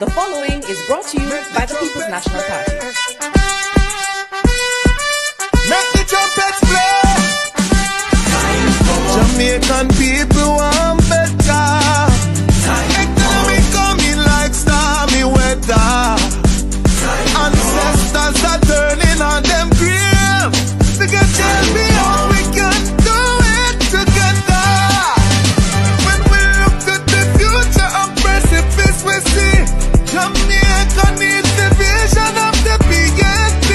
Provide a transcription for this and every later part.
The following is brought to you by the People's National Party. Make the trumpets play. Jamaican people want better. Economy coming like stormy weather. Ancestors are turning on them grave. To get champion, we can do it together. When we look at the future of precipice, we see Jamaica needs the vision of the PNP.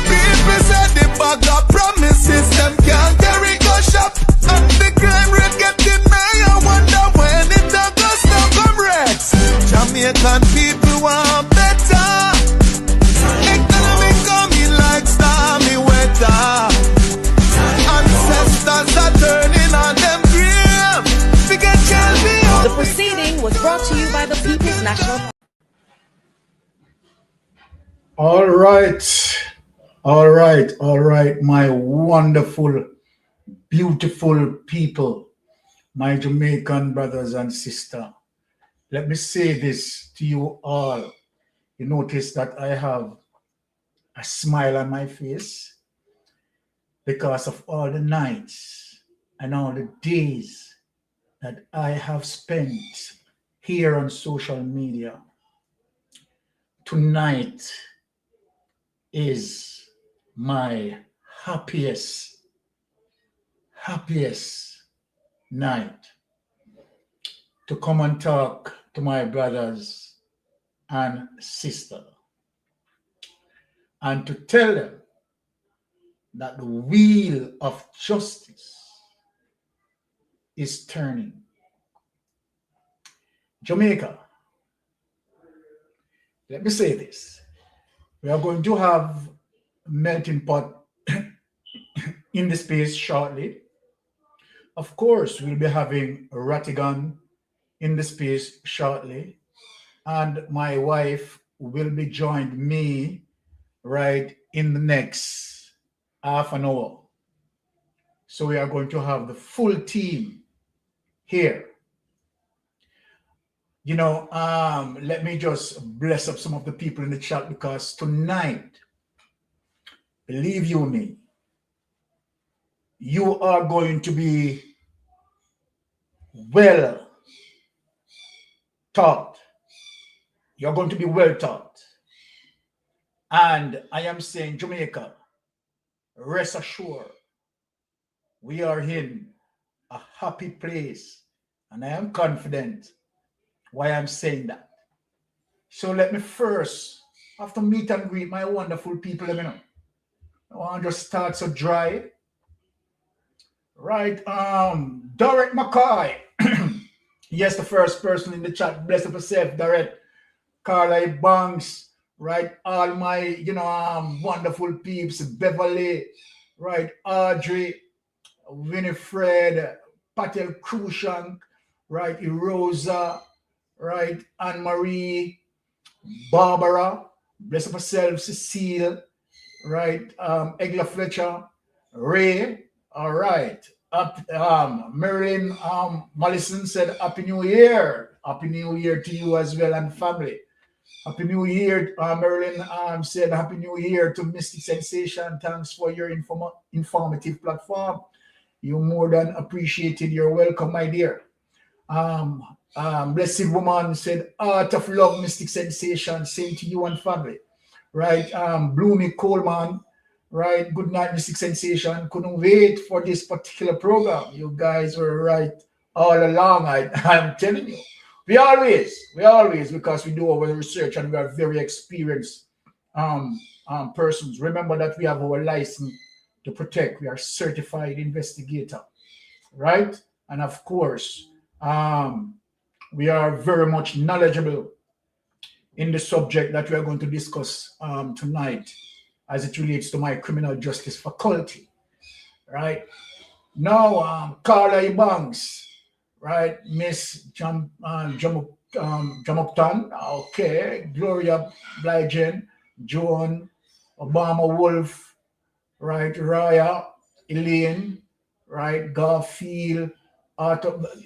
People said the bag of promises, them can't carry go shop. And the crime rate getting higher, wonder when it does stop, comrades. Jamaican people want better. Economy coming like stormy weather. Ancestors are turning on them grave. We get champion. The proceeding was brought to you by the People's National Party. All right, my wonderful, beautiful people, my Jamaican brothers and sisters. Let me say this to you all. You notice that I have a smile on my face because of all the nights and all the days that I have spent here on social media. Tonight is my happiest night to come and talk to my brothers and sisters and to tell them that the wheel of justice is turning. Jamaica, let me say this. We are going to have melting pot in the space shortly. Of course, we'll be having Rattigan in the space shortly. And my wife will be joined me right in the next half an hour. So we are going to have the full team here. You know, let me just bless up some of the people in the chat because tonight, believe you me, you are going to be well taught. You're going to be well taught. And I am saying, Jamaica, rest assured, we are in a happy place. And I am confident why I'm saying that. So let me first, after meet and greet my wonderful people, let me know. I want to just start so dry. Right, Dorrit McCoy. Yes, the first person in the chat. Bless up yourself, Dorrit. Carla Banks, right? All my, wonderful peeps, Beverly, right? Audrey, Winifred, Patel Krushank, right? Rosa, right? Anne-Marie, Barbara, bless up herself, Cecile, right? Egla Fletcher, Ray, all right. Marilyn Mollison said, Happy New Year. Happy New Year to you as well and family. Happy New Year. Marilyn said, Happy New Year to Mystic Sensation. Thanks for your informative platform. You more than appreciated. You're welcome, my dear. Blessed Woman said, Art of Love, Mystic Sensation. Same to you and family. Right. Bloomy Coleman. Right. Good night, Mystic Sensation. Couldn't wait for this particular program. You guys were right all along. I'm telling you. We always, because we do our research and we are very experienced persons. Remember that we have our license to protect. We are certified investigator. Right. And of course, we are very much knowledgeable in the subject that we are going to discuss tonight as it relates to my criminal justice faculty, right? Now, Carla Banks, right? Miss Jamuptan, okay. Gloria Blygen, Joan, Obama Wolf, right? Raya, Elaine, right? Garfield,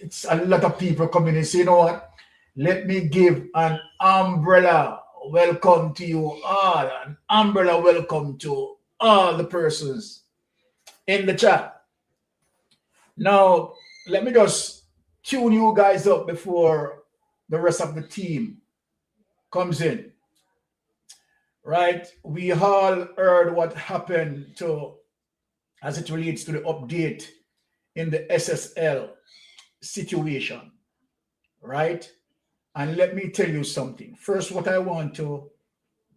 it's a lot of people coming in. So you know what? let me give an umbrella welcome to you all. An umbrella welcome to all the persons in the chat. Now, let me just tune you guys up before the rest of the team comes in. Right? We all heard what happened to as it relates to the update in the SSL situation, right? And let me tell you something. First, what I want to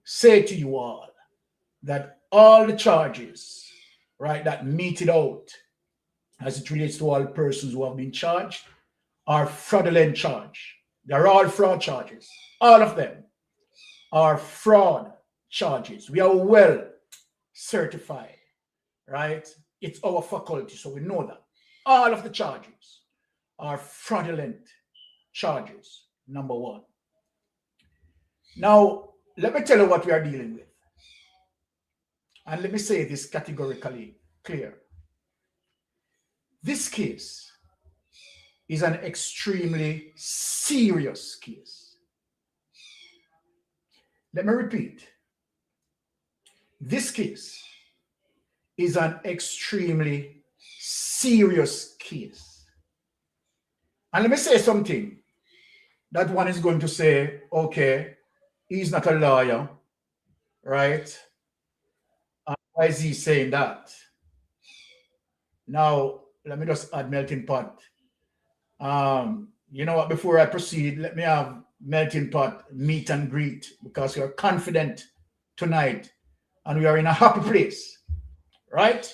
say to you all that all the charges, right, that meted out as it relates to all persons who have been charged are fraudulent charge. They're all fraud charges. All of them are fraud charges. We are well certified, right? It's our faculty, so we know that. All of the charges are fraudulent charges, number one. Now, let me tell you what we are dealing with. And let me say this categorically clear. This case is an extremely serious case. Let me repeat. This case is an extremely serious case. And let me say something that one is going to say, okay, he's not a lawyer, right? Why is he saying that? Now, let me just add melting pot. You know what, before I proceed, let me have melting pot meet and greet because we are confident tonight and we are in a happy place, right?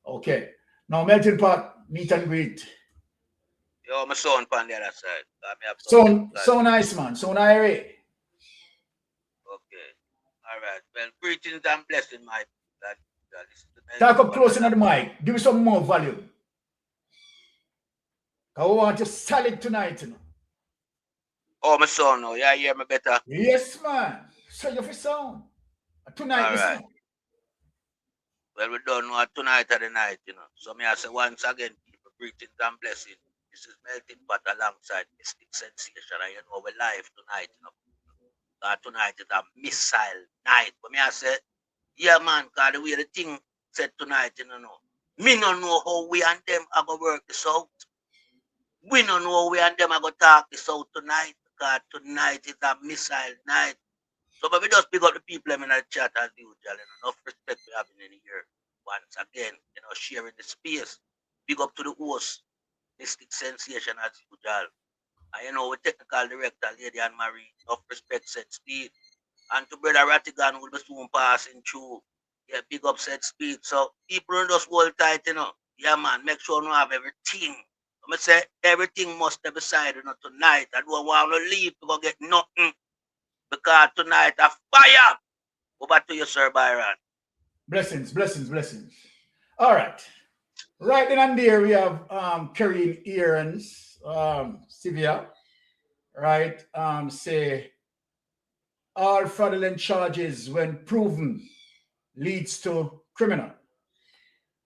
Okay. Now, melting pot meet and greet. Yo, my son on the other side. So nice, man. So nice. Okay. All right. Well, greetings and blessing, my Talk up close into the mic. Give me some more volume. I want you solid tonight, you know. Oh, my son, no, yeah, hear me better. Yes, man. So you feel sound. Tonight, all right. Sound. Well, we don't know tonight or the night, you know. So me I say once again, people, greetings and blessings. This is Melting Pot alongside Mystic Sensation, and you know we're live tonight, you know. Tonight is a missile night. But me I say, yeah, man, because the way the thing said tonight, you know, me don't know how we and them are going to work this out. We don't know how we and them are going to talk this out tonight, because tonight is a missile night. So but we just pick up the people in the chat as usual, you know, enough respect we having in here. Once again, you know, sharing the space. Big up to the host, Mystic Sensation as usual. And you know, we technical director, Lady Anne Marie, enough respect said speed. And to Brother Rattigan who will be soon passing through. Yeah, big up said speed. So people don't just hold tight, you know. Yeah, man, make sure you have everything. I'm going to say everything must be beside you know, tonight. I don't want to leave to go get nothing. Because tonight a fire. Over to you, Sir Byron. Blessings, blessings, blessings. All right. Right then and there we have carrying errands, Sivia, right? Say all fraudulent charges when proven leads to criminal.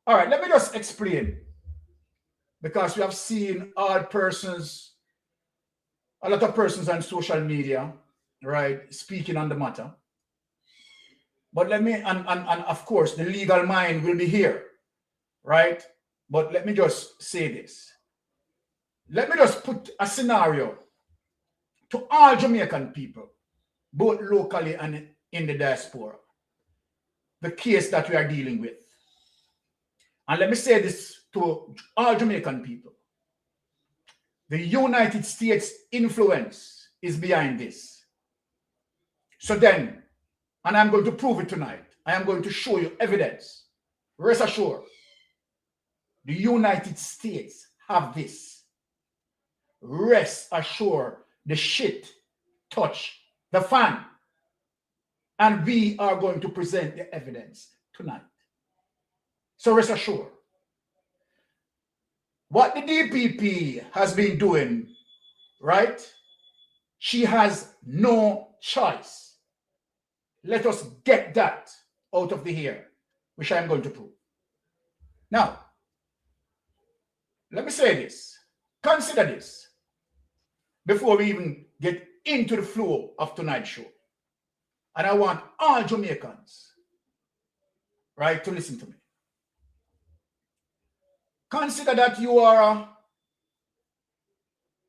All right, let me just explain. Because we have seen all persons, a lot of persons on social media, right, speaking on the matter. But let me, and of course, the legal mind will be here, right? But let me just say this. Let me just put a scenario to all Jamaican people, both locally and in the diaspora, the case that we are dealing with. And let me say this to all Jamaican people. The United States influence is behind this. So then, and I'm going to prove it tonight. I am going to show you evidence. Rest assured, the United States have this. Rest assured, the shit touch the fan. And we are going to present the evidence tonight. So rest assured. What the DPP has been doing, right? She has no choice. Let us get that out of the air, which I'm going to prove. Now, let me say this. Consider this before we even get into the flow of tonight's show. And I want all Jamaicans, right, to listen to me. Consider that you are a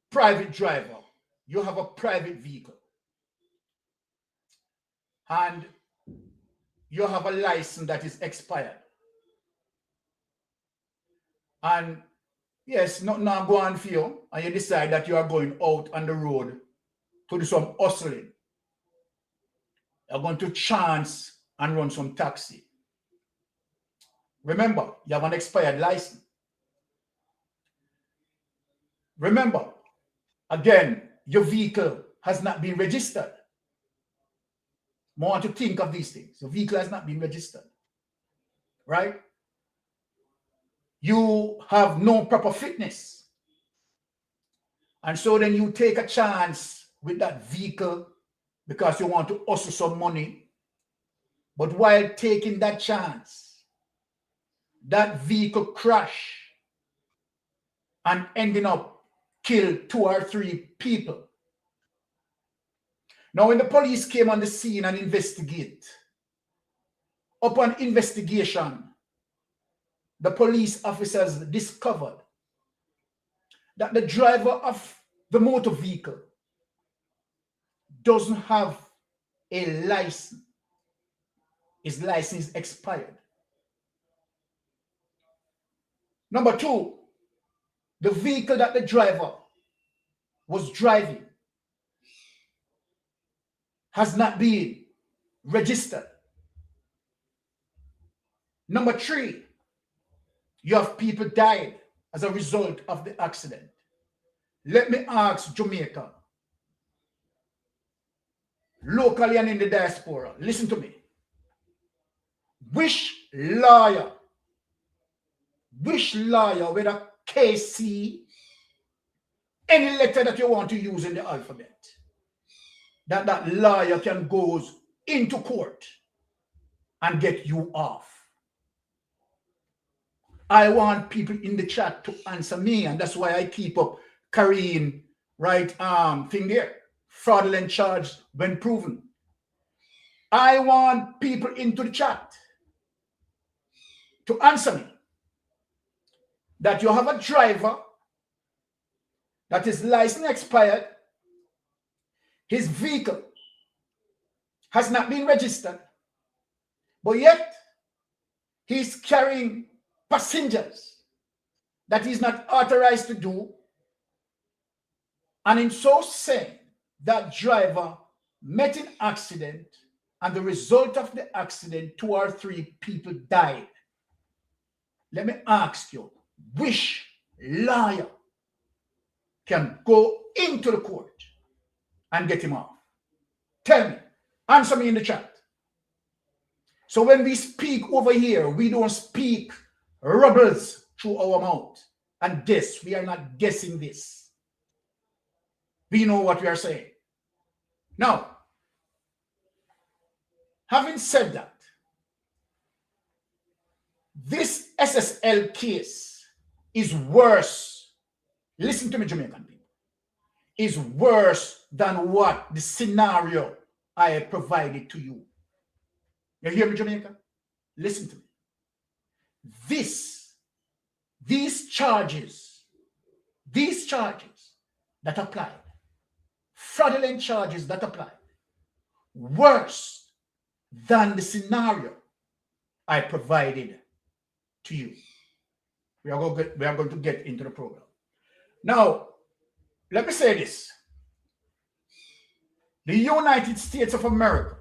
private driver. You have a private vehicle. And you have a license that is expired. And yes, nothing now go on for you, and you decide that you are going out on the road to do some hustling. You're going to chance and run some taxi. Remember, you have an expired license. Remember, again, your vehicle has not been registered. I want to think of these things. Your vehicle has not been registered, right? You have no proper fitness. And so then you take a chance with that vehicle because you want to hustle some money. But while taking that chance, that vehicle crash and ending up kill 2 or 3 people. Now, when the police came on the scene and investigate, upon investigation, the police officers discovered that the driver of the motor vehicle doesn't have a license. His license expired. Number 2, the vehicle that the driver was driving has not been registered. Number 3, you have people died as a result of the accident. Let me ask Jamaica, locally and in the diaspora, listen to me. Which lawyer, whether KC, any letter that you want to use in the alphabet, that lawyer can go into court and get you off? I want people in the chat to answer me, and that's why I keep up carrying thing there. Fraudulent charge when proven. I want people into the chat to answer me that you have a driver that is license expired, his vehicle has not been registered, but yet he's carrying passengers that he's not authorized to do, and in so saying, that driver met an accident, and the result of the accident, 2 or 3 people died. Let me ask you, which lawyer can go into the court and get him off? Tell me, answer me in the chat. So when we speak over here, we don't speak rubbles through our mouth and guess. We are not guessing this. We know what we are saying. Now, having said that, this SSL case is worse. Listen to me, Jamaican people. Is worse than what the scenario I have provided to you. You hear me, Jamaica? Listen to me. These charges that applied, fraudulent charges that applied, worse than the scenario I provided to you. We are going to get into the program. Now, let me say this. The United States of America,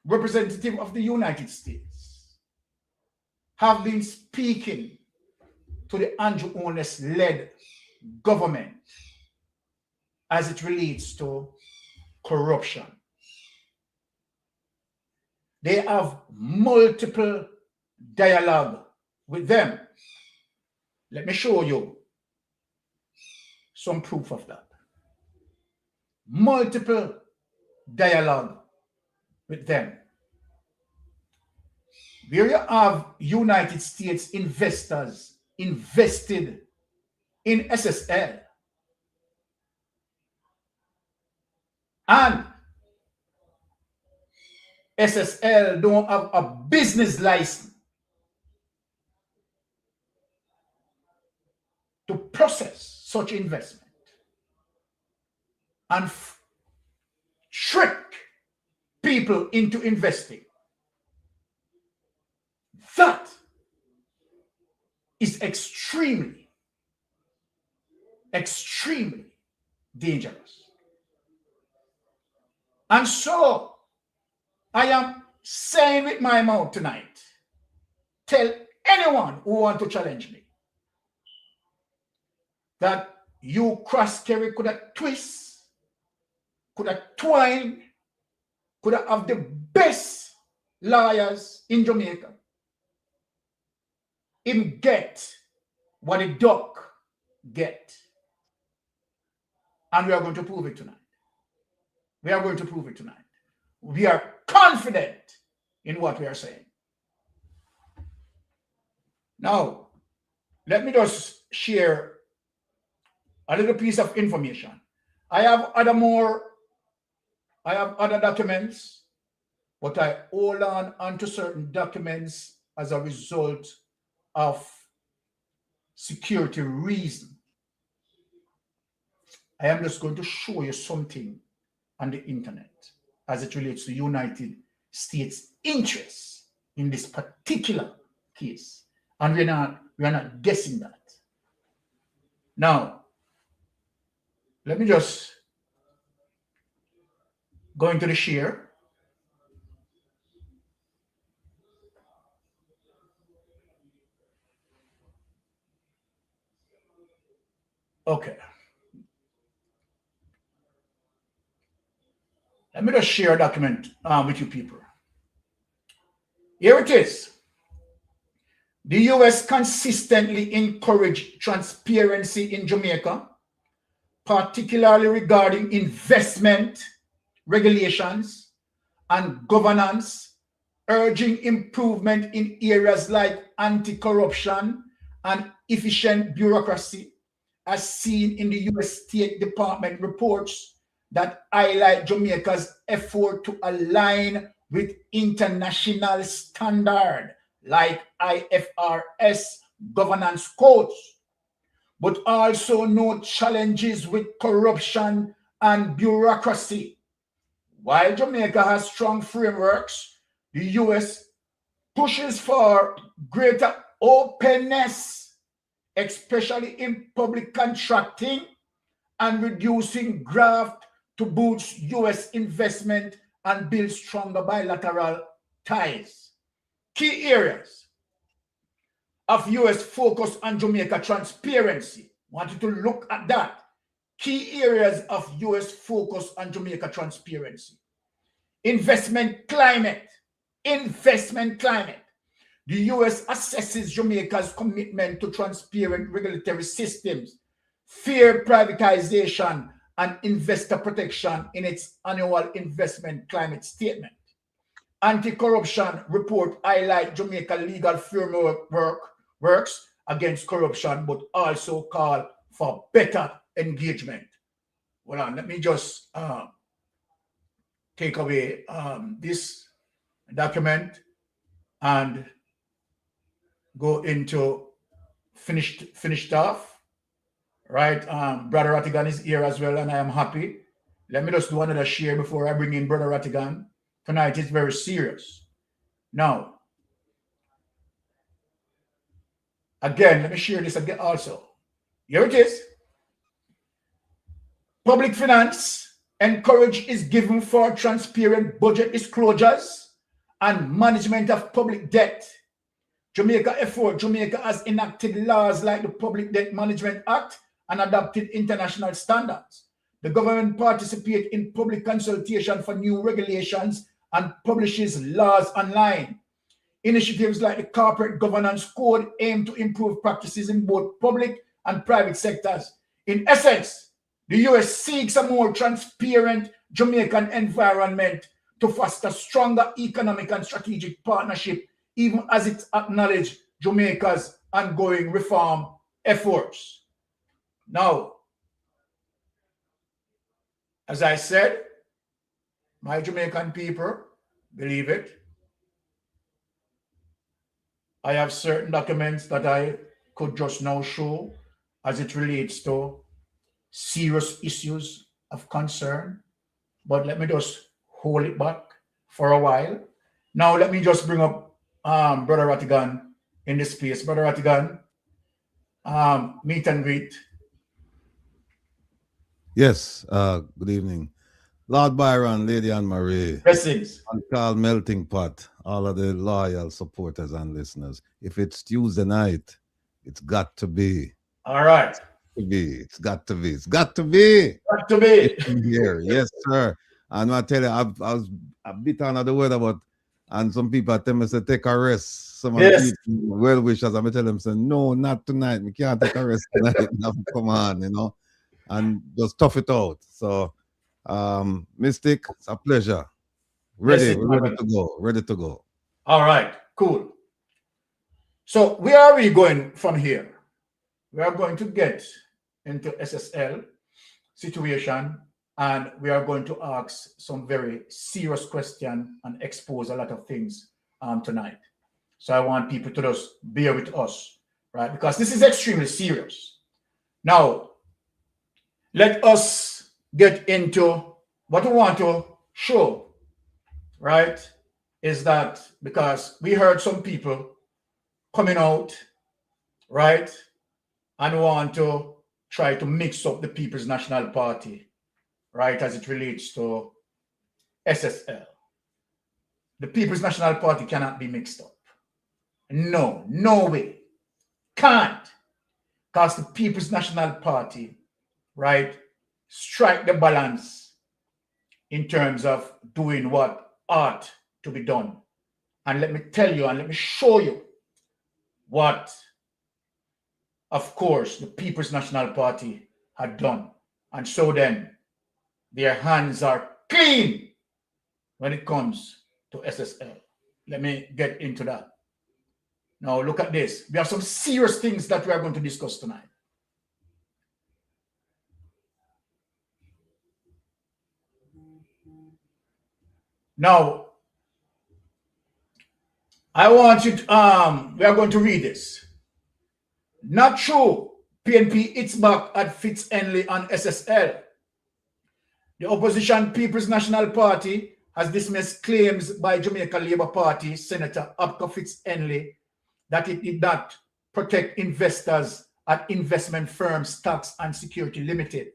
representative of the United States, have been speaking to the Andrew Holness-led government as it relates to corruption. They have multiple dialogue with them. Let me show you some proof of that. Multiple dialogue with them. Where you have United States investors invested in SSL. And SSL don't have a business license to process such investment and trick people into investing. That is extremely, extremely dangerous. And so I am saying with my mouth tonight, tell anyone who want to challenge me that you cross-carry could have twist, could have twine, could have the best lawyers in Jamaica. Him get what a duck get. And we are going to prove it tonight. We are going to prove it tonight. We are confident in what we are saying. Now, let me just share a little piece of information. I have other documents, but I hold on onto certain documents as a result of security reason. I am just going to show you something on the internet as it relates to United States interests in this particular case. And we are not guessing that. Now, let me just go into the share. Okay. Let me just share a document with you people. Here it is. The US consistently encouraged transparency in Jamaica, particularly regarding investment regulations and governance, urging improvement in areas like anti-corruption and efficient bureaucracy, as seen in the US State Department reports that highlight Jamaica's effort to align with international standard like IFRS governance codes, but also note challenges with corruption and bureaucracy. While Jamaica has strong frameworks, the US pushes for greater openness, especially in public contracting and reducing graft to boost US investment and build stronger bilateral ties. Key areas of US focus on Jamaica transparency. Wanted to look at that. Key areas of US focus on Jamaica transparency. Investment climate. Investment climate. The US assesses Jamaica's commitment to transparent regulatory systems, fair privatization, and investor protection in its annual investment climate statement. Anti-corruption report highlight Jamaica legal framework works against corruption, but also call for better engagement. Hold on, let me just take away this document and go into finished off. Right, Brother Rattigan is here as well, and I am happy. Let me just do another share before I bring in Brother Rattigan. Tonight is very serious. Now, again, let me share this again also. Here it is. Public finance encourage is given for transparent budget disclosures and management of public debt. Jamaica has enacted laws like the Public Debt Management Act and adopted international standards. The government participates in public consultation for new regulations and publishes laws online. Initiatives like the Corporate Governance Code aim to improve practices in both public and private sectors. In essence, the US seeks a more transparent Jamaican environment to foster stronger economic and strategic partnership, even as it acknowledges Jamaica's ongoing reform efforts. Now, as I said, My Jamaican people, believe it. I have certain documents that I could just now show as it relates to serious issues of concern, but let me just hold it back for a while. Now, let me just bring up Brother Rattigan in this space. Brother Rattigan, meet and greet. Yes, good evening. Lord Byron, Lady Anne Marie, Blessings. and Carl Melting Pot, all of the loyal supporters and listeners. If it's Tuesday night, it's got to be. All right. It's got to be. It's got to be. Got to be. Here. Yes, sir. And I tell you, I was a bit under the weather, but and some people tell me to take a rest. Some of the Yes. people, well wishers, I tell them, say, no, not tonight. We can't take a rest tonight. Come on, you know, and just tough it out. So, Mystic, it's a pleasure. Ready, Blessings, we're ready to go. Ready to go. All right, cool. So where are we going from here? We are going to get into SSL situation, and we are going to ask some very serious questions and expose a lot of things tonight. So I want people to just bear with us, right? Because this is extremely serious. Now, let us get into what we want to show, right? Is that because we heard some people coming out, right, and want to try to mix up the People's National Party, right, as it relates to SSL. The People's National Party cannot be mixed up. No, no way. Can't. Because the People's National Party, right, strike the balance in terms of doing what ought to be done. And let me tell you and let me show you what, of course, the People's National Party had done. And so then, their hands are clean when it comes to SSL. Let me get into that. Now, look at this. We have some serious things that we are going to discuss tonight. Now, I want you to, we are going to read this. Not true. PNP hits back at Fitz-Henley on SSL. The opposition People's National Party has dismissed claims by Jamaica Labour Party Senator Abka Fitz-Henley that it did not protect investors at investment firm Stocks and Security Limited.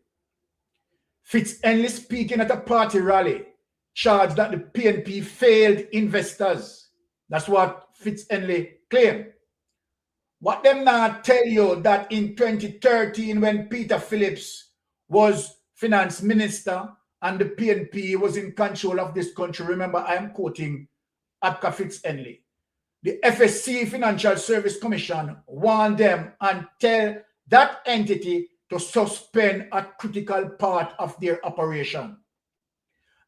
Fitz-Henley, speaking at a party rally, charged that the PNP failed investors. That's what Fitz-Henley claimed. What them not tell you that in 2013, when Peter Phillips was finance minister and the PNP was in control of this country, remember I am quoting Abka Fitz-Henley, the FSC Financial Service Commission warned them and tell that entity to suspend a critical part of their operation.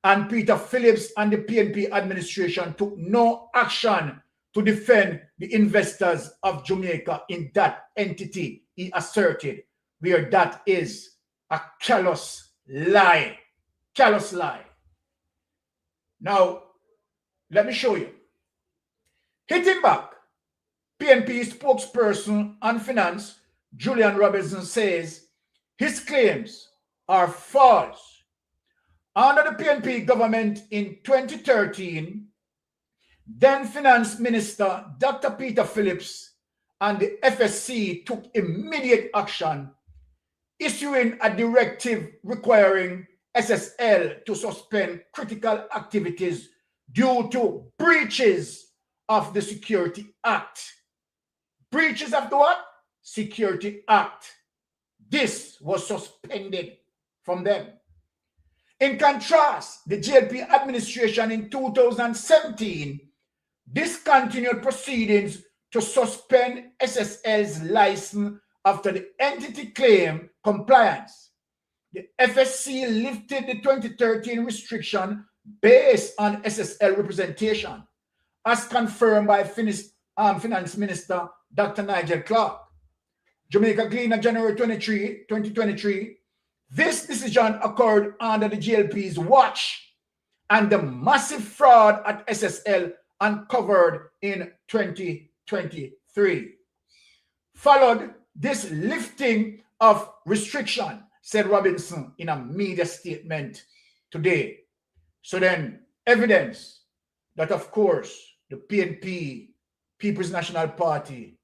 And Peter Phillips and the PNP administration took no action to defend the investors of Jamaica in that entity, he asserted, where that is a callous lie. Callous lie. Now, let me show you. Hitting back, PNP spokesperson on finance, Julian Robinson, says his claims are false. Under the PNP government in 2013, then Finance Minister Dr. Peter Phillips and the FSC took immediate action, issuing a directive requiring SSL to suspend critical activities due to breaches of the Security Act. Breaches of the what? Security Act. This was suspended from them. In contrast, the JLP administration in 2017 discontinued proceedings to suspend SSL's license after the entity claimed compliance. The FSC lifted the 2013 restriction based on SSL representation, as confirmed by Finance Minister Dr. Nigel Clark. Jamaica Gleaner, January 23, 2023. This decision occurred under the GLP's watch and the massive fraud at SSL uncovered in 2023. Followed this lifting of restriction, said Robinson in a media statement today. So then, evidence that, of course, the PNP, People's National Party,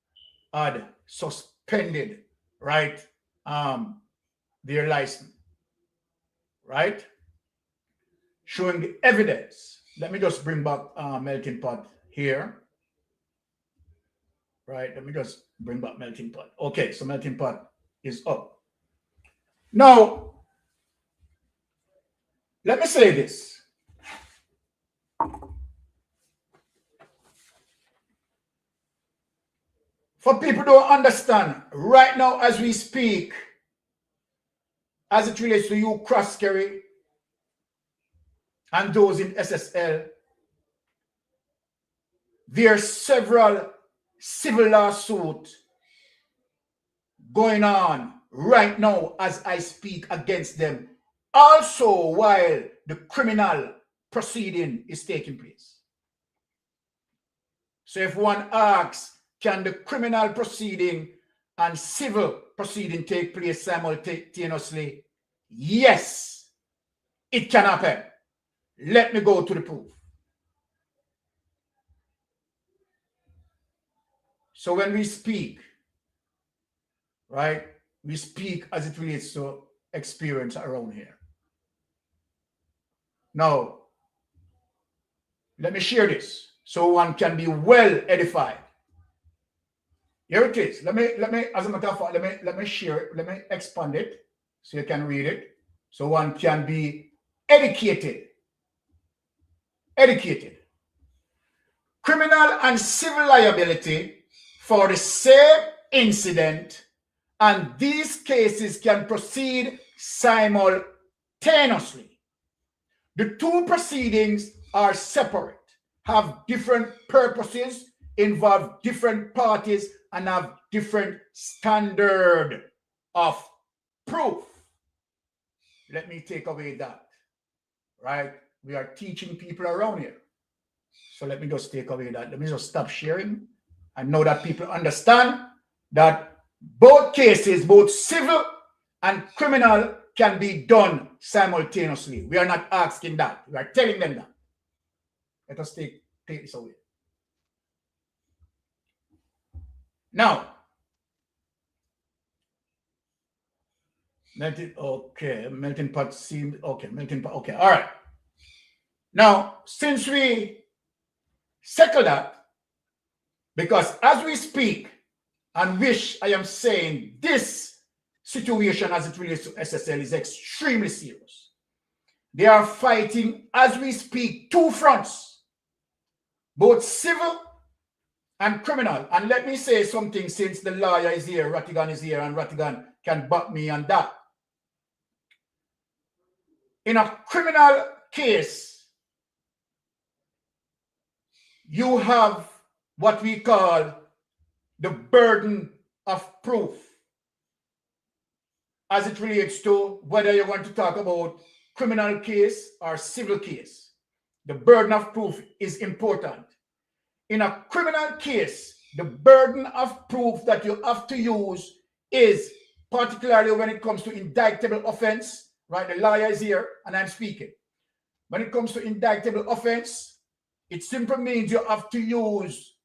had suspended, right, their license, right? Showing the evidence. Let me just bring back Melting Pot here. Right, let me just bring back Melting Pot. Okay, so Melting Pot is up. Now, let me say this. For people who don't understand, right now as we speak, as it relates to you, Cross-Kerry, and those in SSL, there are several civil lawsuits going on right now as I speak against them, also while the criminal proceeding is taking place. So if one asks, can the criminal proceeding and civil proceeding take place simultaneously? Yes, it can happen. Let me go to the proof. So when we speak, right, we speak as it relates to experience around here. Now, let me share this so one can be well edified. Here it is. Let me, as a matter of fact, let me share it, let me expand it so you can read it, so one can be educated. Educated. Criminal and civil liability for the same incident, and these cases can proceed simultaneously. The two proceedings are separate, have different purposes, involve different parties, and have different standard of proof. Let me take away that, right? We are teaching people around here. So let me just take away that. Let me just stop sharing and know that people understand that both cases, both civil and criminal, can be done simultaneously. We are not asking that. We are telling them that. Let us take this away. Now, melting pot seemed okay. Melting pot, okay, all right. Now, since we settle that, because as we speak and wish, I am saying this situation as it relates to SSL is extremely serious. They are fighting as we speak two fronts, both civil and criminal. And let me say something, since the lawyer is here, Rattigan is here, and Rattigan can back me on that. In a criminal case, you have what we call the burden of proof as it relates to whether you want to talk about criminal case or civil case. The burden of proof is important. In a criminal case, the burden of proof that you have to use is, particularly when it comes to indictable offense, right? The lawyer is here and I'm speaking. When it comes to indictable offense, it simply means you have to use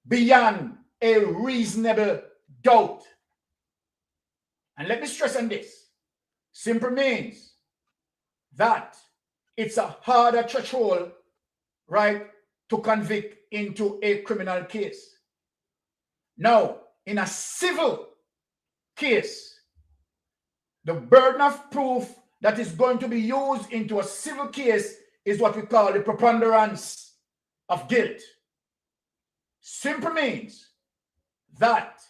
beyond a reasonable doubt. And let me stress on this. Simply means that it's a harder threshold, right, to convict into a criminal case. Now, in a civil case, the burden of proof that is going to be used into a civil case is what we call the preponderance of guilt. Simply means that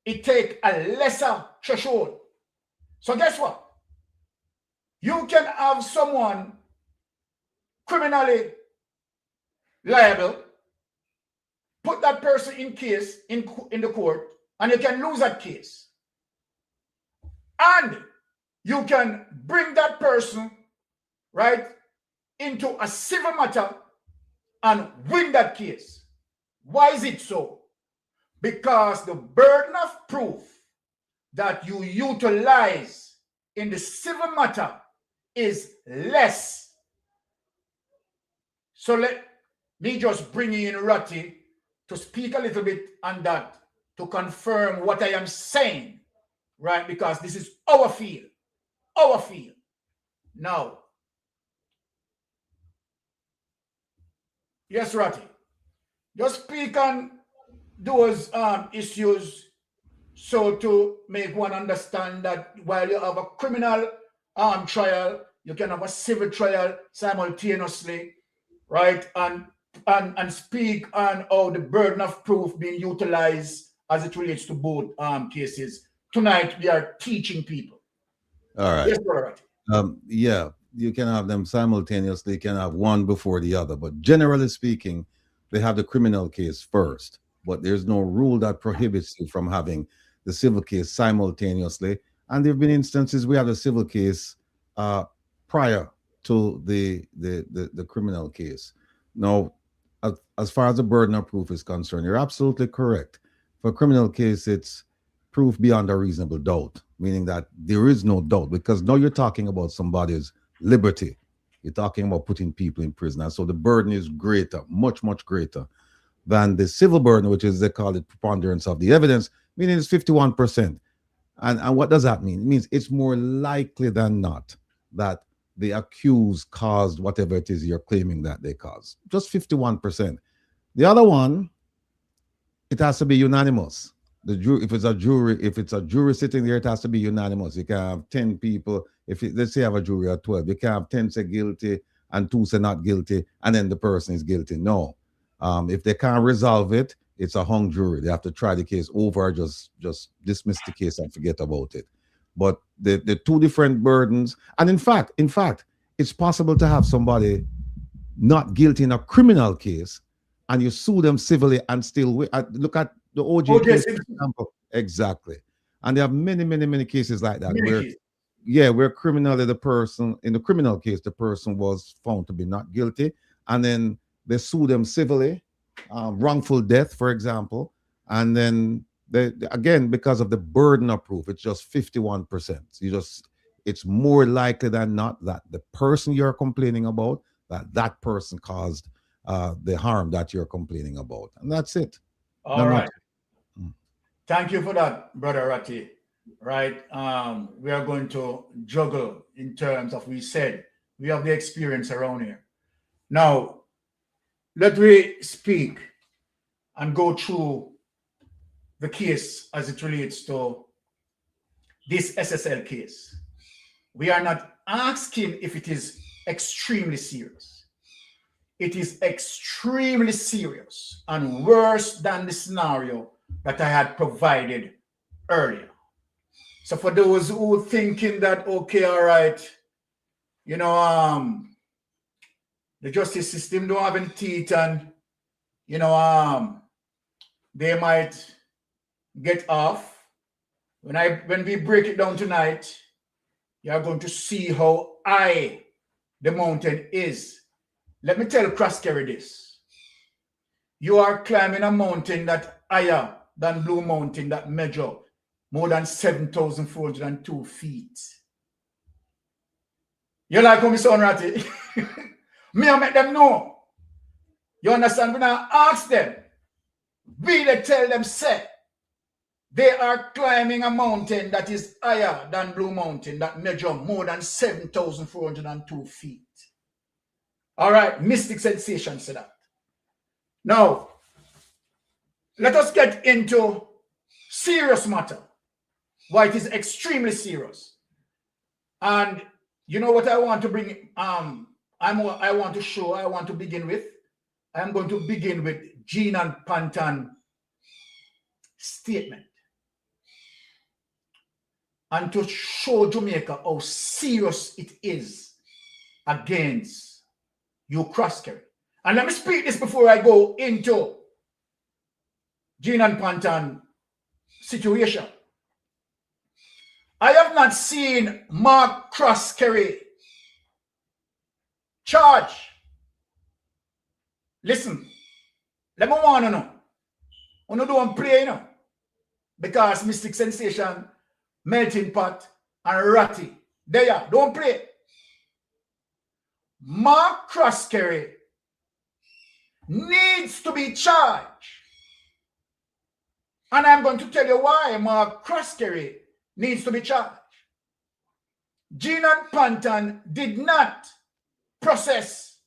it takes a lesser threshold. So guess what? You can have someone criminally liable, put that person in case in the court, and you can lose that case. And you can bring that person, right, into a civil matter and win that case. Why is it so? Because the burden of proof that you utilize in the civil matter is less. So let me just bring in Ratty to speak a little bit on that, to confirm what I am saying, right? Because this is our field, our field. Now, yes, Ratty, just speak on those issues, so to make one understand that while you have a criminal trial, you can have a civil trial simultaneously, right? And speak on how the burden of proof being utilized as it relates to both cases. Tonight we are teaching people. All right. Yes, brother. Yeah, you can have them simultaneously. You can have one before the other, but generally speaking, they have the criminal case first. But there's no rule that prohibits you from having the civil case simultaneously. And there have been instances we have a civil case prior to the criminal case. Now, as far as the burden of proof is concerned, you're absolutely correct. For a criminal case, it's proof beyond a reasonable doubt, meaning that there is no doubt, because now you're talking about somebody's liberty. You're talking about putting people in prison. And so the burden is greater, much, much greater than the civil burden, which is, they call it preponderance of the evidence, meaning it's 51%. And what does that mean? It means it's more likely than not that the accused caused whatever it is you're claiming that they caused. Just 51%. The other one, it has to be unanimous. The jury, if it's a jury sitting there, it has to be unanimous. You can have 10 people. Let's say you have a jury of 12, you can have 10 say guilty and 2 say not guilty, and then the person is guilty. No. If they can't resolve it, it's a hung jury. They have to try the case over, just dismiss the case and forget about it. But the two different burdens, and in fact, it's possible to have somebody not guilty in a criminal case, and you sue them civilly and still look at the OJ case, for example. Exactly. And there are many cases like that where criminally in the criminal case, the person was found to be not guilty, and then they sue them civilly, wrongful death, for example, and then again, because of the burden of proof, it's just 51%. It's more likely than not that the person you're complaining about, that person caused the harm that you're complaining about, and that's it. All right. Thank you for that, Brother Ratty. Right. We are going to juggle in terms of, we said, we have the experience around here. Now, let me speak and go through the case as it relates to this SSL case. We are not asking if it is extremely serious. It is extremely serious and worse than the scenario that I had provided earlier. So for those who are thinking that, okay, all right, the justice system don't have any teeth, and they might get off. When we break it down tonight, you are going to see how high the mountain is. Let me tell Croskery this. You are climbing a mountain that higher than Blue Mountain, that measure more than 7,402 feet. You like how me sound, Ratty? Me, I make them know. You understand? When I ask them, really tell them, say, they are climbing a mountain that is higher than Blue Mountain, that measure more than 7,402 feet. All right, mystic sensation say that. Now, let us get into serious matter. Why it is extremely serious. And you know what I want to bring, I want to begin with. I'm going to begin with Gene and Pantan statement. And to show Jamaica how serious it is against you Croskery. And let me speak this before I go into Gene and Pantan situation. I have not seen Mark Croskery Charge. Listen, let me want to know. I don't play, you know, because Mystic Sensation, Melting Pot, and Ratty, they are. Don't play. Mark Croskery needs to be charged. And I'm going to tell you why Mark Croskery needs to be charged. Gene and Panton did not process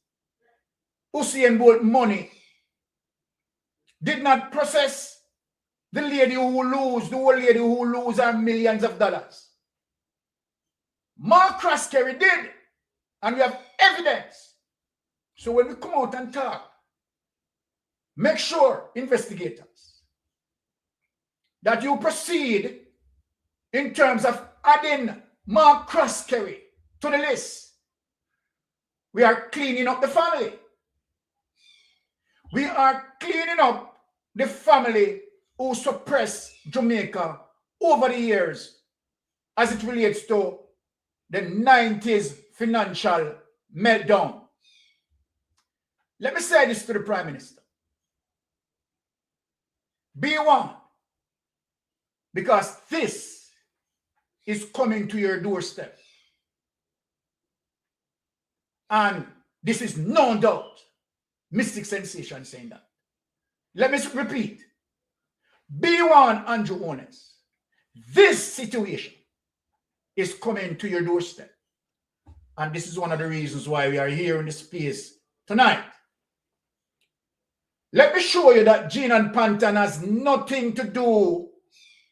Usain Bolt money, did not process the lady who lose, the old lady who lose her millions of dollars. Mark Croskery did, and we have evidence. So when we come out and talk, make sure, investigators, that you proceed in terms of adding Mark Croskery to the list. We are cleaning up the family. We are cleaning up the family who suppressed Jamaica over the years as it relates to the 90s financial meltdown. Let me say this to the Prime Minister. Be one, because this is coming to your doorstep. And this is no doubt Mystic Sensation saying that. Let me repeat. Be one, Andrew Ones. This situation is coming to your doorstep. And this is one of the reasons why we are here in this space tonight. Let me show you that Gene and Panton has nothing to do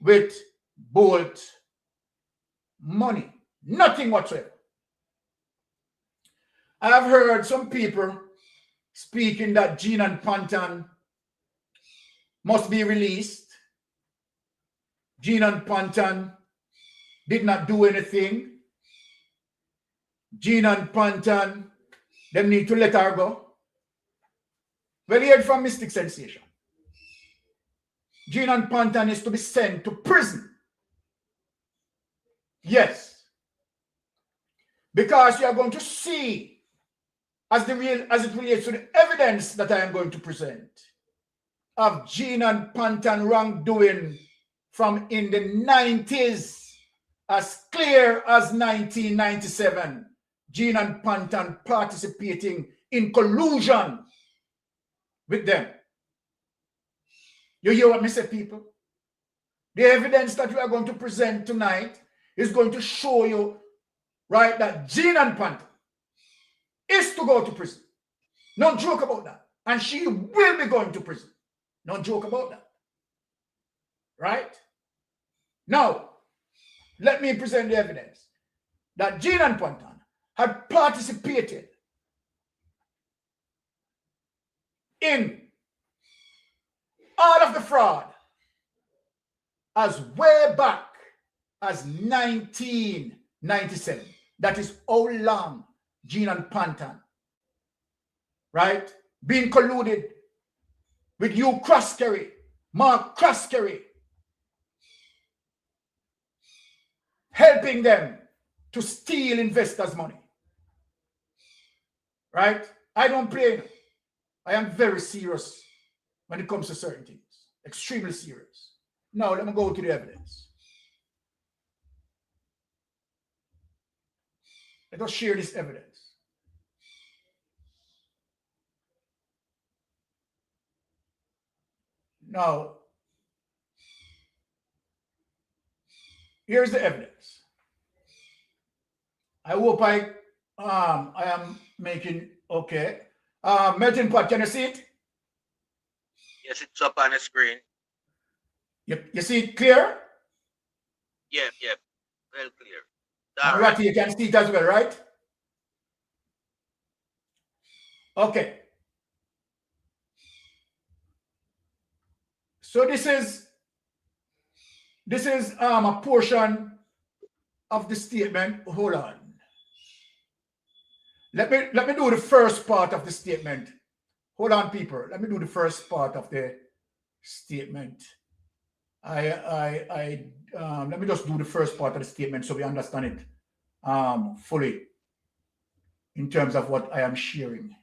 with Bolt money. Nothing whatsoever. I have heard some people speaking that Gene and Panton must be released. Gene and Panton did not do anything. Gene and Panton, them need to let her go. Well, you heard from Mystic Sensation. Gene and Panton is to be sent to prison. Yes. Because you are going to see, as it relates to the evidence that I am going to present, of Gene and Panton wrongdoing from in the 90s, as clear as 1997, Gene and Panton participating in collusion with them. You hear what I say, people? The evidence that we are going to present tonight is going to show you, right, that Gene and Panton is to go to prison. No joke about that. And she will be going to prison. No joke about that. Right? Now, let me present the evidence that Gene and Panton had participated in all of the fraud as way back as 1997. That is how long Gene and Panton, right, being colluded with you Croskery, Mark Croskery, helping them to steal investors' money. Right? I don't play. I am very serious when it comes to certain things. Extremely serious. Now, let me go to the evidence. Let us share this evidence. Now, here's the evidence. I hope I am making okay. Melting Pot, can you see it? Yes, it's up on the screen. You see it clear? Yeah, well clear. And Ratty, you can see it as well, right? Okay. So this is a portion of the statement. Hold on. Let me do the first part of the statement. Hold on, people. Let me do the first part of the statement. Let me just do the first part of the statement so we understand it fully. in terms of what I am sharing.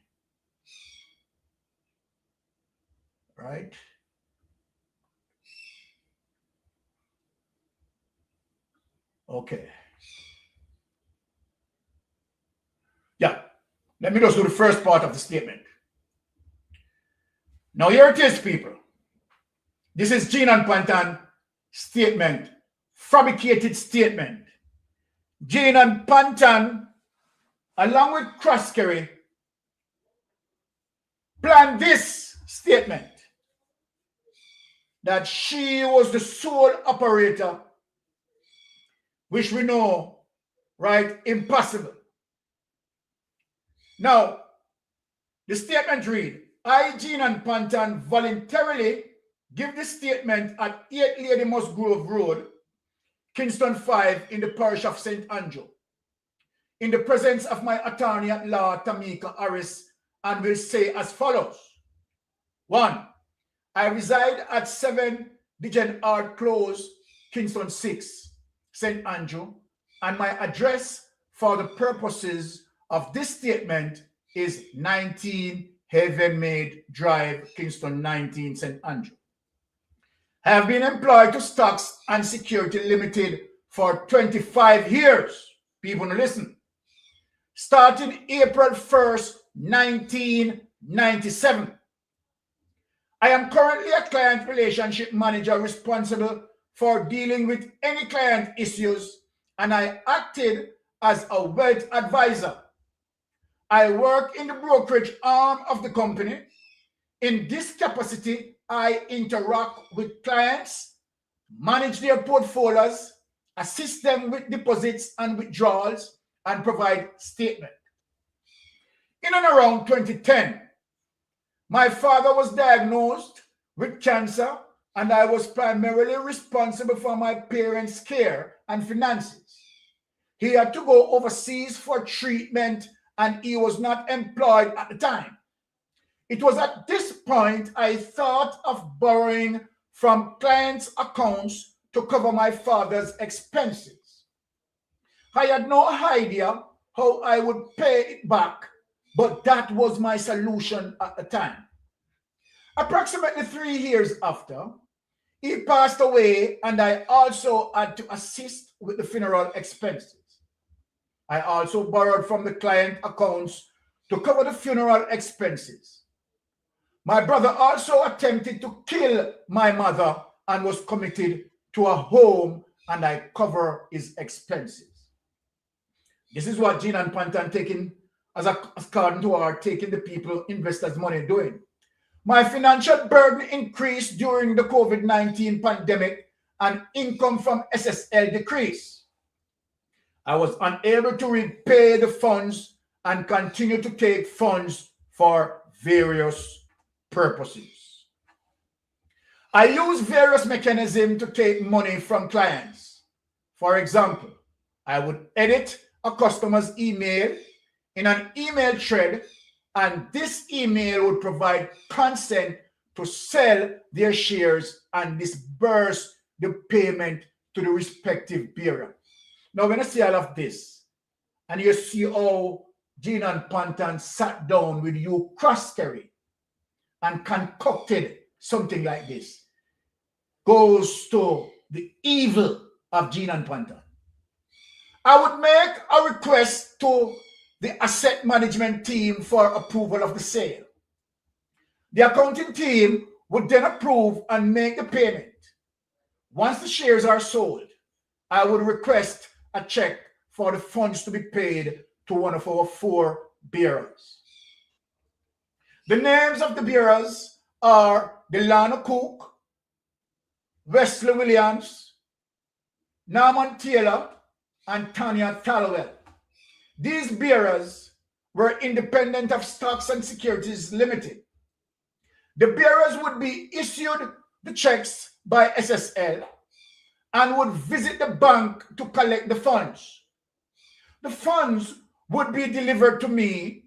Right? Okay. Yeah. Let me just do the first part of the statement. Now here it is, people. This is Gene and Pantan statement, fabricated statement. Gene and Pantan, along with Croskery, planned this statement that she was the sole operator, which we know, right, impossible. Now, the statement read, I, Gene and Pantan, voluntarily give this statement at 8 Lady Musgrove Road, Kingston 5, in the parish of St. Andrew, in the presence of my attorney at law, Tamika Harris, and will say as follows. 1. I reside at 7 Digen Art Close, Kingston 6, St. Andrew, and my address for the purposes of this statement is 19 Havenmead Drive, Kingston 19, St. Andrew. I have been employed to Stocks and Security Limited for 25 years. People listen. Starting April 1st, 1997. I am currently a client relationship manager responsible for dealing with any client issues, and I acted as a wealth advisor. I work in the brokerage arm of the company. In this capacity, I interact with clients, manage their portfolios, assist them with deposits and withdrawals, and provide statements. In and around 2010, my father was diagnosed with cancer, and I was primarily responsible for my parents' care and finances. He had to go overseas for treatment, and he was not employed at the time. It was at this point I thought of borrowing from clients' accounts to cover my father's expenses. I had no idea how I would pay it back, but that was my solution at the time. Approximately 3 years after, he passed away, and I also had to assist with the funeral expenses. I also borrowed from the client accounts to cover the funeral expenses. My brother also attempted to kill my mother and was committed to a home, and I cover his expenses. This is what Gene and Pantan taking as according to our taking the people, investors' money doing. My financial burden increased during the COVID-19 pandemic, and income from SSL decreased. I was unable to repay the funds and continue to take funds for various purposes. I use various mechanisms to take money from clients. For example, I would edit a customer's email in an email thread, and this email would provide consent to sell their shares and disburse the payment to the respective bearer. Now, when I see all of this, and you see how Gene and Pantan sat down with you Croskery and concocted something like this, goes to the evil of Gene and Pantan. I would make a request to the asset management team for approval of the sale. The accounting team would then approve and make the payment. Once the shares are sold, I would request a check for the funds to be paid to one of our 4 bearers. The names of the bearers are Delano Cook, Wesley Williams, Norman Taylor, and Tanya Tallowell. These bearers were independent of Stocks and Securities Limited. The bearers would be issued the checks by SSL and would visit the bank to collect the funds. The funds would be delivered to me.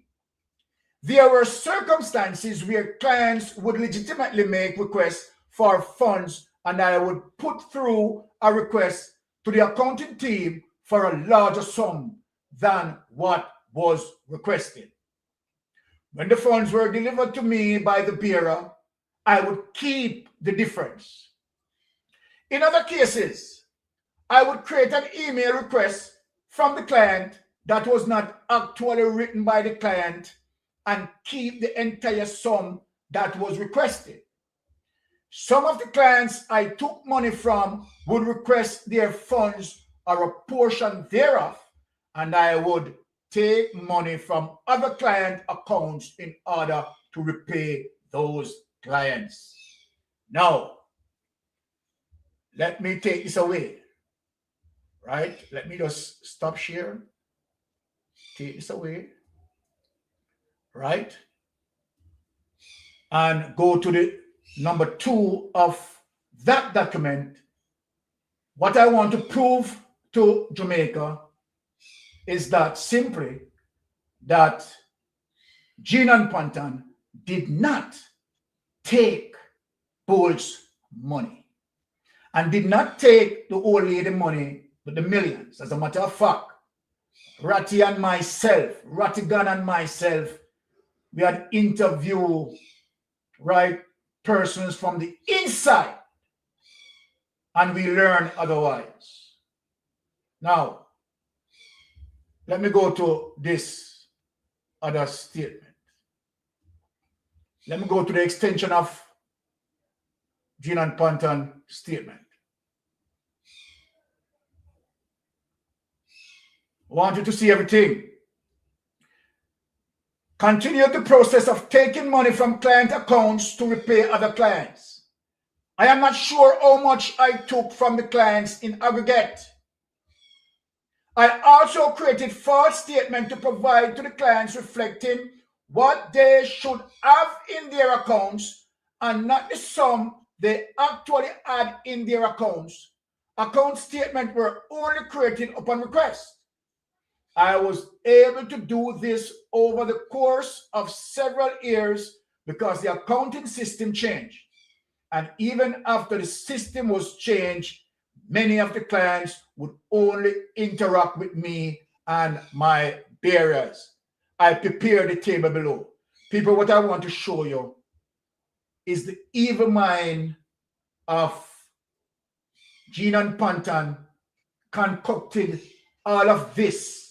There were circumstances where clients would legitimately make requests for funds, and I would put through a request to the accounting team for a larger sum than what was requested. When the funds were delivered to me by the bearer, I would keep the difference. In other cases, I would create an email request from the client that was not actually written by the client and keep the entire sum that was requested. Some of the clients I took money from would request their funds or a portion thereof, and I would take money from other client accounts in order to repay those clients. Now, let me take this away, right? Let me just stop share, take this away, right? And go to the number 2 of that document. What I want to prove to Jamaica is that simply that Gene and Pantan did not take Bull's money and did not take the old lady money, but the millions. As a matter of fact, Ratty and myself, Rattigan and myself, we had interviewed, right, persons from the inside, and we learned otherwise. Now, let me go to this other statement. Let me go to the extension of Gene and Pantan statement. I want you to see everything. Continue the process of taking money from client accounts to repay other clients. I am not sure how much I took from the clients in aggregate. I also created false statement to provide to the clients reflecting what they should have in their accounts and not the sum they actually had in their accounts. Account statements were only created upon request. I was able to do this over the course of several years because the accounting system changed. And even after the system was changed, many of the clients would only interact with me and my bearers. I prepared the table below. People, what I want to show you is the evil mind of Gene and Pantan concocted all of this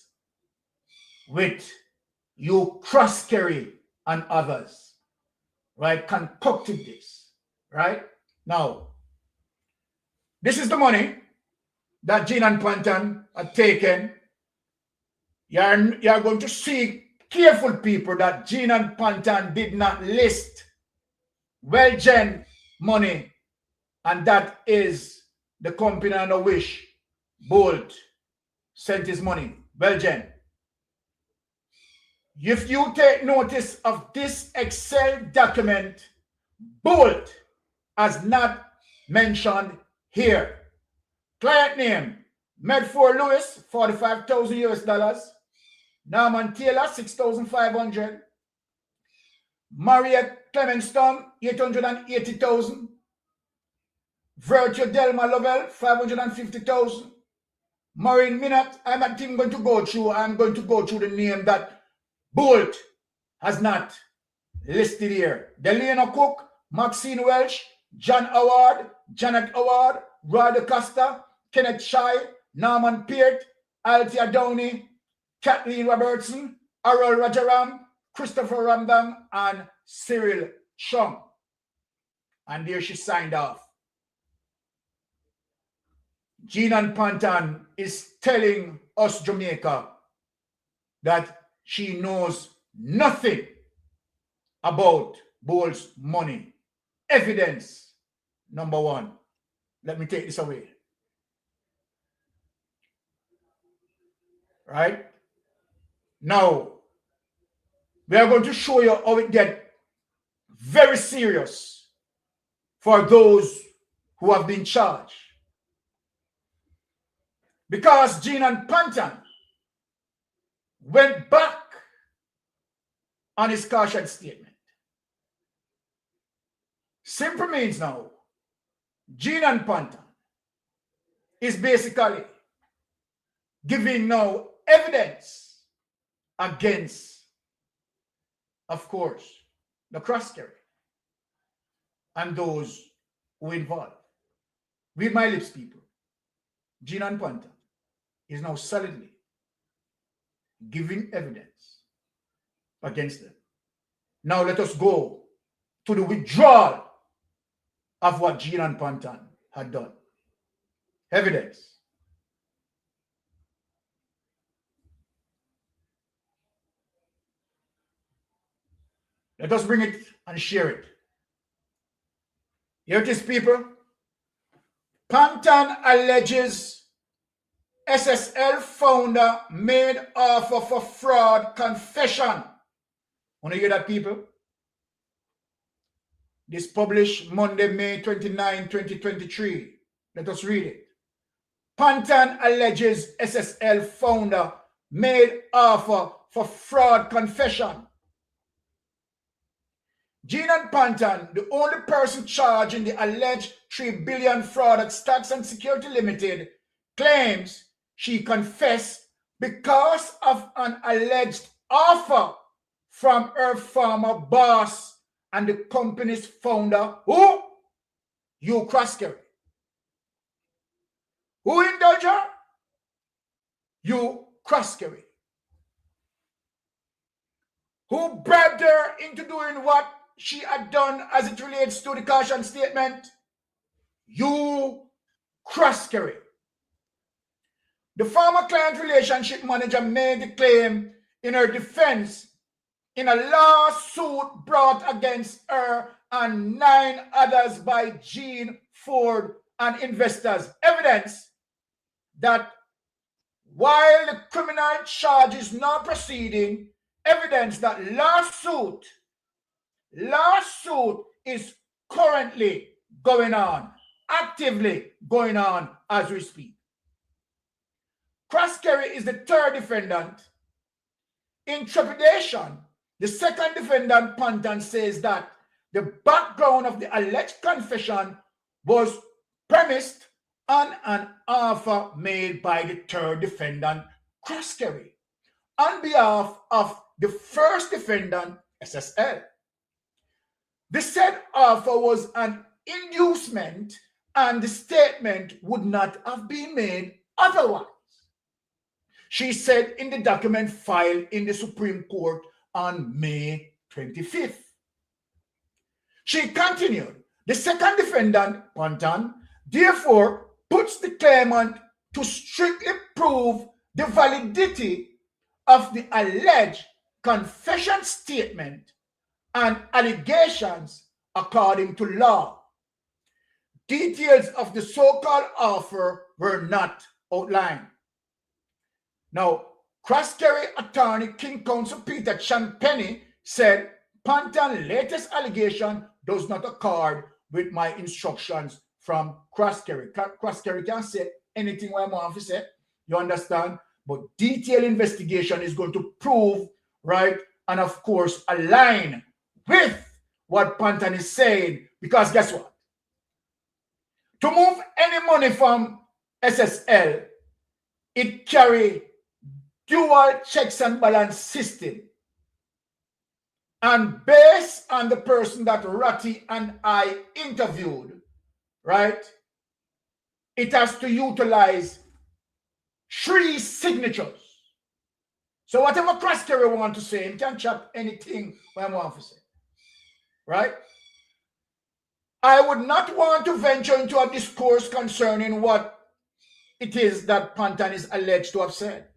with you Cross-Kerry and others, right? Concocted this, right? Now, this is the money that Gene and Pantan had taken. You're going to see, careful people, that Gene and Pantan did not list Well-Gen money, and that is the company under which Bolt sent his money, Well-Gen. If you take notice of this Excel document, Bolt has not mentioned here. Client name, Medford Lewis, 45,000 US dollars. Norman Taylor, 6,500. Maria Clemenstone, 880,000. Virtue Delma Lovell, 550,000. Maureen Minot, I'm not even going to go through. I'm going to go through the name that Bolt has not listed here. Delena Cook, Maxine Welch, John Howard, Janet Howard, Roy DeCosta, Kenneth Shai, Norman Peart, Althea Downey, Kathleen Robertson, Harold Rajaram, Christopher Ramdang, and Cyril Chung. And there she signed off. Gene and Pantan is telling us, Jamaica, that she knows nothing about Bolt's money. Evidence number 1. Let me take this away. Right? Now, we are going to show you how it gets very serious for those who have been charged. Because Gene and Pantan went back on his caution statement. Simple means now, Gene and Pantan is basically giving now evidence against, of course, the cross carry and those who involved. Read my lips, people. Gina Panta is now solidly giving evidence against them. Now let us go to the withdrawal of what Gina Pantan had done. Evidence. Let us bring it and share it. Here it is, people. Pantan alleges SSL founder made offer for fraud confession. Want to hear that, people? This published Monday, May 29, 2023. Let us read it. Pantan alleges SSL founder made offer for fraud confession. Gina Pantan, the only person charged in the alleged $3 billion fraud at Stocks and Security Limited, claims she confessed because of an alleged offer from her former boss and the company's founder, who? You Crosscarry. Who indulged her? You Crosscarry. Who bribed her into doing what she had done as it relates to the caution statement? You Crosscarry. The former client relationship manager made the claim in her defense in a lawsuit brought against her and 9 others by Gene Ford and investors. Evidence that while the criminal charge is now proceeding, evidence that lawsuit is currently going on, actively going on as we speak. Crosscarry is the third defendant. In trepidation, the second defendant, Pantan, says that the background of the alleged confession was premised on an offer made by the third defendant, Crosscarry, on behalf of the first defendant, SSL. The said offer was an inducement and the statement would not have been made otherwise, she said in the document filed in the Supreme Court on May 25th. She continued, the second defendant, Pantan, therefore puts the claimant to strictly prove the validity of the alleged confession statement and allegations according to law. Details of the so-called offer were not outlined. Now, Crosscarry attorney King Counsel Peter Champagny said Pantan's latest allegation does not accord with my instructions from Crosscarry. Crosscarry can't say anything what I'm off to say, you understand? But detailed investigation is going to prove, right, and of course align with what Pantan is saying, because guess what? To move any money from SSL, it carry dual checks and balance system. And based on the person that Ratty and I interviewed, right, it has to utilize 3 signatures. So whatever Crosscarry want to say, he can chop anything I want to say, right? I would not want to venture into a discourse concerning what it is that Pantan is alleged to have said.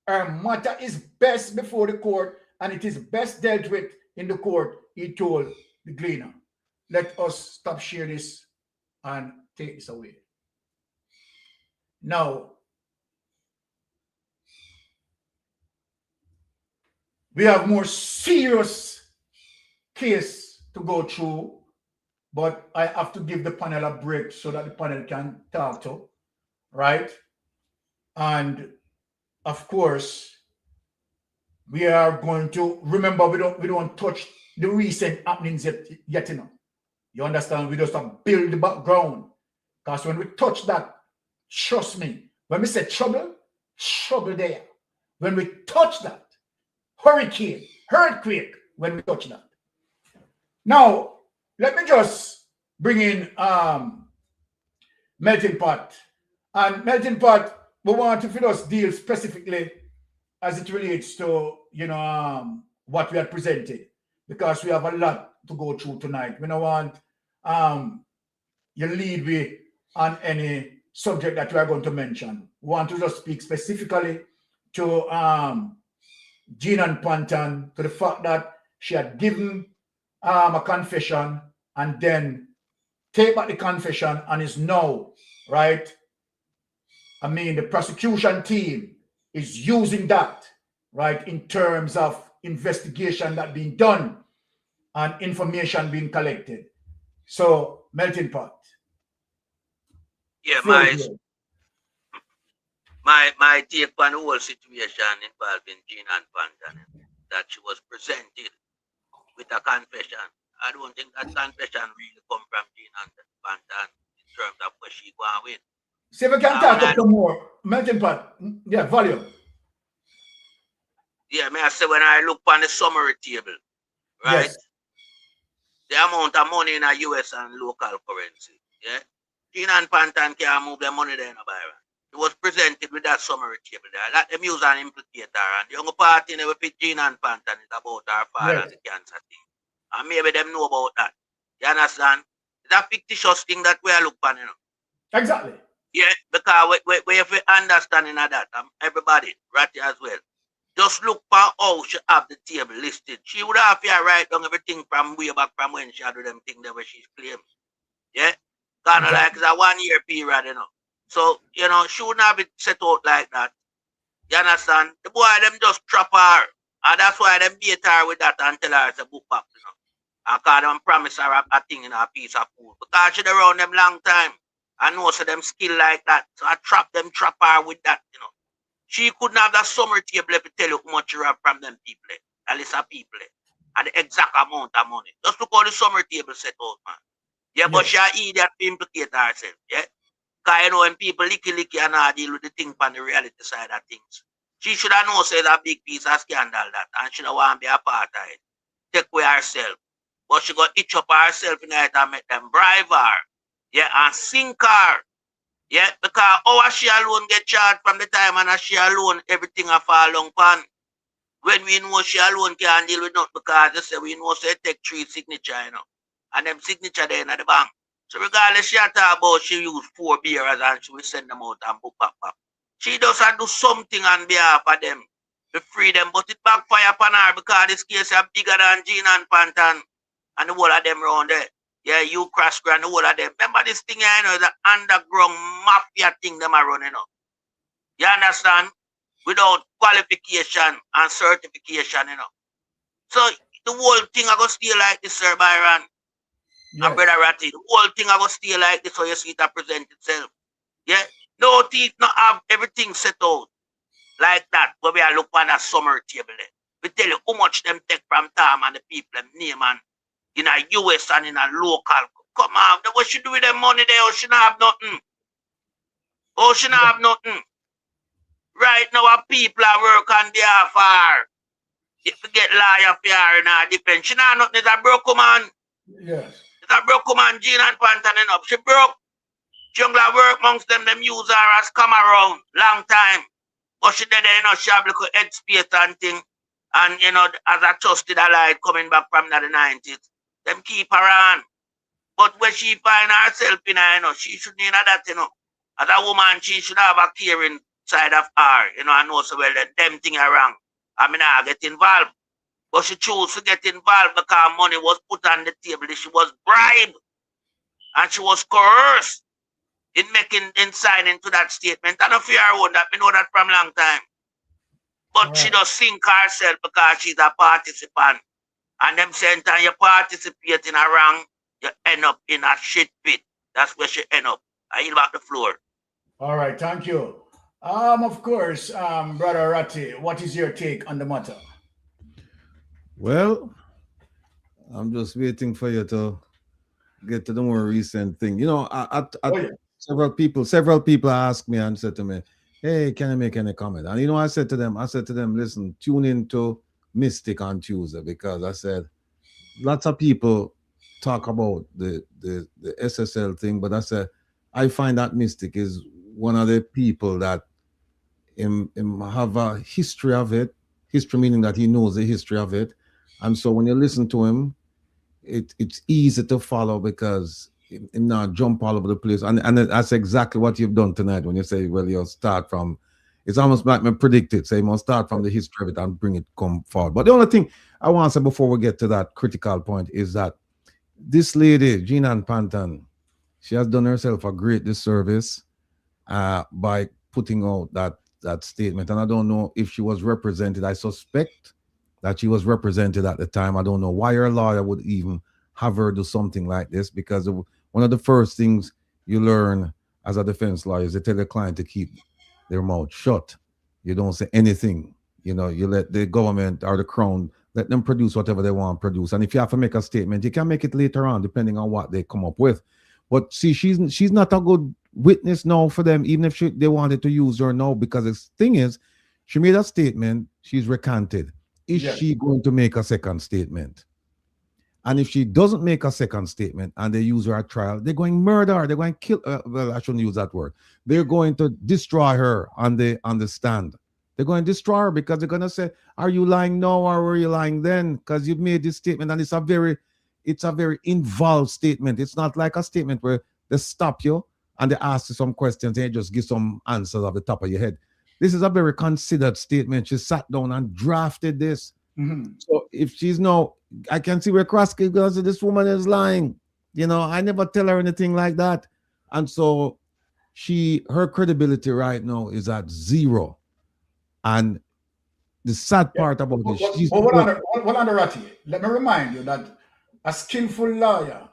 Her matter is best before the court and it is best dealt with in the court, he told the Gleaner. Let us stop share this and take this away. Now, we have more serious case to go through, but I have to give the panel a break so that the panel can talk to, right? And of course, we are going to remember we don't touch the recent happenings yet, you know. You understand? We just have to build the background. Because when we touch that, trust me, when we say trouble there. When we touch that, hurricane, earthquake when we touch that. Now, let me just bring in Melting Pot. And Melting Pot, we want to just deal specifically as it relates to, what we had presented, because we have a lot to go through tonight. We don't want you lead me on any subject that we are going to mention. We want to just speak specifically to Jean and Pantan, to the fact that she had given a confession and then take back the confession and is now, right? I mean, the prosecution team is using that, right, in terms of investigation that being done and information being collected. So, Melting Pot. Yeah, my take on the whole situation involving Jean and Pantan, that she was presented with a confession. I don't think that confession really come from Jean and Pantan in terms of where she going with. See if we can talk up some more. Melting Pot. Yeah, volume. Yeah, I say when I look on the summary table, right? Yes. The amount of money in a US and local currency, yeah? Jean and Pantan can't move the money there in a Byron. It was presented with that summary table there. Let them use an implicator. And the young party never fit Jean and Pantan is about our father's cancer thing. And maybe them know about that. You understand? It's a fictitious thing that we are looking at, Exactly. Yeah, because we have an understanding of that. Everybody, Ratty as well. Just look for how she have the table listed. She would have to write down everything from way back from when she had them things that where she's claimed. Yeah? Kind of like it's a 1 year period, So, she wouldn't have it set out like that. You understand? The boy, them just trap her. And that's why them beat her with that and tell her it's a book back, And call them promise her a thing in a piece of food. Because she's around them long time. I know so them skill like that. So I trap her with that, She couldn't have that summary table to tell you how much you have from them people, at least people, and the exact amount of money. Just look how the summary table set out, man. Yeah, but she an idiot to implicate herself, yeah? Because when people licky and not deal with the thing from the reality side of things. She should have known it's a big piece of scandal that, and she don't want to be a part of it. Take away herself. But she got itch up herself in it and make them bribe her. Yeah, and sink her. Yeah, because how she alone get charged from the time and she alone everything a fall on pan. When we know she alone can't deal with nothing because they say we know say take 3 signature, And them signature there in the bank. So regardless she talk about she use 4 bearers and she will send them out and book back. She does do something on behalf of them to free them, but it backfire upon her because this case is bigger than Jean and Pantan and the whole of them around there. Yeah, you crash grand the whole of them. Remember this thing here, the underground mafia thing them are running up. You understand? Without qualification and certification, So the whole thing I go stay like this, Sir Byron. Yes. And Brother Ratty, the whole thing I go stay like this so you see it present itself. Yeah? No teeth, not have everything set out like that, but we are looking on a summary table there. We tell you how much them take from Tom and the people them name and in a US and in a local. Come on, what she do with them money there? Oh, she not have nothing. Oh, she not have nothing. Right now, our people are work on behalf of her. If you get lawyer for her in her defense, she not have nothing. It's a broke woman. Yes. It's a broke woman, Jean and Pantan up. She broke. Jungle work amongst them use her as come around long time. But she did, she have little head space and thing. And, as a trusted ally coming back from the 90s, them keep her on. But when she find herself in her, she should need that, As a woman, she should have a caring side of her, I know so well that them thing are wrong. I mean, I get involved. But she chose to get involved because money was put on the table. She was bribed. And she was coerced in signing to that statement. I don't fear her own that. We know that from a long time. But she does sink herself because she's a participant. And them saying that you participate in a wrong, you end up in a shit pit. That's where she end up. I yield back the floor. All right, thank you. Of course, Brother Ratty, what is your take on the matter? Well, I'm just waiting for you to get to the more recent thing. Several people asked me and said to me, hey, can I make any comment? And I said to them, listen, tune in to Mystic on Tuesday because I said lots of people talk about the SSL thing, but I said I find that Mystic is one of the people that have a history of it. History meaning that he knows the history of it, and so when you listen to him, it's easy to follow because him not jump all over the place, and that's exactly what you've done tonight when you say, well, you'll start from. It's almost like me predicted. Say, must start from the history of it and bring it come forward. But the only thing I want to say before we get to that critical point is that this lady, Gina Panton, she has done herself a great disservice by putting out that statement. And I don't know if she was represented. I suspect that she was represented at the time. I don't know why her lawyer would even have her do something like this, because one of the first things you learn as a defense lawyer is to tell the client to keep their mouth shut. You don't say anything. You know, you let the government or the crown, let them produce whatever they want to produce. And if you have to make a statement, you can make it later on, depending on what they come up with. But see, she's not a good witness now for them, even if they wanted to use her now, because the thing is, she made a statement, she's recanted. Is she going to make a second statement? And if she doesn't make a second statement and they use her at trial, they're going to murder her. They're going to kill. Well, I shouldn't use that word. They're going to destroy her on the stand. They're going to destroy her because they're going to say, "Are you lying now or were you lying then?" Because you've made this statement, and it's a very involved statement. It's not like a statement where they stop you and they ask you some questions and you just give some answers off the top of your head. This is a very considered statement. She sat down and drafted this. So if she's no, I can see where Krosky goes, this woman is lying. You know, I never tell her anything like that. And so her credibility right now is at zero. And the sad part about this, hold on, Ratty. Let me remind you that a skillful lawyer,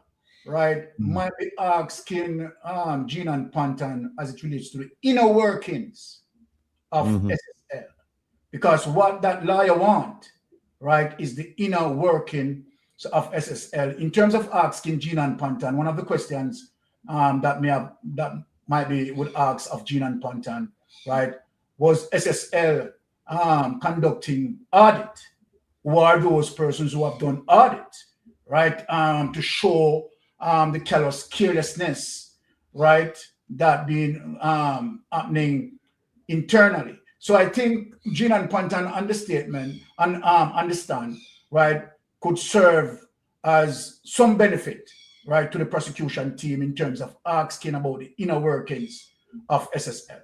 right, might be asking Gina and Panton as it relates to the inner workings of SSL. Because what that lawyer wants, right, is the inner working of SSL. In terms of asking Gina and Panton, one of the questions that might be would ask of Gina and Panton, right, was SSL conducting audit? Who are those persons who have done audit, right, to show the carelessness, right, that been happening internally. So I think Gina and Panton understand, right, could serve as some benefit, right, to the prosecution team in terms of asking about the inner workings of SSL,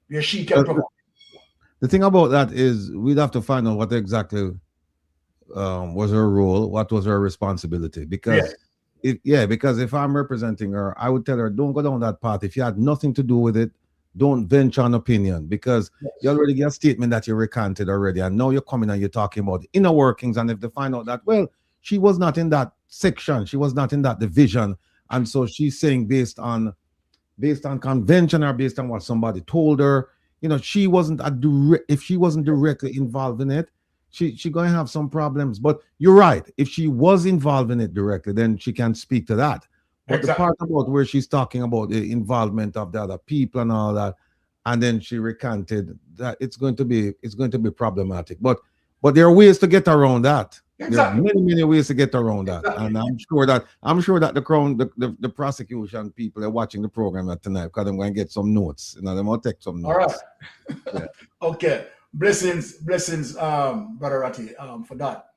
where she can provide. The thing about that is we'd have to find out what exactly was her role, what was her responsibility, because because if I'm representing her, I would tell her, don't go down that path. If you had nothing to do with it, don't venture an opinion, because you already get a statement that you recanted already, and now you're coming and you're talking about the inner workings. And if they find out that, well, she was not in that section, she was not in that division, and so she's saying based on convention or based on what somebody told her, you know, she wasn't if she wasn't directly involved in it, she going to have some problems. But you're right, if she was involved in it directly, then she can speak to that. But the part about where she's talking about the involvement of the other people and all that, and then she recanted, that it's going to be problematic. But there are ways to get around that. There are many ways to get around that. And I'm sure that the crown, the prosecution people are watching the program tonight, because I'm going to get some notes. You know, they're going to take some notes. All right. Okay. Blessings, Brother Ratty, for that.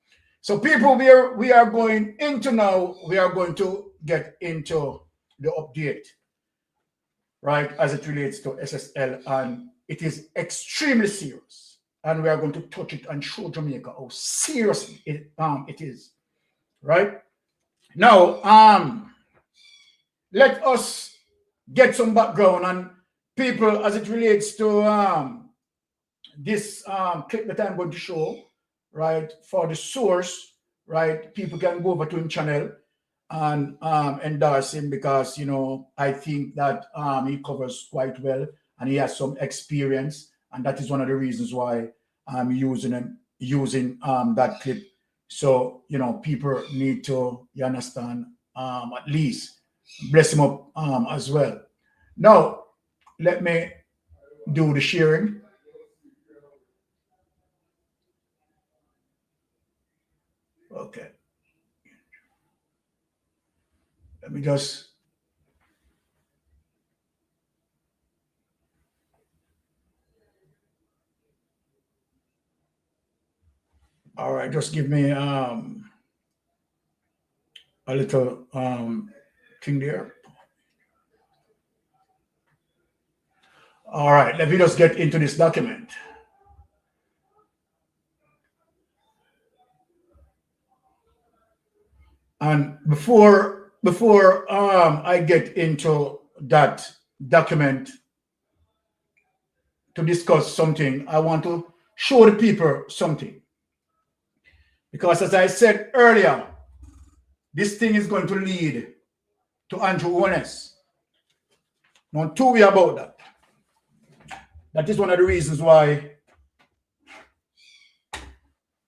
So people, we are going into now, we are going to get into the update, right, as it relates to SSL, and it is extremely serious. And we are going to touch it and show Jamaica how serious it is, right? Now, let us get some background on people as it relates to this clip that I'm going to show, right, for the source, right? People can go over to his channel and endorse him, because, you know, I think that he covers quite well and he has some experience, and that is one of the reasons why I'm using that clip. So, you know, people need to, you understand, at least bless him up as well. Now, let me do the sharing. Okay. Let me just. All right, just give me a little thing there. All right, let me just get into this document. And before I get into that document to discuss something, I want to show the people something. Because as I said earlier, this thing is going to lead to Andrew Ones. Not two way about that. That is one of the reasons why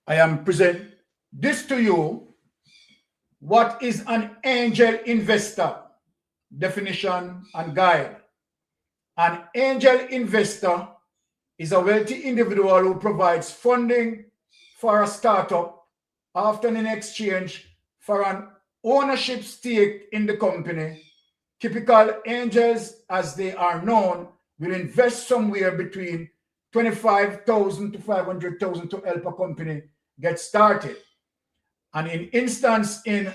I am presenting this to you. What is an angel investor? Definition and guide. An angel investor is a wealthy individual who provides funding for a startup, often in exchange for an ownership stake in the company. Typical angels, as they are known, will invest somewhere between $25,000 to $500,000 to help a company get started. And in instance in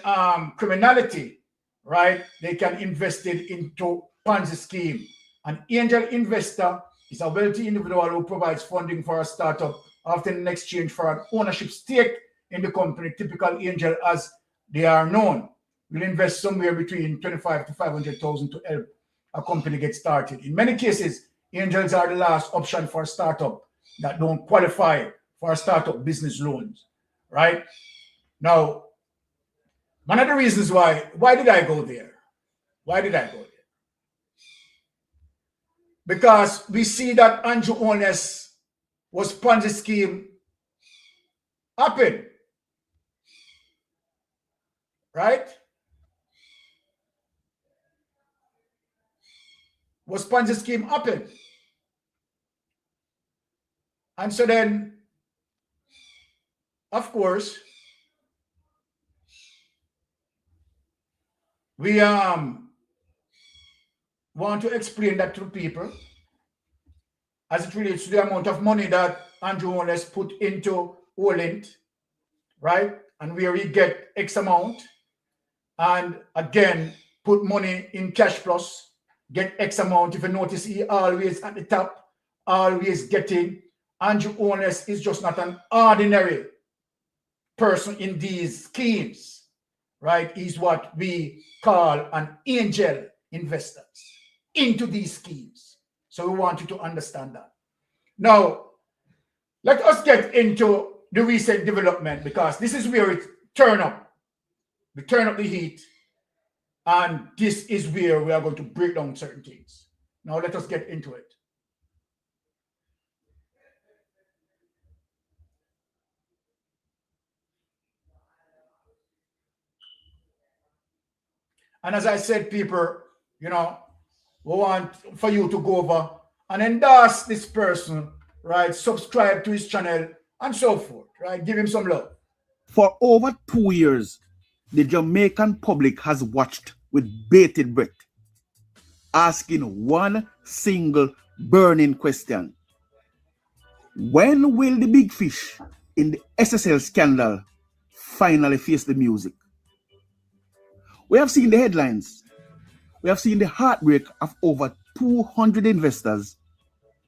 criminality, right, they can invest it into Ponzi scheme. An angel investor is a wealthy individual who provides funding for a startup, often in exchange for an ownership stake in the company. Typical angel, as they are known, will invest somewhere between $25,000 to $500,000 to help a company get started. In many cases, angels are the last option for a startup that don't qualify for a startup business loans, right? Now, one of the reasons why did I go there? Why did I go there? Because we see that Andrew Ones was Ponzi scheme happen, right? Was Ponzi scheme happen. And so then, of course, we want to explain that to people as it relates to the amount of money that Andrew Ones put into Olint, right? And where we get X amount, and again, put money in cash plus, get X amount. If you notice, he always at the top, always getting. Andrew Ones is just not an ordinary person in these schemes, right? He's what we call an angel investor into these schemes. So we want you to understand that. Now, let us get into the recent development, because this is where it turn up. We turn up the heat, and this is where we are going to break down certain things. Now let us get into it. And as I said, people, you know, we want for you to go over and endorse this person, right? Subscribe to his channel and so forth, right? Give him some love. For over 2 years, the Jamaican public has watched with bated breath, asking one single burning question. When will the big fish in the SSL scandal finally face the music? We have seen the headlines. We have seen the heartbreak of over 200 investors,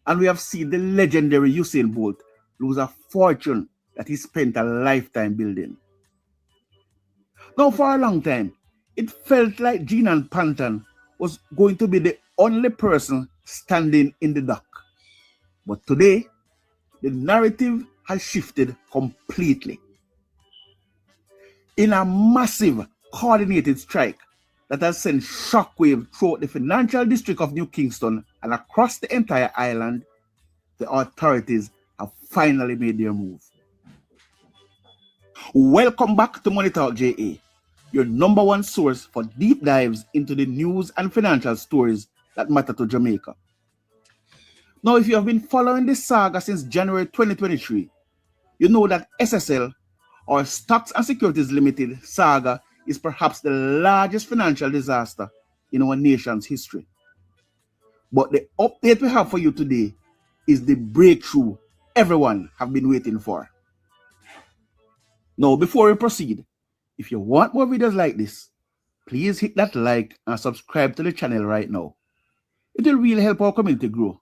and we have seen the legendary Usain Bolt lose a fortune that he spent a lifetime building. Now, for a long time, it felt like Gene and Panton was going to be the only person standing in the dock. But today, the narrative has shifted completely. In a massive coordinated strike that has sent shockwave throughout the financial district of New Kingston and across the entire island, the authorities have finally made their move. Welcome back to Money Talk JA, your number one source for deep dives into the news and financial stories that matter to Jamaica. Now, if you have been following this saga since January 2023, you know that SSL Our Stocks and Securities Limited, Seaga, is perhaps the largest financial disaster in our nation's history. But the update we have for you today is the breakthrough everyone have been waiting for. Now, before we proceed, if you want more videos like this, please hit that like and subscribe to the channel right now. It will really help our community grow.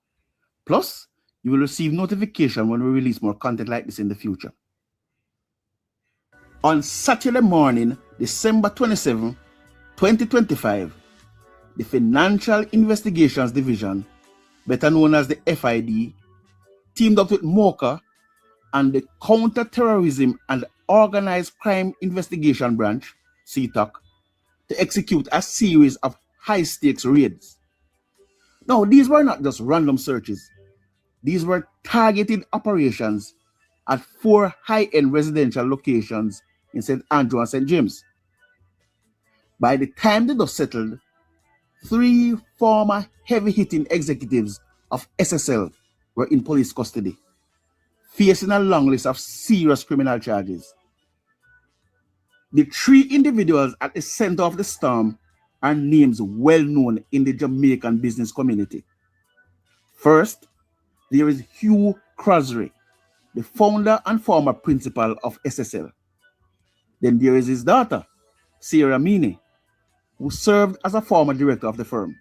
Plus, you will receive notification when we release more content like this in the future. On Saturday morning, December 27, 2025, the Financial Investigations Division, better known as the FID, teamed up with MOCA and the Counter-Terrorism and Organized Crime Investigation Branch, CTOC, to execute a series of high-stakes raids. Now, these were not just random searches. These were targeted operations at 4 high-end residential locations in St. Andrew and St. James. By the time the dust settled, 3 former heavy-hitting executives of SSL were in police custody, facing a long list of serious criminal charges. The 3 individuals at the center of the storm are names well known in the Jamaican business community. First, there is Hugh Crosby, the founder and former principal of SSL. Then there is his daughter, Sarah Meany, who served as a former director of the firm.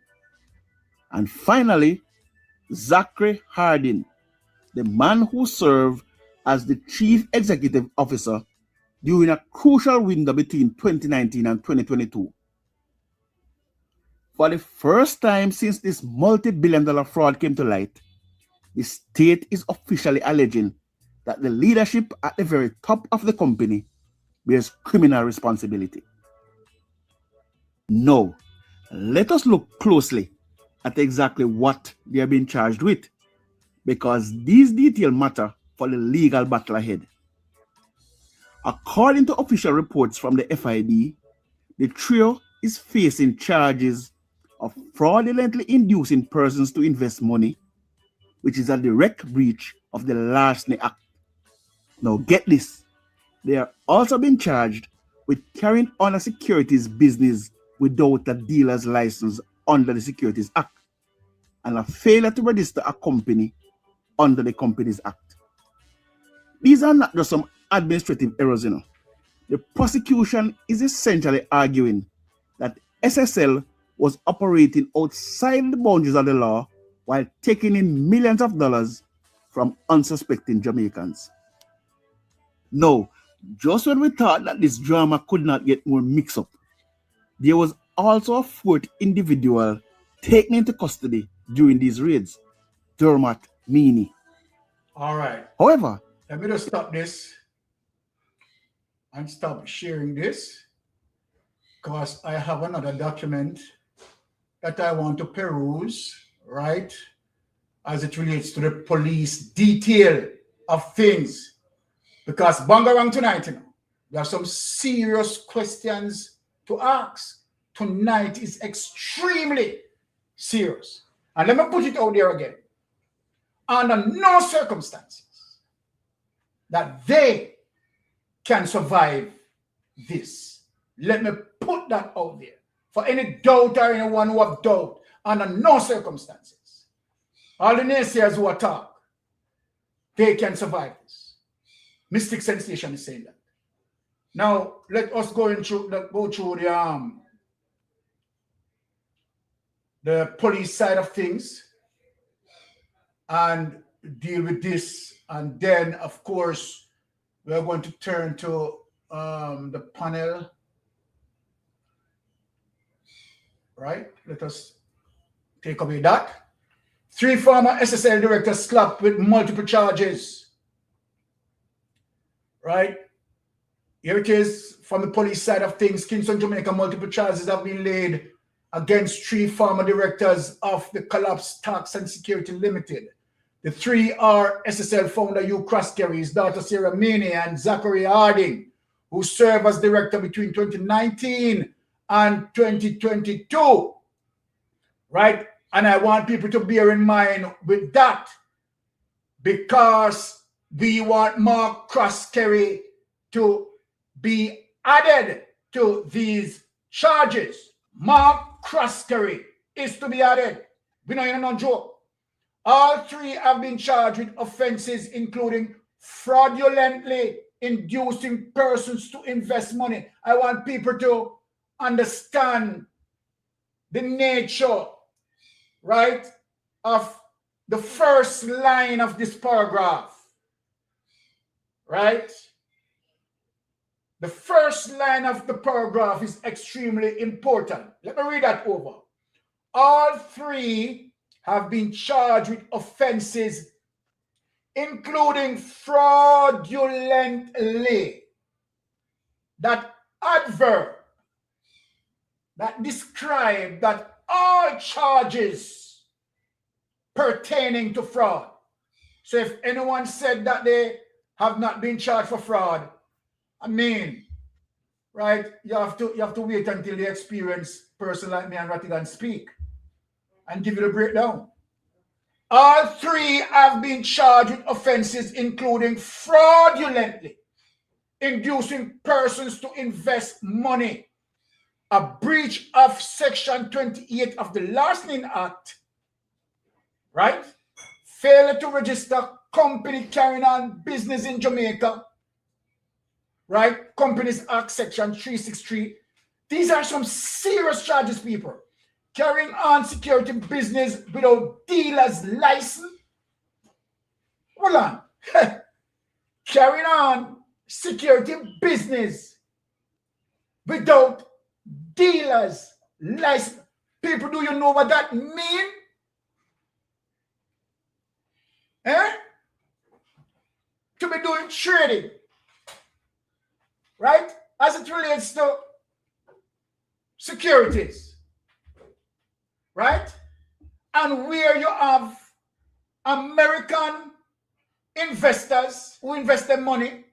And finally, Zachary Hardin, the man who served as the chief executive officer during a crucial window between 2019 and 2022. For the first time since this multi-billion-dollar fraud came to light, the state is officially alleging that the leadership at the very top of the company bears criminal responsibility. Now, let us look closely at exactly what they are being charged with, because these details matter for the legal battle ahead. According to official reports from the FID, the trio is facing charges of fraudulently inducing persons to invest money, which is a direct breach of the Larceny Act. Now get this, they are also being charged with carrying on a securities business without a dealer's license under the Securities Act, and a failure to register a company under the Companies Act. These are not just some administrative errors, The prosecution is essentially arguing that SSL was operating outside the boundaries of the law while taking in millions of dollars from unsuspecting Jamaicans. Now, just when we thought that this drama could not get more mixed up, there was also a 4th individual taken into custody during these raids, Dermot Meany. All right. However, Let me just stop this and stop sharing this, because I have another document that I want to peruse, right, as it relates to the police detail of things. Because Bangarang tonight, there are some serious questions to ask. Tonight is extremely serious. And let me put it out there again. Under no circumstances that they can survive this. Let me put that out there. For any doubt or anyone who have doubt, under no circumstances, all the naysayers who attack, they can survive this. Mystic Sensation is saying that. Now, let us go through the police side of things and deal with this. And then, of course, we're going to turn to the panel. Right? Let us take away that. 3 former SSL directors slapped with multiple charges. Right? Here it is from the police side of things. Kingston, Jamaica, multiple charges have been laid against 3 former directors of the collapsed Stocks and Security Limited. The 3 are SSL founder Hugh Crosby, his daughter Sarah Meany, and Zachary Harding, who served as director between 2019 and 2022. Right? And I want people to bear in mind with that, because we want Mark Crosby to be added to these charges. Mark Croskery is to be added. We know you're not joke. All three have been charged with offenses including fraudulently inducing persons to invest money. I want people to understand the nature, right, of the first line of this paragraph, right? The first line of the paragraph is extremely important. Let me read that over. All three have been charged with offenses including fraudulently. That adverb that describe that all charges pertaining to fraud. So if anyone said that they have not been charged for fraud, I mean, right, you have to wait until the experienced person like me and Rattigan speak and give you the breakdown. All three have been charged with offenses including fraudulently inducing persons to invest money, a breach of Section 28 of the Larceny Act, right? Failure to register company carrying on business in Jamaica, right? Companies Act Section 363. These are some serious charges, people. Carrying on security business without dealer's license. Hold on. Carrying on security business without dealer's license. People, do you know what that means? To be doing trading, right? As it relates to securities, right? And where you have American investors who invest their money,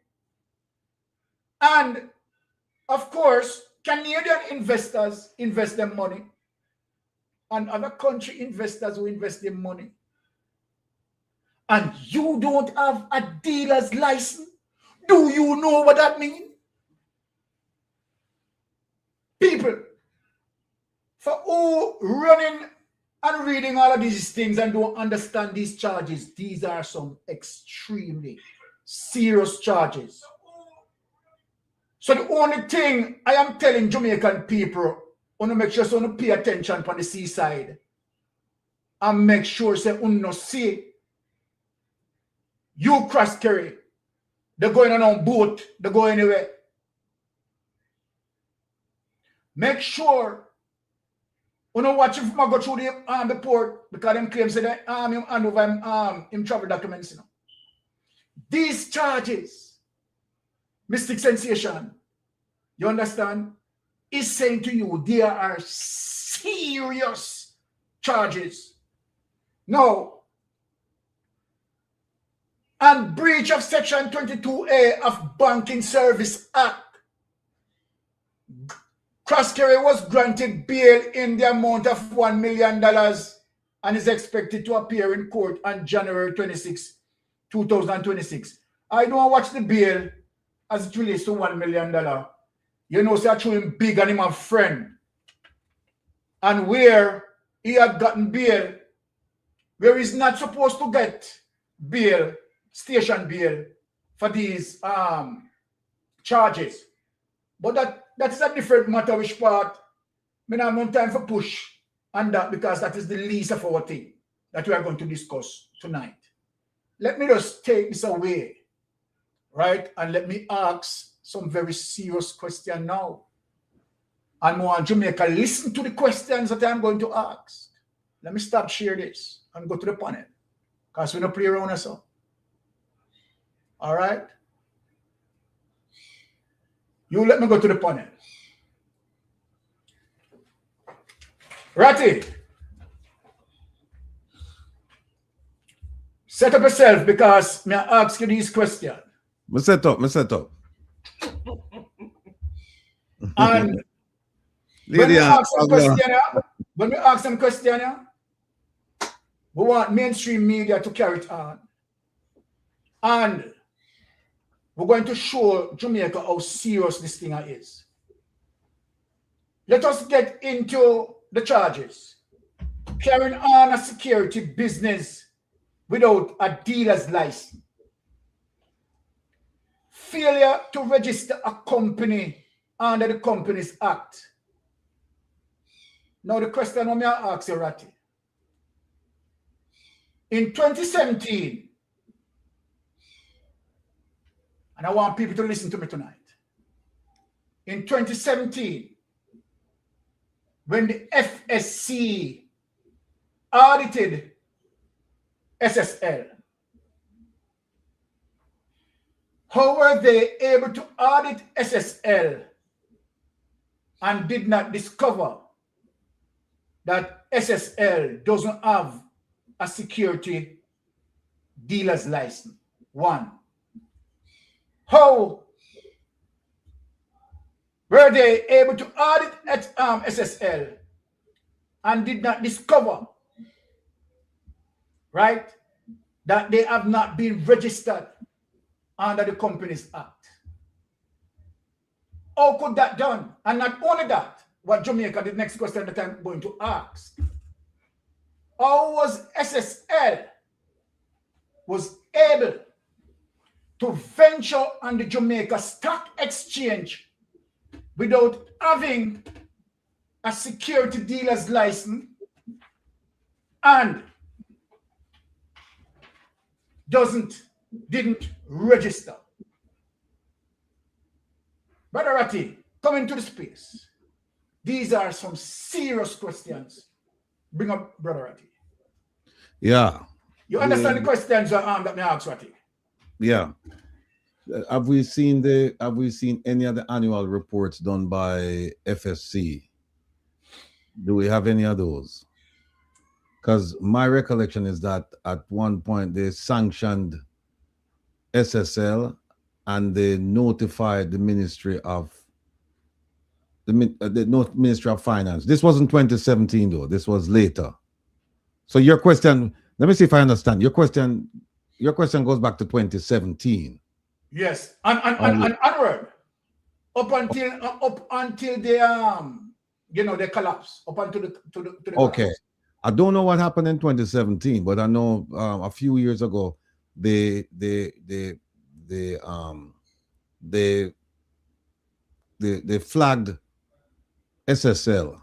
and of course, Canadian investors invest their money, and other country investors who invest their money. And you don't have a dealer's license? Do you know what that means? People, for who running and reading all of these things and don't understand these charges, these are some extremely serious charges. So the only thing I am telling Jamaican people, I want to make sure so you pay attention on the seaside and make sure so you no see you cross carry. They're going on boat, they go anywhere. Make sure you know watch if I go through the port because them claims that him hand over him travel documents. You know. These charges, Mystic Sensation, you understand, is saying to you there are serious charges. Now, and breach of Section 22A of Banking Service Act. Croskery was granted bail in the amount of $1 million and is expected to appear in court on January 26, 2026. I don't watch the bail as it relates to $1 million. You know, so I show him big and him a friend. And where he had gotten bail, where he's not supposed to get bail, station bail for these charges. But that is a different matter which part. I don't have no time for push on that because that is the least of our thing that we are going to discuss tonight. Let me just take this away, right? And let me ask some very serious question now. And I want Jamaica listen to the questions that I'm going to ask. Let me stop share this and go to the panel because we don't play around us. All right? You let me go to the panel. Ratty, set up yourself because may I ask you these questions. Me set up. And when we ask some question, we want mainstream media to carry it on. And we're going to show Jamaica how serious this thing is. Let us get into the charges. Carrying on a security business without a dealer's license. Failure to register a company under the Companies Act. Now the question I'm going to ask you, Ratty. In 2017, and I want people to listen to me tonight. In 2017, when the FSC audited SSL, how were they able to audit SSL and did not discover that SSL doesn't have a security dealer's license? One. How were they able to audit at SSL and did not discover, right, that they have not been registered under the Companies Act? How could that done? And not only that, what Jamaica, the next question that I'm going to ask, how was SSL was able to venture on the Jamaica Stock Exchange without having a security dealer's license and didn't register? Brother Ratty, come into the space. These are some serious questions. Bring up Brother Ratty. Yeah. You understand the questions that me ask, Ratty? Yeah. Have we seen any of the annual reports done by FSC? Do we have any of those? Because my recollection is that at one point they sanctioned SSL and they notified the Ministry of Ministry of Finance. This wasn't 2017 though. This was later. So your question, let me see if I understand. Your question goes back to 2017. Yes, and onward up until they they collapse up until the okay. collapse. I don't know what happened in 2017, but I know a few years ago they flagged SSL.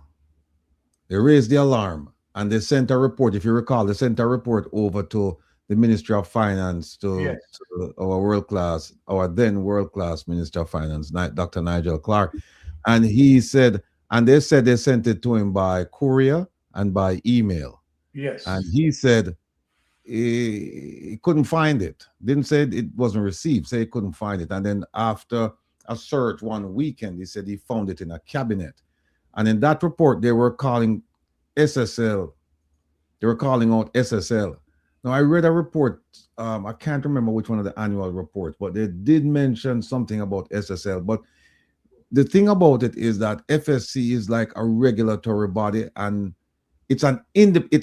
They raised the alarm and they sent a report. If you recall, they sent a report over to the Ministry of Finance, to our then world-class Minister of Finance, Dr. Nigel Clark. And they said they sent it to him by courier and by email. Yes. And he said he couldn't find it. Didn't say it wasn't received, say he couldn't find it. And then after a search one weekend, he said he found it in a cabinet. And in that report, they were calling SSL. They were calling out SSL. Now, I read a report, I can't remember which one of the annual reports, but they did mention something about SSL. But the thing about it is that FSC is like a regulatory body, and it's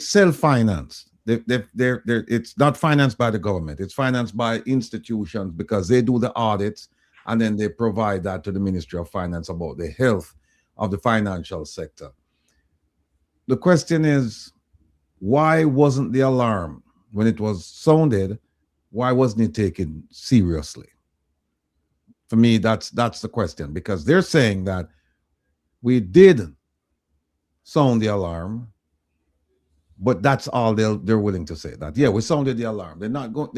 self-financed. It's not financed by the government. It's financed by institutions because they do the audits, and then they provide that to the Ministry of Finance about the health of the financial sector. The question is, why wasn't the alarm, when it was sounded, why wasn't it taken seriously? For me, that's the question, because they're saying that we did sound the alarm, but that's all they're willing to say. That, yeah, we sounded the alarm. They're not going.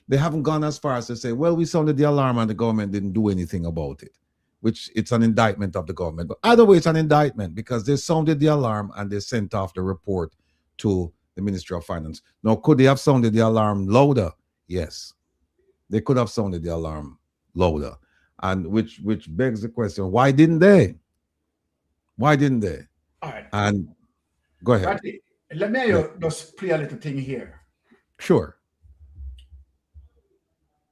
They haven't gone as far as to say, well, we sounded the alarm and the government didn't do anything about it, which it's an indictment of the government. But either way, it's an indictment because they sounded the alarm and they sent off the report to the Ministry of Finance. Now, could they have sounded the alarm louder? Yes, they could have sounded the alarm louder, and which begs the question: why didn't they? Why didn't they? All right. And go ahead. Right. Let me just play a little thing here. Sure.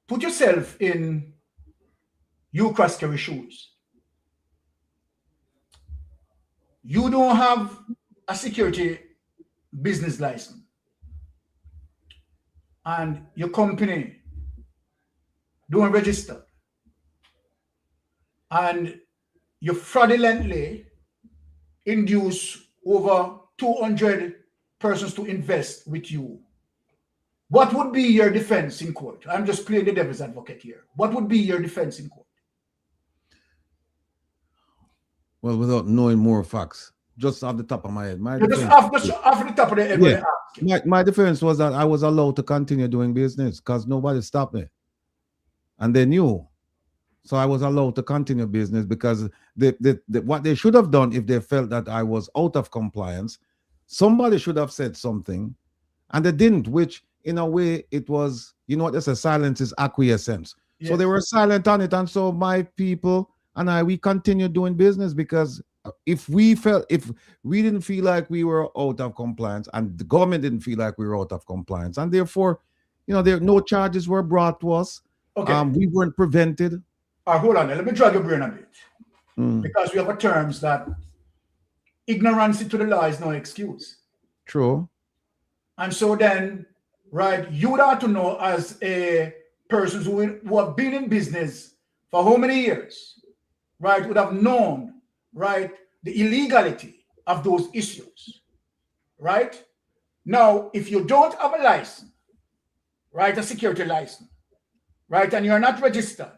Put yourself in Ukraskerry shoes. You don't have a security business license, and your company don't register. and you fraudulently induce over 200 persons to invest with you, what would be your defense in court? I'm just playing the devil's advocate here. What would be your defense in court? Well, without knowing more facts, just off the top of my head, Just off the top of the head. Yeah. My defense was that I was allowed to continue doing business because nobody stopped me. And they knew. So I was allowed to continue business because what they should have done if they felt that I was out of compliance, somebody should have said something, and they didn't, which in a way it was, you know what they say, silence is acquiescence. Yes. So they were silent on it. And so my people and we continued doing business because if we didn't feel like we were out of compliance and the government didn't feel like we were out of compliance, and therefore, you know, no charges were brought to us. Okay. We weren't prevented. Hold on, let me drag your brain a bit. Because we have a terms that ignorance to the law is no excuse. True. And so then, right, you would have to know as a person who have been in business for how many years, right, would have known, right, the illegality of those issues, right? Now, if you don't have a license, right, a security license, right, and you're not registered,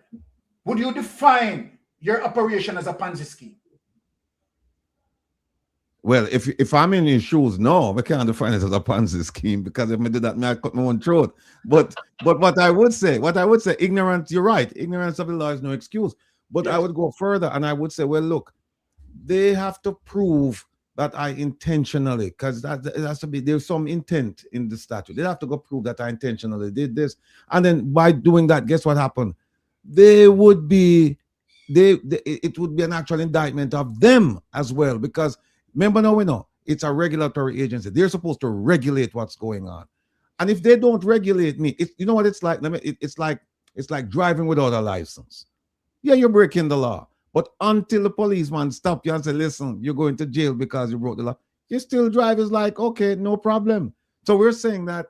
would you define your operation as a Ponzi scheme? Well, if I'm in your shoes, no, I can't define it as a Ponzi scheme because if I did that, I cut my own throat. But what I would say, ignorance, you're right. Ignorance of the law is no excuse. But yes. I would go further and I would say, well, look, they have to prove that I intentionally, because it has to be, there's some intent in the statute. They have to go prove that I intentionally did this. And then by doing that, guess what happened? It would be an actual indictment of them as well, because remember now we know it's a regulatory agency. They're supposed to regulate what's going on. And if they don't regulate me, you know what it's like? It's like driving without a license. Yeah, you're breaking the law. But until the policeman stop you and say, listen, you're going to jail because you broke the law, you still drive. Is like, okay, no problem. So we're saying that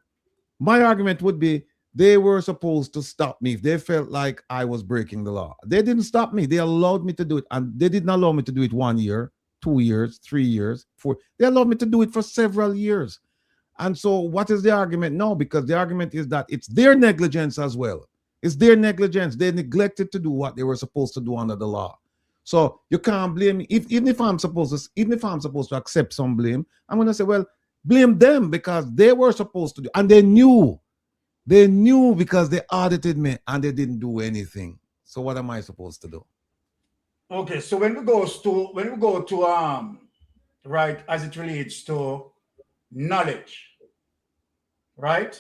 my argument would be they were supposed to stop me if they felt like I was breaking the law. They didn't stop me. They allowed me to do it. And they didn't allow me to do it 1 year, 2 years, 3 years, 4. They allowed me to do it for several years. And so what is the argument now? Because the argument is that it's their negligence as well. It's their negligence. They neglected to do what they were supposed to do under the law. So you can't blame me. Even if I'm supposed to accept some blame, I'm going to say, well, blame them because they were supposed to do, and they knew because they audited me and they didn't do anything. So what am I supposed to do? Okay, so when we go to right, as it relates to knowledge, right,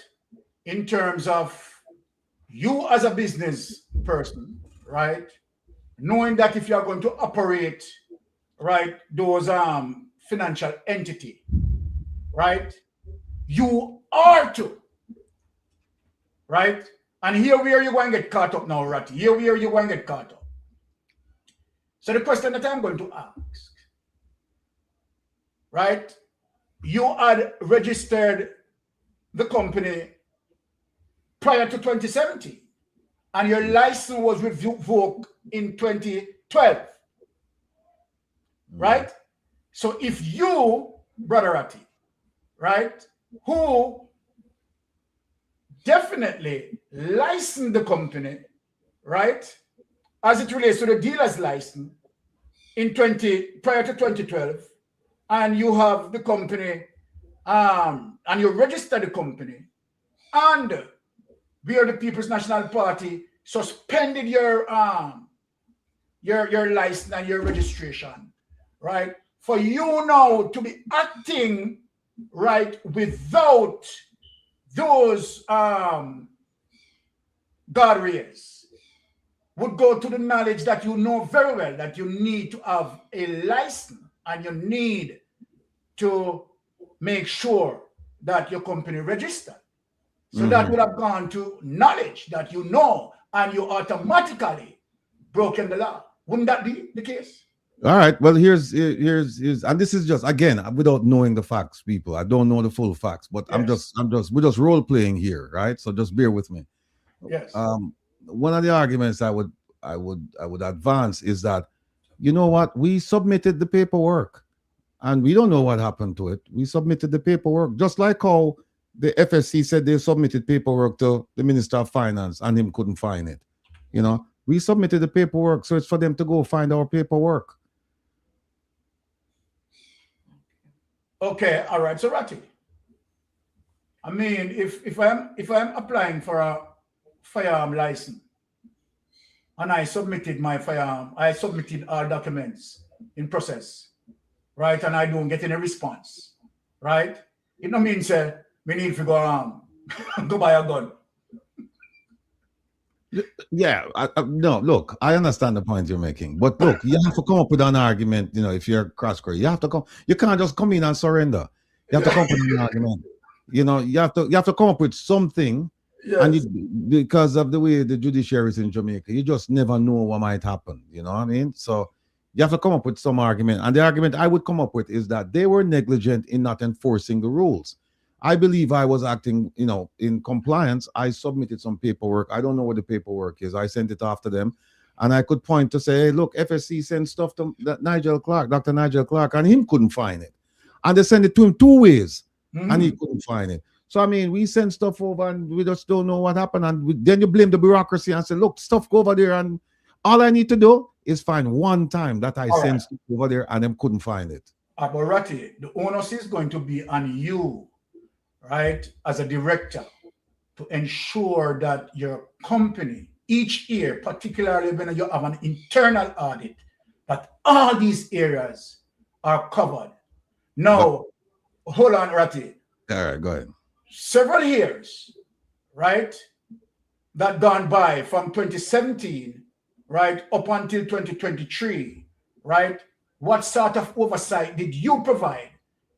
in terms of you as a business person, right, knowing that if you are going to operate, right, those financial entity, right, you are to, right, and here where you're going to get caught up now, Ratty. Here where you're going to get caught up. So the question that I'm going to ask, right, you had registered the company prior to 2017, and your license was revoked in 2012, right? So if you, Brother Ratty, right, who definitely licensed the company, right, as it relates to the dealer's license prior to 2012, and you have the company, and you register the company, and we are the People's National Party suspended your license and your registration, right? For you now to be acting right without those guardrails would go to the knowledge that you know very well that you need to have a license and you need to make sure that your company registered. So that would have gone to knowledge that you know, and you automatically broken the law. Wouldn't that be the case? All right. Well, here's, and this is just again without knowing the facts, people. I don't know the full facts, but yes. We're role playing here, right? So just bear with me. Yes. One of the arguments I would would advance is that, you know what, we submitted the paperwork and we don't know what happened to it. We submitted the paperwork, just like how the FSC said they submitted paperwork to the Minister of Finance and him couldn't find it. You know, we submitted the paperwork, so it's for them to go find our paperwork. Okay, all right. So Ratty, I mean, if I'm applying for a firearm license and I submitted my firearm, I submitted all documents in process, right? And I don't get any response, right? It don't mean say we need to go go buy a gun. Yeah, no, look, I understand the point you're making, but look, you have to come up with an argument. You know, if you're cross-court, you have to come. You can't just come in and surrender. You have to come up with an argument. You know, you have to come up with something. Yes. And because of the way the judiciary is in Jamaica, you just never know what might happen. You know what I mean? So you have to come up with some argument. And the argument I would come up with is that they were negligent in not enforcing the rules. I believe I was acting, you know, in compliance. I submitted some paperwork. I don't know what the paperwork is. I sent it after them. And I could point to say, hey, look, FSC sent stuff to Dr. Nigel Clark, and him couldn't find it. And they sent it to him 2 ways, and he couldn't find it. So, I mean, we send stuff over, and we just don't know what happened. And then you blame the bureaucracy and say, look, stuff go over there, and all I need to do is find one time that I sent stuff over there, and them couldn't find it. Aborati, the onus is going to be on you, right, as a director, to ensure that your company each year, particularly when you have an internal audit, that all these areas are covered. Now, hold on, Ratty. All right, go ahead. Several years, right, that gone by from 2017, right, up until 2023, right, what sort of oversight did you provide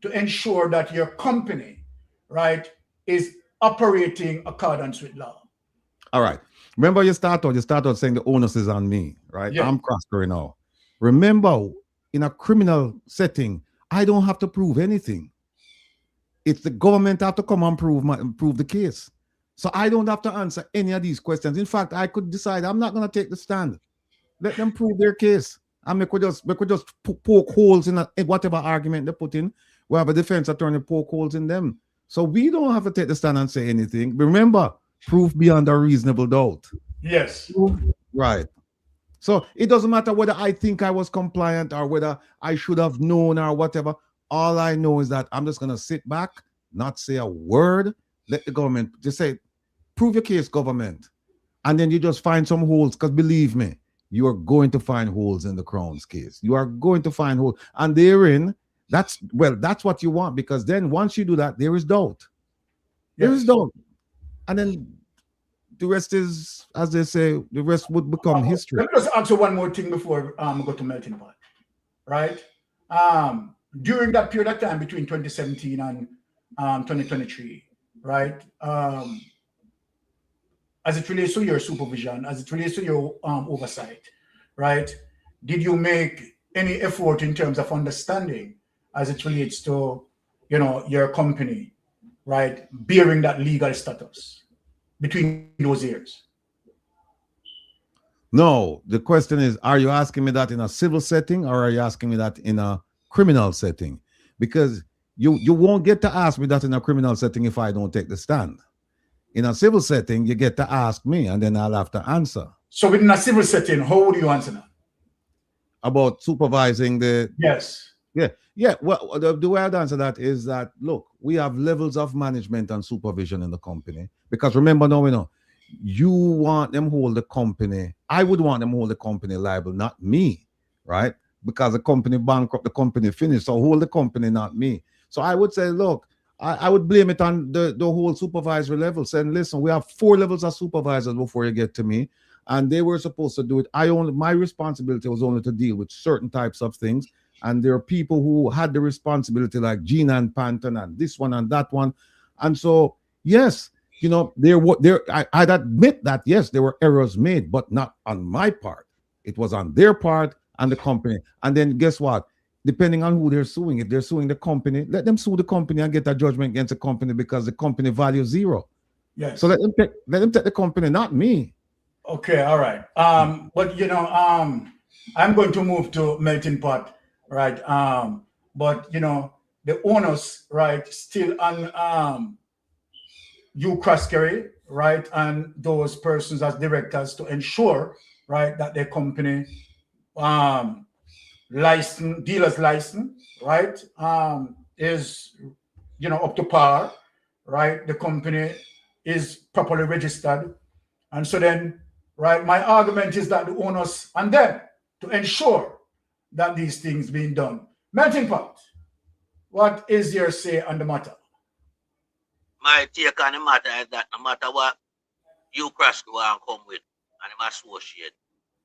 to ensure that your company, right, is operating accordance with law? All right. Remember, you start out saying the onus is on me, right? Yeah. I'm cross-curry now. Remember, in a criminal setting, I don't have to prove anything. It's the government have to come and prove the case. So I don't have to answer any of these questions. In fact, I could decide I'm not going to take the stand. Let them prove their case. And we could just poke holes in whatever argument they put in. We have a defense attorney poke holes in them. So we don't have to take the stand and say anything. Remember, proof beyond a reasonable doubt. Yes. Right. So it doesn't matter whether I think I was compliant or whether I should have known or whatever. All I know is that I'm just going to sit back, not say a word, let the government just say, prove your case, government. And then you just find some holes, because believe me, you are going to find holes in the Crown's case. You are going to find holes. And therein, that's what you want, because then once you do that, there is doubt. There is doubt. And then the rest is, as they say, the rest would become history. Let me just answer one more thing before we go to melting pot, right? During that period of time between 2017 and 2023, right? As it relates to your supervision, as it relates to your oversight, right? Did you make any effort in terms of understanding as it relates to, you know, your company, right, bearing that legal status between those years? No, the question is, are you asking me that in a civil setting or are you asking me that in a criminal setting? Because you won't get to ask me that in a criminal setting if I don't take the stand. In a civil setting, you get to ask me and then I'll have to answer. So within a civil setting, how would you answer that? About supervising the... Yes. Yeah. Well, the way I'd answer that is that, look, we have levels of management and supervision in the company. Because remember now, you want them hold the company. I would want them hold the company liable, not me, right? Because the company bankrupt, the company finished. So hold the company, not me. So I would say, look, I would blame it on the whole supervisory level, saying, listen, we have 4 levels of supervisors before you get to me. And they were supposed to do it. My responsibility was only to deal with certain types of things. And there are people who had the responsibility, like Gina and Panton and this one and that one. And so, yes, I'd admit that, yes, there were errors made, but not on my part. It was on their part and the company. And then guess what? Depending on who they're suing, if they're suing the company, let them sue the company and get a judgment against the company because the company value 0. Yes. So let them take the company, not me. Okay, all right. But I'm going to move to melting pot, right? But the onus, right, still on you, Craskery, right, and those persons as directors to ensure, right, that their company license, dealer's license, right, is up to par, right? The company is properly registered, and so then, right, my argument is that the onus on them to ensure that these things being done. Melting pot, what is your say on the matter? My take on the matter is that no matter what you crash to and come with and him associate,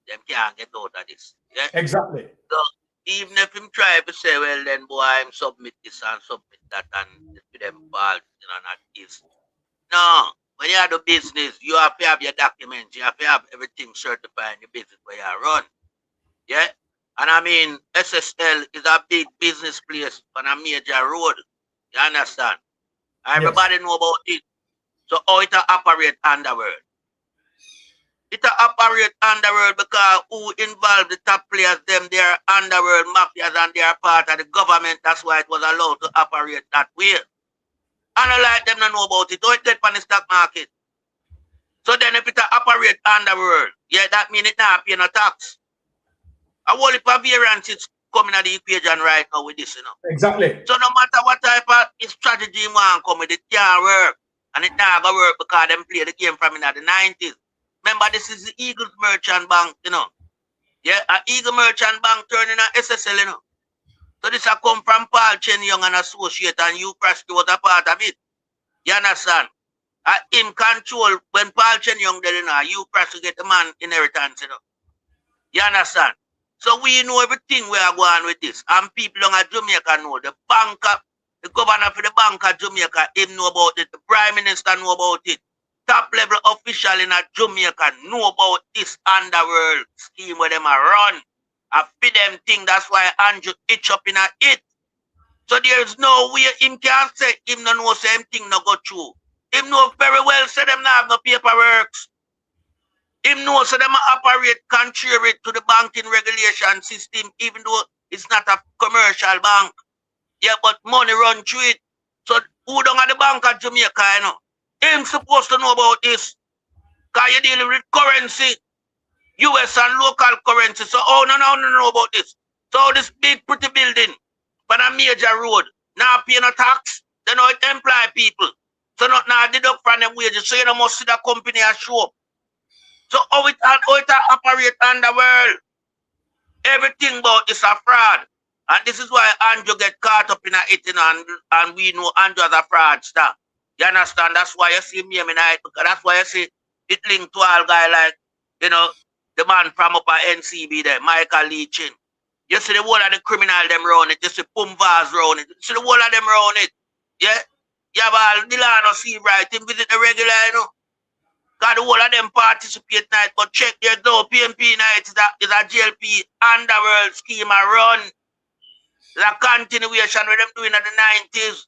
them can't get out of this. Yeah? Exactly. So even if him try to say, well then boy, I'm submit this and submit that and for them fault, not this. No, when you have the business, you have to have your documents, you have to have everything certified in the business where you run. Yeah? And I mean, SSL is a big business place on a major road. You understand? Everybody know about it. So how it operate underworld? It operate underworld because who involved the top players, them, they are underworld mafias and they are part of the government. That's why it was allowed to operate that way. And I like them to know about it. How it get on the stock market. So then if it operate underworld, yeah, that means it not pay no tax. A whole heap of variance coming at the equation right now with this, Exactly. So no matter what type of strategy you want come with, it can't work. And it not gonna work because them play the game from in the 90s. Remember, this is the Eagles Merchant Bank, Yeah, an Eagle Merchant Bank turning an SSL, So this a come from Paul Chen Young and Associate, and you Krasky was a part of it. You understand? Him control when Paul Chen Young did, you Krasky get the man inheritance, You understand? So we know everything we are going with this. And people on Jamaica know. The banker, the governor for the bank of Jamaica, him know about it. The prime minister know about it. Top level official in Jamaica know about this underworld scheme where them are run. I feed them thing. That's why Andrew itch up in it. So there is no way him can say him no know same thing no go through. Him know very well say them not have no paperwork. Him know so them operate contrary to the banking regulation system, even though it's not a commercial bank. Yeah, but money run through it. So who don't have the bank of Jamaica, Him supposed to know about this. Because you're dealing with currency, US and local currency. So no know about this. So this big pretty building on a major road, now pay no tax, they know it employ people. So not now deduct from them wages. So you must see the company as show up. So how it operate underworld? Everything about this a fraud. And this is why Andrew get caught up in it, and we know Andrew as a fraudster. You understand? That's why you see me in it, because that's why you see it linked to all guy like, the man from up at NCB there, Michael Leachin. You see the whole of the criminal them round it, you see Pumvaz round it, you see the whole of them round it. Yeah? You have all Delano see right, him visit the regular, Because the whole of them participate night, but check their door. PMP night is a GLP underworld scheme a run. It's a continuation with them doing in the 90s.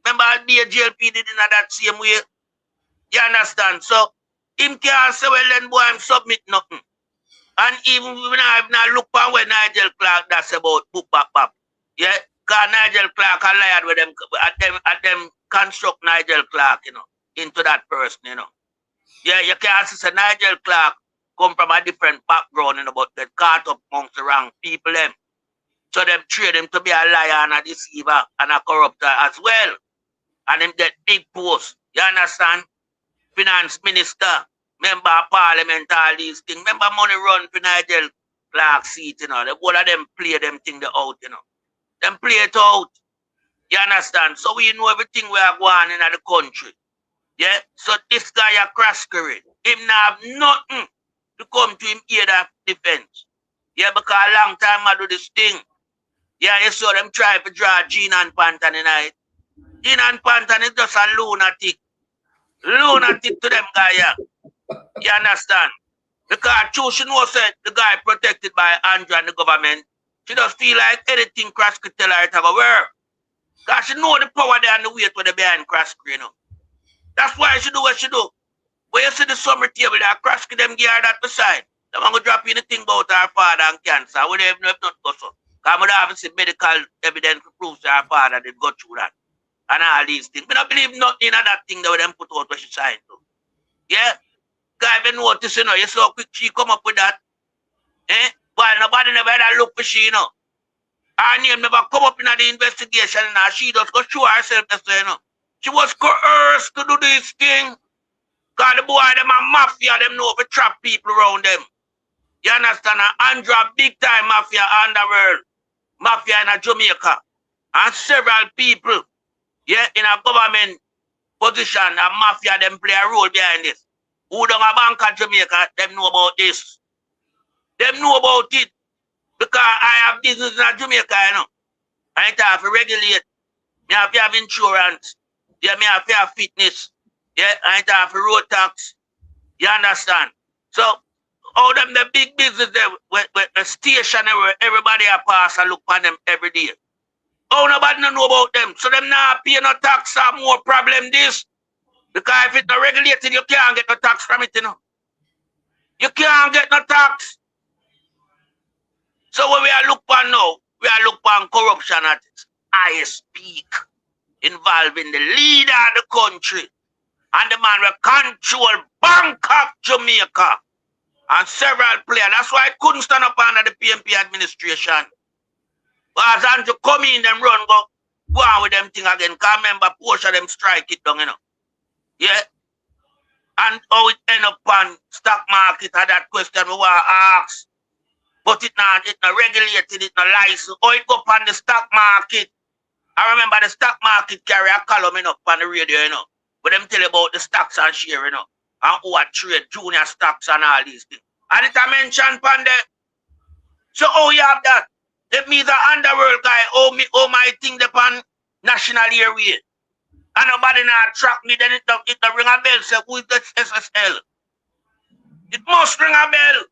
Remember, the GLP did in that same way. You understand? So, him can't say, well, then, boy, I'm submit nothing. And even when I've not looked at where Nigel Clark that's about book back. Yeah? Because Nigel Clark allied with them, at them construct Nigel Clark, into that person, Yeah, you can't say Nigel Clark come from a different background, but get caught up amongst the wrong people, them. So them trade him to be a liar and a deceiver and a corrupter as well. And him get big posts. You understand? Finance minister, member of parliament, all these things. Remember money run for Nigel Clark seat, The whole of them play them thing out, Them play it out. You understand? So we know everything we are going in the country. Yeah, so this guy a Craskery. Him not have nothing to come to him aid of defense. Yeah, because a long time I do this thing. Yeah, you saw them try to draw Gene and Pantan in it. Gene and Pantan is just a lunatic. Lunatic to them guy, yeah. You understand? Because true, she knows that the guy protected by Andrew and the government. She just feel like anything Craskery tell her to have a word. Because she know the power there and the weight where they behind Craskery, That's why she do what she do. When you see the summer table, they crash them gear that beside. They want to drop in the thing about our father and cancer. We don't even know if not go so. Because we have see medical evidence to prove that our father did go through that. And all these things. We don't believe nothing in that thing that we them put out where she signed to. Yeah? Guy been notice, you know, you saw quick she come up with that. Eh? Well, nobody never had a look for she, you know. Her name never come up in the investigation, and she just go show herself, you know. She was coerced to do this thing. Because the boy, them a mafia, them know to trap people around them. You understand? Andra, big time mafia underworld. Mafia in Jamaica. And several people, yeah, in a government position, and mafia, them play a role behind this. Who don't have bank at Jamaica, them know about this. Them know about it. Because I have business in Jamaica, you know. I have to regulate. Me have to have insurance. Yeah, me have to have fitness. Yeah, I have to road tax. You understand? So, all them the big business there, with the station where everybody a pass and look on them every day. Oh, nobody know about them. So them not pay no tax or more problem this. Because if it's not regulated, you can't get no tax from it, you know. You can't get no tax. So when we are look on now, we are look on corruption at its highest peak, involving the leader of the country and the man will control Bangkok, Jamaica, and several players. That's why it couldn't stand up under the PMP administration. But as Andrew come in, them run, go on with them thing again. Can't remember, portion of them strike it down, you know. Yeah. And how it end up on stock market, and that question we want to ask. But it not regulated, it not licensed. Or it go up on the stock market. I remember the stock market carry a column up on the radio, you know. But them tell about the stocks and share, you know. And who are trade, junior stocks and all these things. And it a mention upon there. So how you have that? It means the underworld guy owe my thing upon national airway. And nobody not track me, then it ring a bell, say who is that SSL? It must ring a bell.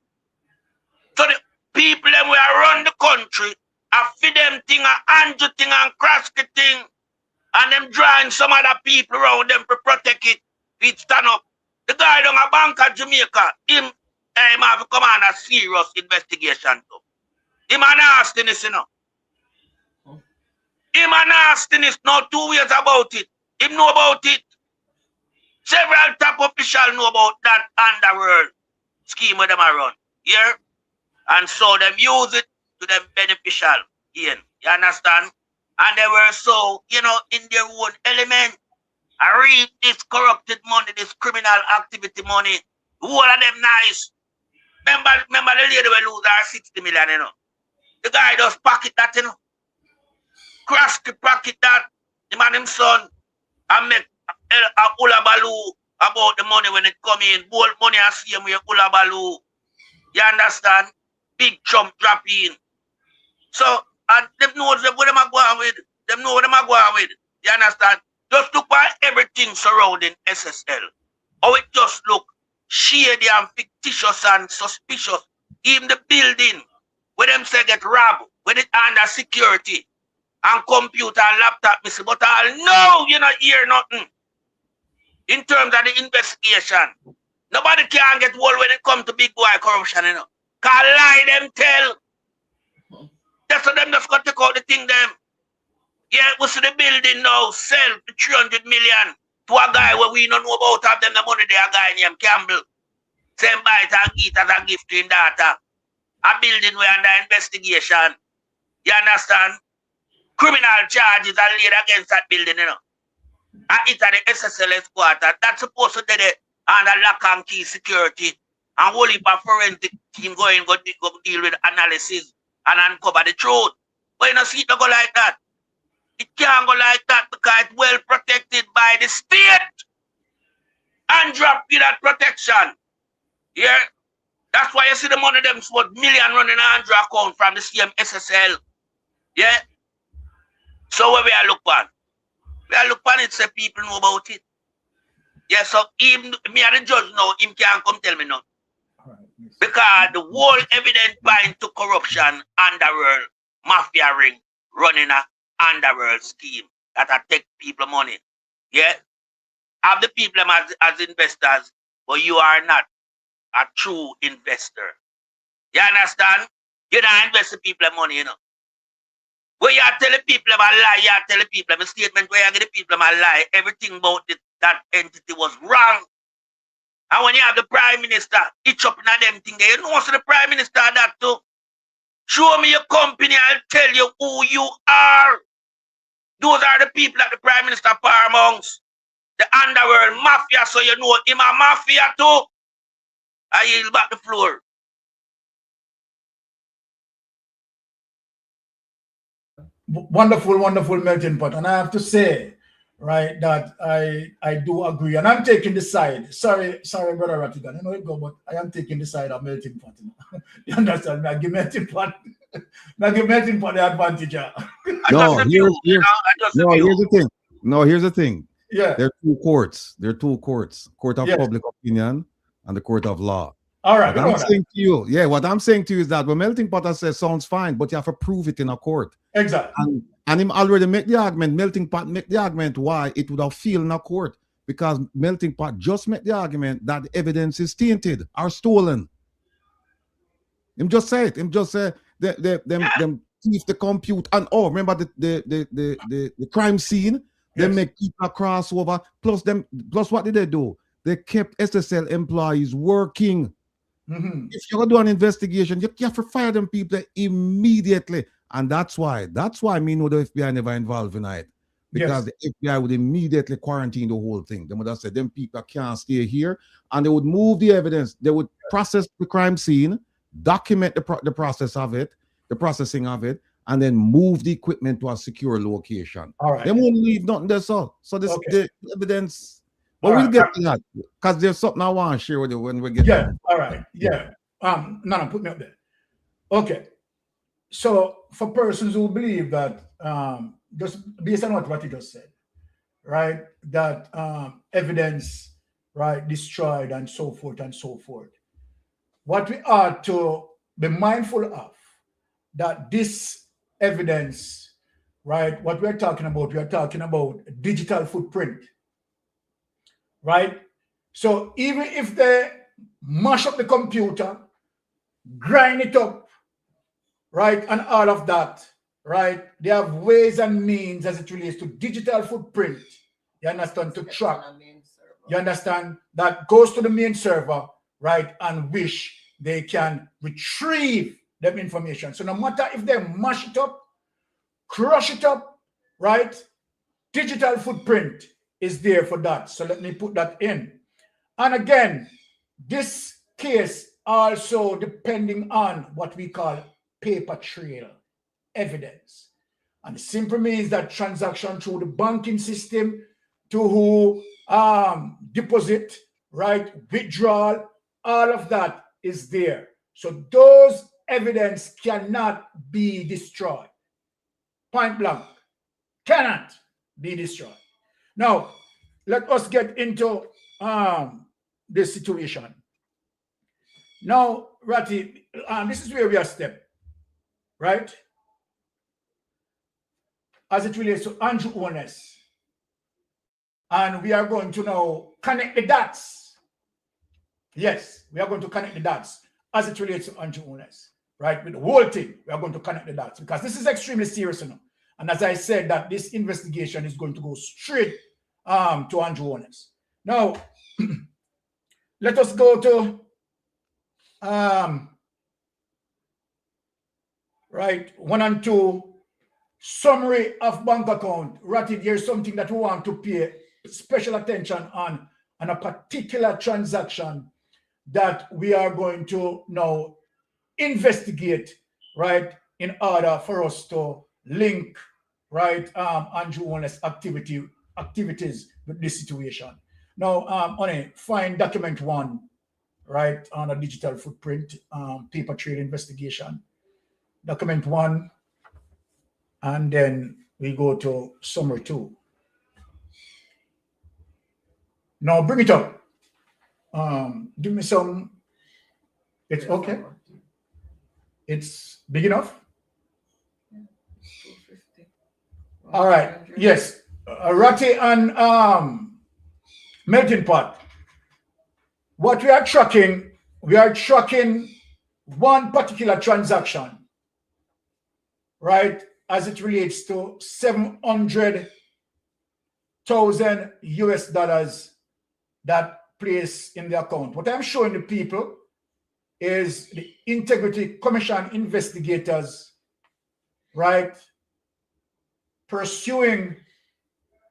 So the people them will run the country, I feed them thing, Andrew thing, and Krasky thing, and them drawing some other people around them to protect it. It stand up. The guy down a bank at Jamaica, him have to come on a serious investigation too. Him a nastiness, you know. Him a nastiness, no 2 years about it. Him know about it. Several top officials know about that underworld scheme where them are run. Here. And so them use it to them beneficial gain. You understand? And they were so, you know, in their own element. I read this corrupted money, this criminal activity money. All of them nice. Remember the lady will lose her 60 million, you know. The guy just pocket that, you know. Crash the pocket that. Him and him son. And make a hula baloo about the money when it come in. Bold money I see him with hula baloo. You understand? Big chump drop in. So, and them know what them are going with. Them know what them are going with. You understand? Just look at everything surrounding SSL. How it just look shady and fictitious and suspicious. Even the building where them say get robbed, when it under security and computer and laptop missing. But I'll know you not hear nothing. In terms of the investigation. Nobody can get hold when it comes to big boy corruption, you know. Cause lie them tell. That's what them just got to take out the thing them. Yeah, we see the building now sell for 300 million to a guy where we don't know about have them the money there, a guy named Campbell. Same buy it and eat as a gift to his daughter. A building where under investigation. You understand? Criminal charges are laid against that building, you know. And it's at the SSLS quarter. That's supposed to be there under lock and key security. And whole heap of forensic team go deal with analysis and uncover the truth. But you know, see it don't go like that. It can't go like that because it's well protected by the state. And drop you that protection. Yeah. That's why you see the money them spent million running an Andrew account from the same SSL. Yeah. So where we are look on? We are look on it, say people know about it. Yeah, so even me and the judge now, him can't come tell me nothing. Because the whole evidence point to corruption, underworld, mafia ring, running a underworld scheme that take people money. Yeah? Have the people as investors but you are not a true investor. You understand? You don't invest in people's money, you know. Where you are telling people about lie, you are telling people a statement where you give the people about lie, everything about that entity was wrong. And when you have the prime minister, each up in them thing there, you know so the prime minister that too. Show me your company, I'll tell you who you are. Those are the people that the prime minister power amongst. The underworld mafia, so you know him a mafia too. I yield back the floor. Wonderful, wonderful melting pot. And I have to say, right, that I do agree. And I'm taking the side. Sorry, brother Ratigan. I know it go, but I am taking the side of melting pot. You know? You understand? I give melting pot. I give melting pot the advantage. No, here's the thing. No, here's the thing. Yeah. There are two courts. Court of public opinion and the court of law. All right. What I'm saying to you, what I'm saying to you is that when Melting Pot says sounds fine, but you have to prove it in a court. Exactly. And him already make the argument, Melting Pot make the argument why it would have failed in a court. Because Melting Pot just make the argument that the evidence is tainted or stolen. Him just say it. Him just say them thief the compute and remember the crime scene. They make people cross over. Plus what did they do? They kept SSL employees working. Mm-hmm. If you're gonna do an investigation, you have to fire them people immediately. And that's why me know the FBI never involved in it. Because the FBI would immediately quarantine the whole thing. They would have said them people can't stay here, and they would move the evidence. They would process the crime scene, document the processing of it, and then move the equipment to a secure location. All right. They won't leave nothing there. So this the evidence. But we'll get to that because there's something I want to share with you when we get there. All right. Yeah. No, put me up there. Okay. So for persons who believe that just based on what he just said, right, that evidence, right, destroyed and so forth and so forth. What we are to be mindful of that this evidence, right, what we are talking about digital footprint. Right? So even if they mash up the computer, grind it up, right, and all of that, right, they have ways and means as it relates to digital footprint, you understand, to track. You understand? That goes to the main server, right, and which they can retrieve them information. So no matter if they mash it up, crush it up, right, digital footprint is there for that. So let me put that in. And again, this case also depending on what we call paper trail evidence. And it simply means that transaction through the banking system to who deposit, right, withdrawal, all of that is there. So those evidence cannot be destroyed. Point blank. Cannot be destroyed. Now, let us get into this situation. Now, Ratty, this is where we are stepped, right? As it relates to Andrew Owners. And we are going to now connect the dots. Yes, we are going to connect the dots as it relates to Andrew Owners, right? With the whole thing, we are going to connect the dots because this is extremely serious enough. And as I said, that this investigation is going to go straight to Andrew Owners. Now, let us go to right, 1 and 2 summary of bank account. Ratty, there's something that we want to pay special attention on a particular transaction that we are going to now investigate, right, in order for us to link, right, Andrew Owners activities with this situation. Now, find document 1, right, on a digital footprint, paper trail investigation. Document 1, and then we go to summary 2. Now bring it up. Give me some. It's okay. It's big enough. All right. Yes. Ratty and melting pot. what we are tracking one particular transaction, right, as it relates to 700,000 US dollars that place in the account. What I'm showing the people is the Integrity Commission investigators, right, pursuing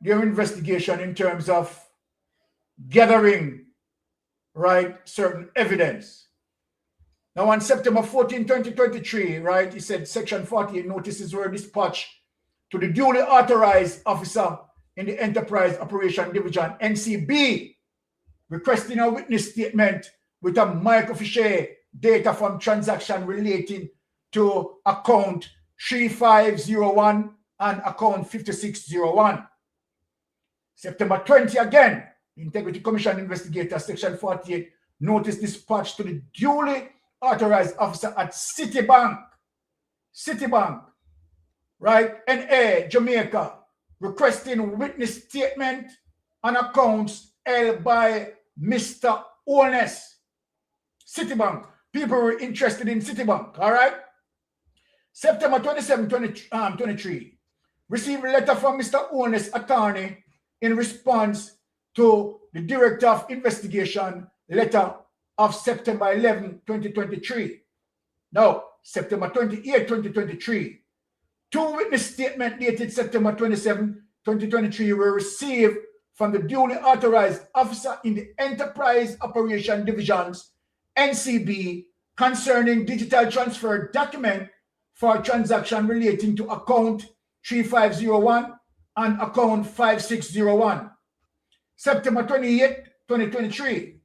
their investigation in terms of gathering, right, certain evidence. Now, on September 14, 2023, right, he said Section 48 notices were dispatched to the duly authorized officer in the Enterprise Operation Division, NCB, requesting a witness statement with a microfiche data from transaction relating to account 3501 and account 5601. September 20 again, Integrity Commission investigator, Section 48, notice dispatched to the duly authorized officer at Citibank, right, NA, Jamaica, requesting witness statement on accounts held by Mr. Owners. Citibank. People were interested in Citibank, all right? September 27, 2023, received a letter from Mr. Owners' attorney in response to the Director of Investigation letter of September 11, 2023. Now, September 28, 2023, two witness statements dated September 27, 2023 were received from the duly authorized officer in the Enterprise Operation Divisions, NCB, concerning digital transfer document for transaction relating to account 3501 and account 5601. September 28, 2023,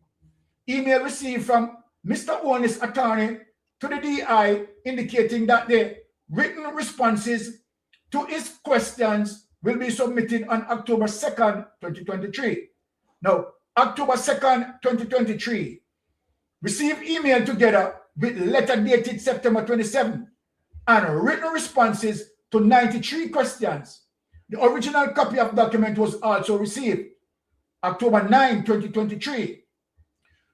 email received from Mr. Owners' attorney to the DI indicating that the written responses to his questions will be submitted on October 2nd, 2023. Now, October 2nd, 2023, received email together with letter dated September 27 and written responses to 93 questions. The original copy of document was also received. October 9, 2023,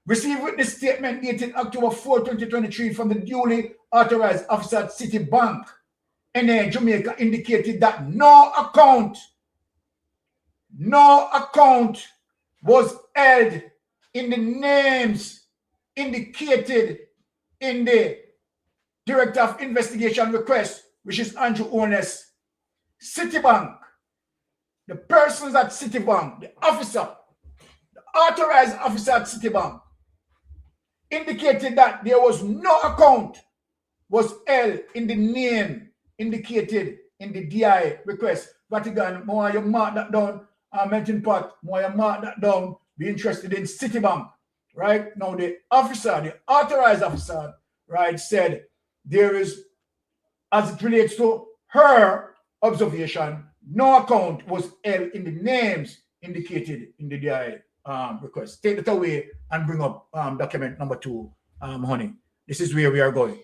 received witness statement dated October 4, 2023 from the duly authorized officer at Citibank, NA, Jamaica, indicated that no account was held in the names indicated in the Director of Investigation request, which is Andrew Owners. Citibank, the persons at Citibank, the officer, the authorized officer at Citibank, indicated that there was no account was held in the name indicated in the DI request. Vatican, more you mark that down, Melting Pot, more you mark that down, be interested in Citibank, right? Now the officer, the authorized officer, right, said there is, as it relates to her observation, no account was held in the names indicated in the DI request. Take it away and bring up document number 2, honey. This is where we are going.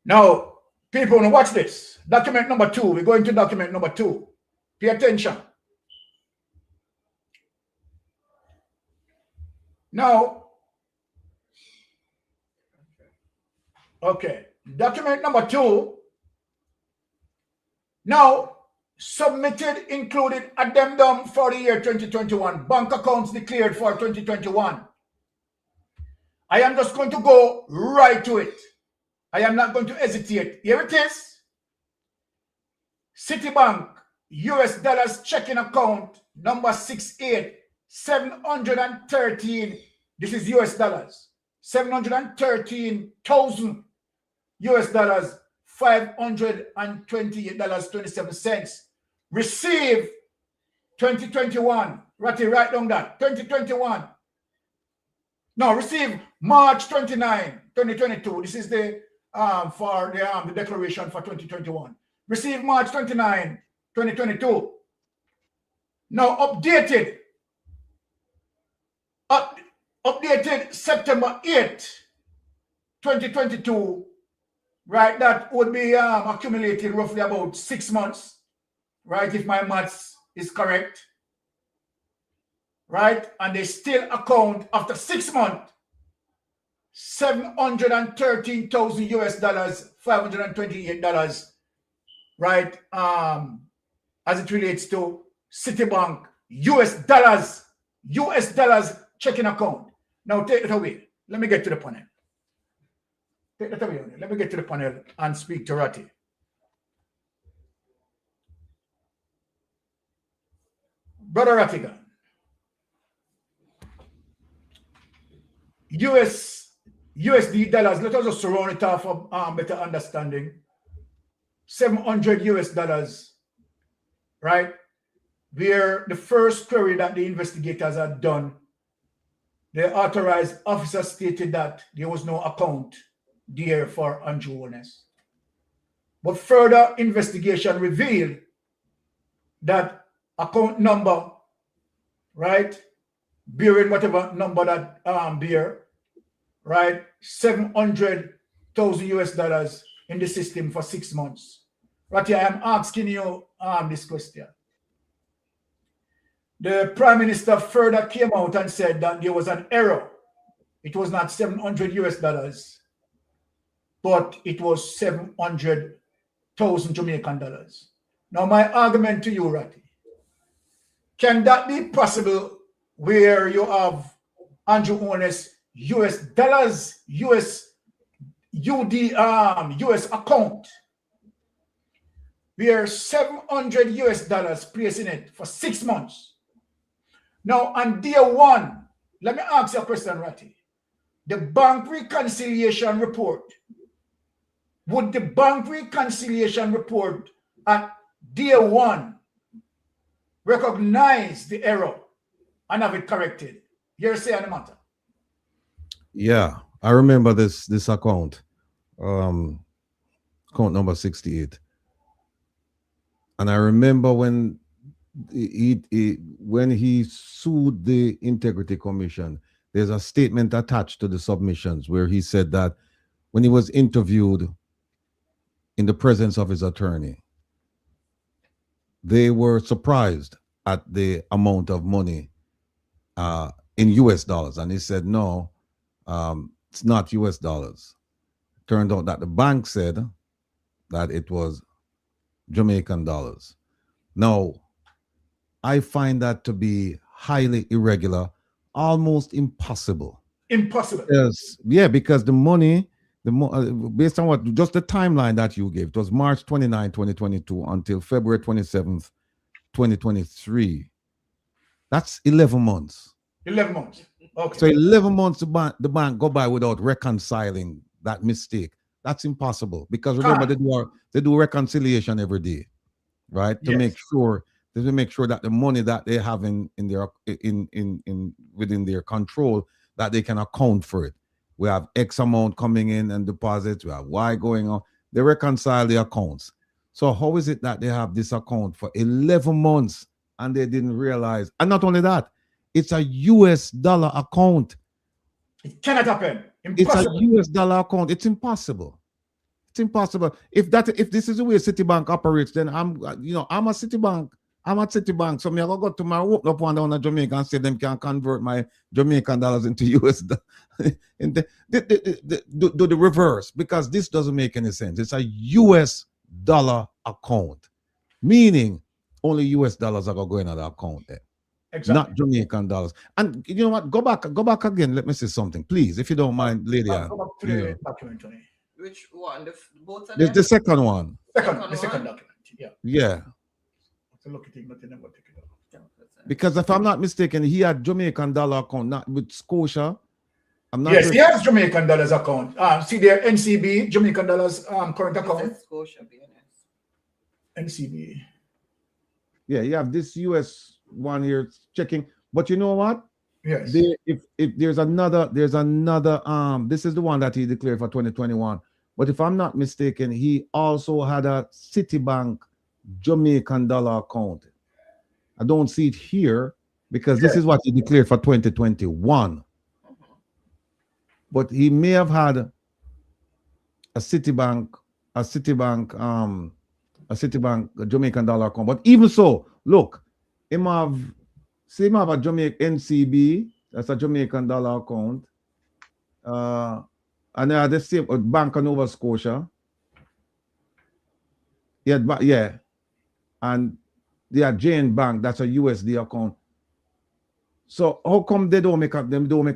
Now, people want to watch this. Document number 2. We're going to document number 2. Pay attention. Now, okay. Document number 2. Now, submitted included addendum for the year 2021. Bank accounts declared for 2021. I am just going to go right to it. I am not going to hesitate. Here it is. Citibank US dollars checking account number 68,713. This is US dollars. 713,000 US dollars, $528.27. Received 2021. Ratty, write down that. 2021. No, received March 29, 2022. This is the for the declaration for 2021. Received March 29, 2022. Now updated. Updated September 8, 2022. Right, that would be accumulated roughly about 6 months, right, if my maths is correct, right? And they still account after 6 months, 713,000 US dollars, $528, right? As it relates to Citibank US dollars checking account. Now take it away. Let me get to the panel. Take that away. Let me get to the panel and speak to Ratty. Brother Rattigan, USD dollars, let us just surround it off for better understanding. 700 US dollars, right? Where the first query that the investigators had done, the authorized officer stated that there was no account there for Andrew Honest. But further investigation revealed that account number, right, bearing whatever number that bear, right, 700,000 US dollars in the system for 6 months. Ratty, I am asking you this question. The Prime Minister further came out and said that there was an error. It was not 700 US dollars, but it was 700,000 Jamaican dollars. Now, my argument to you, Ratty, can that be possible where you have Andrew Honest US dollars, US account, where 700 US dollars placed in it for 6 months? Now, on day one, let me ask you a question, Ratty. The bank reconciliation report, would the bank reconciliation report at day one recognize the error and have it corrected? You're saying the matter? Yeah, I remember this account, account number 68. And I remember when he sued the Integrity Commission, there's a statement attached to the submissions where he said that when he was interviewed in the presence of his attorney, they were surprised at the amount of money in US dollars. And he said, no, it's not US dollars. Turned out that the bank said that it was Jamaican dollars. Now, I find that to be highly irregular, almost impossible. Impossible. Yes, yeah, because the money, based on what, just the timeline that you gave, it was March 29, 2022 until February 27th, 2023. That's 11 months. 11 months. Okay. So 11 months the bank go by without reconciling that mistake. That's impossible, because remember they do reconciliation every day, right? To make sure that the money that they have in their within their control, that they can account for it. We have X amount coming in and deposits, we have Y going on. They reconcile the accounts. So how is it that they have this account for 11 months and they didn't realize? And not only that, it's a US dollar account. It cannot happen. Impossible. It's a US dollar account. It's impossible. It's impossible. If this is the way Citibank operates, then I'm a Citibank. I'm at Citibank, so I go to my open up one down in Jamaica and say them can convert my Jamaican dollars into US dollars. Do the reverse, because this doesn't make any sense. It's a US dollar account, meaning only US dollars are going to the account there. Exactly. Not Jamaican dollars. And you know what? Go back again. Let me say something, please, if you don't mind, lady. Go back to the document, Tony. Which one? Both of them? The second one. The second document. Yeah. Look at it, but never take it out. Because if I'm not mistaken, he had Jamaican dollar account, not with Scotia. I'm not. Yes, he has Jamaican dollars account. See there, NCB, Jamaican dollars current account. Scotia BNS. NCB. Yeah, you have this US one here checking. But you know what? Yes. If there's another, this is the one that he declared for 2021. But if I'm not mistaken, he also had a Citibank Jamaican dollar account. I don't see it here because this is what he declared for 2021. But he may have had a Citibank Jamaican dollar account. But even so, look, him have See, I have a Jamaica NCB, that's a Jamaican dollar account. And they are the same Bank of Nova Scotia. Yeah. And they are Jane Bank, that's a USD account. So how come they don't make a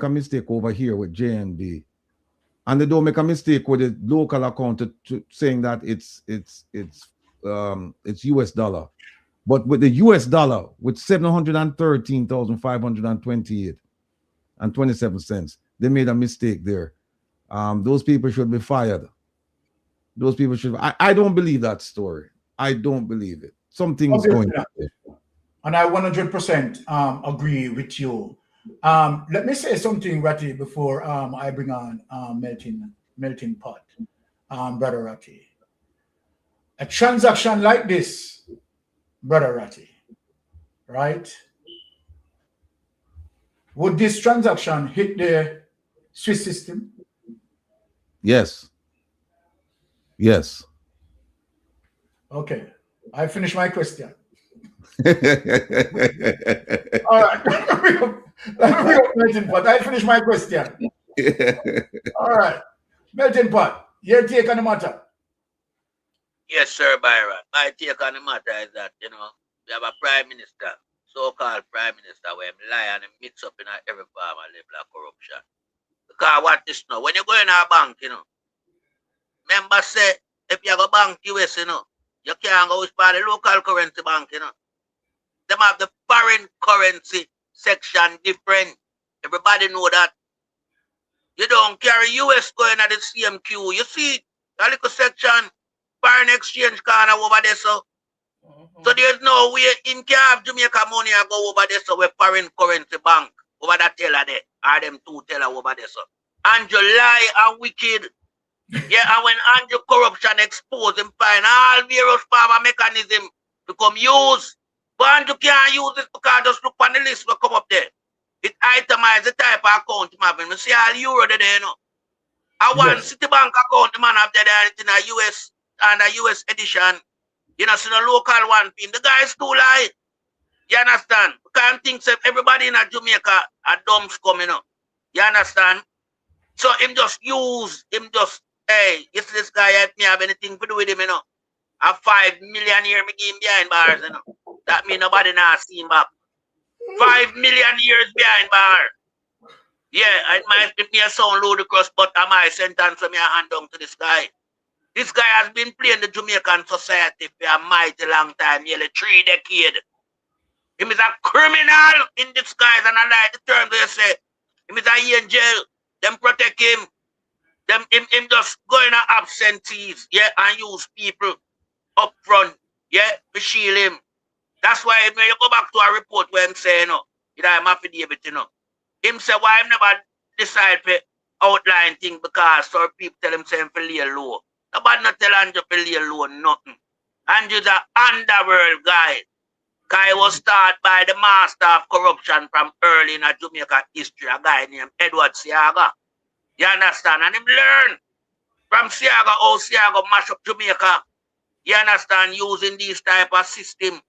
mistake over here with JNB? And they don't make a mistake with the local account to saying that it's US dollar. But with the US dollar, with 713,528 and 27 cents, they made a mistake there. Those people should be fired. Those people should. I don't believe that story. I don't believe it. Something's going on. And I 100% agree with you. Let me say something, Ratty, before I bring on Melting Pot, Brother Ratty. A transaction like this, Brother Ratty, right? Would this transaction hit the Swiss system? Yes. Yes. Okay. I finished my question. All right. Let me bring up Melting Pot. I finished my question. All right. Melting Pot, your take on the matter? Yes, sir, Byron. My take on the matter is that, we have a prime minister, so-called prime minister, where him lie and him mix up in every form of level of corruption. Because what this now, when you go in a bank, member say, if you go bank US, you can't go with the local currency bank, Them have the foreign currency section different. Everybody know that. You don't carry US going at the same queue. You see that little section, foreign exchange corner over there, so. So there's no way him can have Jamaica money and go over there, so with foreign currency bank over that teller there, or them two teller over there, so. Andrew lie and wicked. Yeah, and when Andrew corruption expose him, find all various power mechanism become used. But Andrew can't use it because just look on the list will come up there. It itemizes the type of account him having. You see all euro there, I want Citibank account the man have there in a US and a US edition. You know, see the local one thing. The guy is too lie. You understand? You can't think so everybody in a Jamaica are dumb coming up. You understand? So him just hey, you see this guy help me have anything to do with him, I 5 million years me give him behind bars, That mean nobody now see him back. 5 million years behind bar. Yeah, it might be a sound ludicrous, but am I sentence me a hand down to this guy? This guy has been playing the Jamaican society for a mighty long time, nearly 3 decades. He is a criminal in disguise, and I like the term they say. He is a angel. Them protect him. Him just going to absentees, yeah, and use people up front, yeah, to shield him. That's why when you go back to a report where him say, I'm affidavit, Him say why him never decide to outline things because some people tell him say him for lay low. Nobody not tell Andrew for lay low nothing. Andrew's an underworld guy. Guy was started by the master of corruption from early in a Jamaica history, a guy named Edward Seaga. You understand? And him learn from Seaga how Seaga mash up Jamaica. You understand? Using this type of system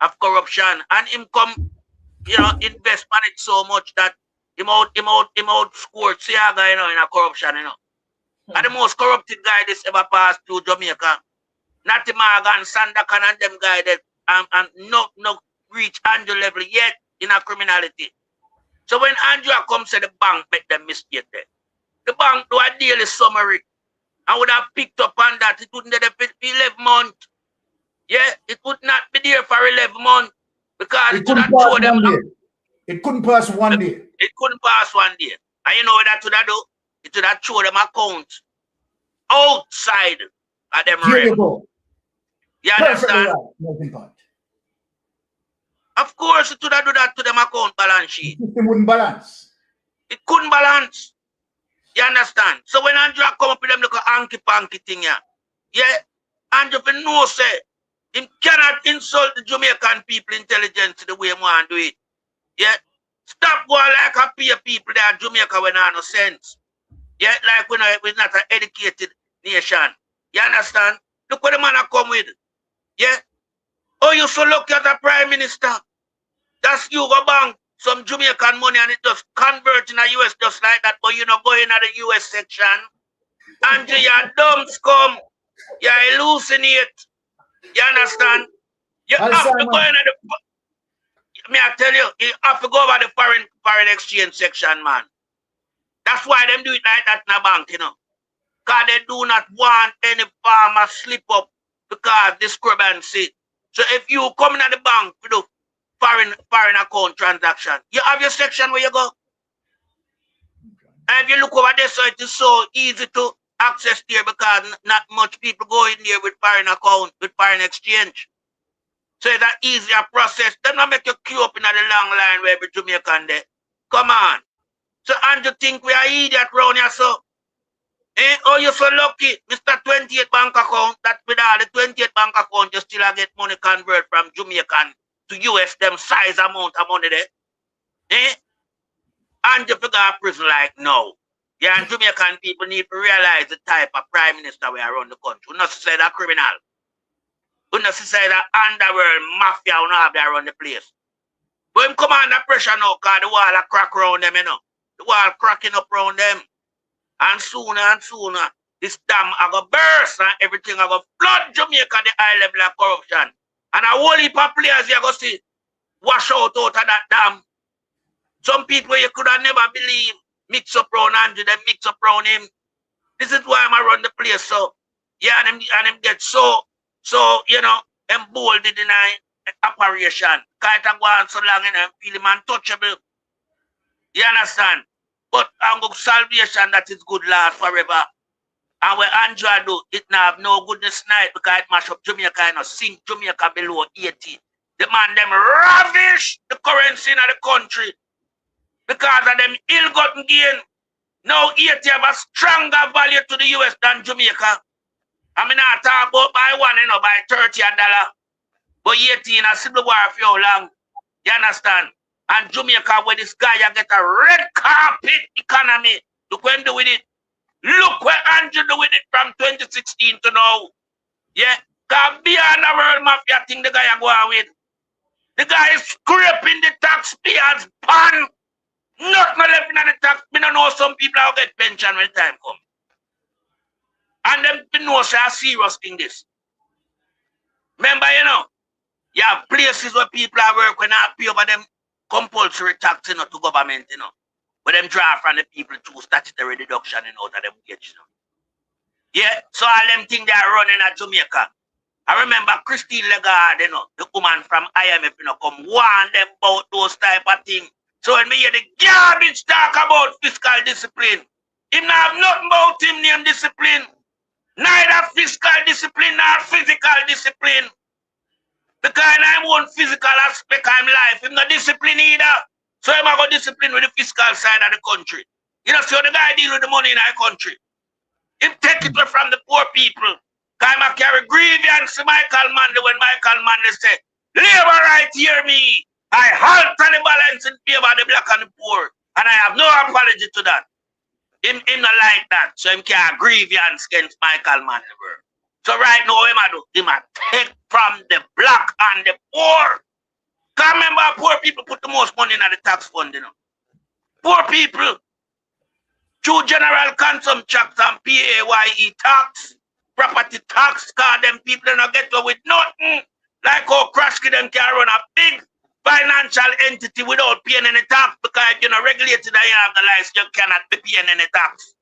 of corruption. And him come, invest on it so much that him outscored Seaga, in a corruption, And the most corrupted guy this ever passed through Jamaica. Natty Morgan, Sandakan and them guy that and no reach Andrew level yet in a criminality. So when Andrew comes to the bank, make them mistake there. The bank do a daily summary. I would have picked up on that. It wouldn't be there for 11 months. Yeah, it would not be there for 11 months. Because it couldn't pass one day. It couldn't pass one day. It couldn't pass one day. And you know what that would have do? It would have show them accounts outside of them. Here you go. You understand? Right. Of course, it would have do that to them account balance sheet. It wouldn't balance. It couldn't balance. You understand? So when Andrew come up with them little hanky-panky thing, yeah, Andrew for no say, him cannot insult the Jamaican people intelligence the way he want to do it. Yeah? Stop going like a peer people there in Jamaica when I no sense. Yeah, like we're not an educated nation. You understand? Look what the man I come with. Yeah? Oh, you so lucky as a prime minister. That's you go bank some Jamaican money and it just convert in a US just like that, but you know go in at the US section. And your dumb scum, you hallucinate. You understand? You Well, have to Simon. go in at the me I tell you have to go over the foreign exchange section, man. That's why them do it like that in a bank, you know. Because they do not want any farmer slip up because discrepancy. So if you come in at the bank with a foreign account transaction, you have your section where you go. And if you look over there, so it is so easy to access there because not much people go in there with foreign account, with foreign exchange. So it's an easier process. Then I make you queue up in the long line where every Jamaican there. Come on. So and you think we are idiot around here, so? Eh? Oh, you're so lucky, Mr. 28 bank account, that with all the 28 bank account, you still get money convert from Jamaican to US, them size amount of money there. Eh? And you figure out prison like no. Yeah, and Jamaican people need to realize the type of prime minister we are around the country. We not say that criminal. We not say that underworld mafia we not have there around the place. But him come under pressure now because the wall are crack around them, you know. The wall cracking up around them. And sooner, this dam are going to burst and everything are going to flood Jamaica the high level of corruption. And a whole heap of players you are going to see wash out of that dam. Some people you could have never believed mix up around Andrew, they mix up around him. This is why I'm around the place. So, yeah, and them get so, you know, emboldened in an operation. Can't go on so long and feel him untouchable. You understand? But I'm going salvation that is good last forever. And when Andrew do, it now have no goodness night because it mash up Jamaica and sink Jamaica below 80. The man them ravish the currency in the country because of them ill-gotten gain. Now 80 have a stronger value to the US than Jamaica. I mean, I talk about by one, you know, by $30. But 80 in a civil war for how long? You understand? And Jamaica, where this guy you get a red carpet economy. Look when do with it. Look where Andrew do with it from 2016 to now. Yeah, because beyond the world mafia thing the guy you go on with. The guy is scraping the taxpayers' pan. Not left in the tax. Me don't know some people will get pension when time comes. And them know say a serious thing this. Remember, you know, you have places where people are working and pay over them compulsory tax, you know, to government, you know. Where them draw from the people through statutory deduction and out of them wage, you know. Yeah, so all them things they are running at Jamaica. I remember Christine Lagarde, you know, the woman from IMF, you know, come warn them about those type of things. So when me hear the garbage talk about fiscal discipline, him not have nothing about him name discipline. Neither fiscal discipline nor physical discipline. Because I'm one physical aspect of life. Him not discipline either. So I'm going to discipline with the fiscal side of the country. You know, so the guy deal with the money in our country. Him take it away from the poor people. Because I carry grievance to Michael Manley when Michael Manley say, labor right, hear me. I halt the balance in favor of the black and the poor. And I have no apology to that. Him not like that. So him can't grievance against Michael Manley. So right now, him a do, him a take from the black and the poor. Because remember, poor people put the most money in the tax fund, you know. Poor people, through general consumption tax and PAYE tax, property tax, because them people don't get away with nothing. Like how Krashki them can run a big financial entity without paying any tax, because you know, regulated that you have the license, you cannot be paying any tax.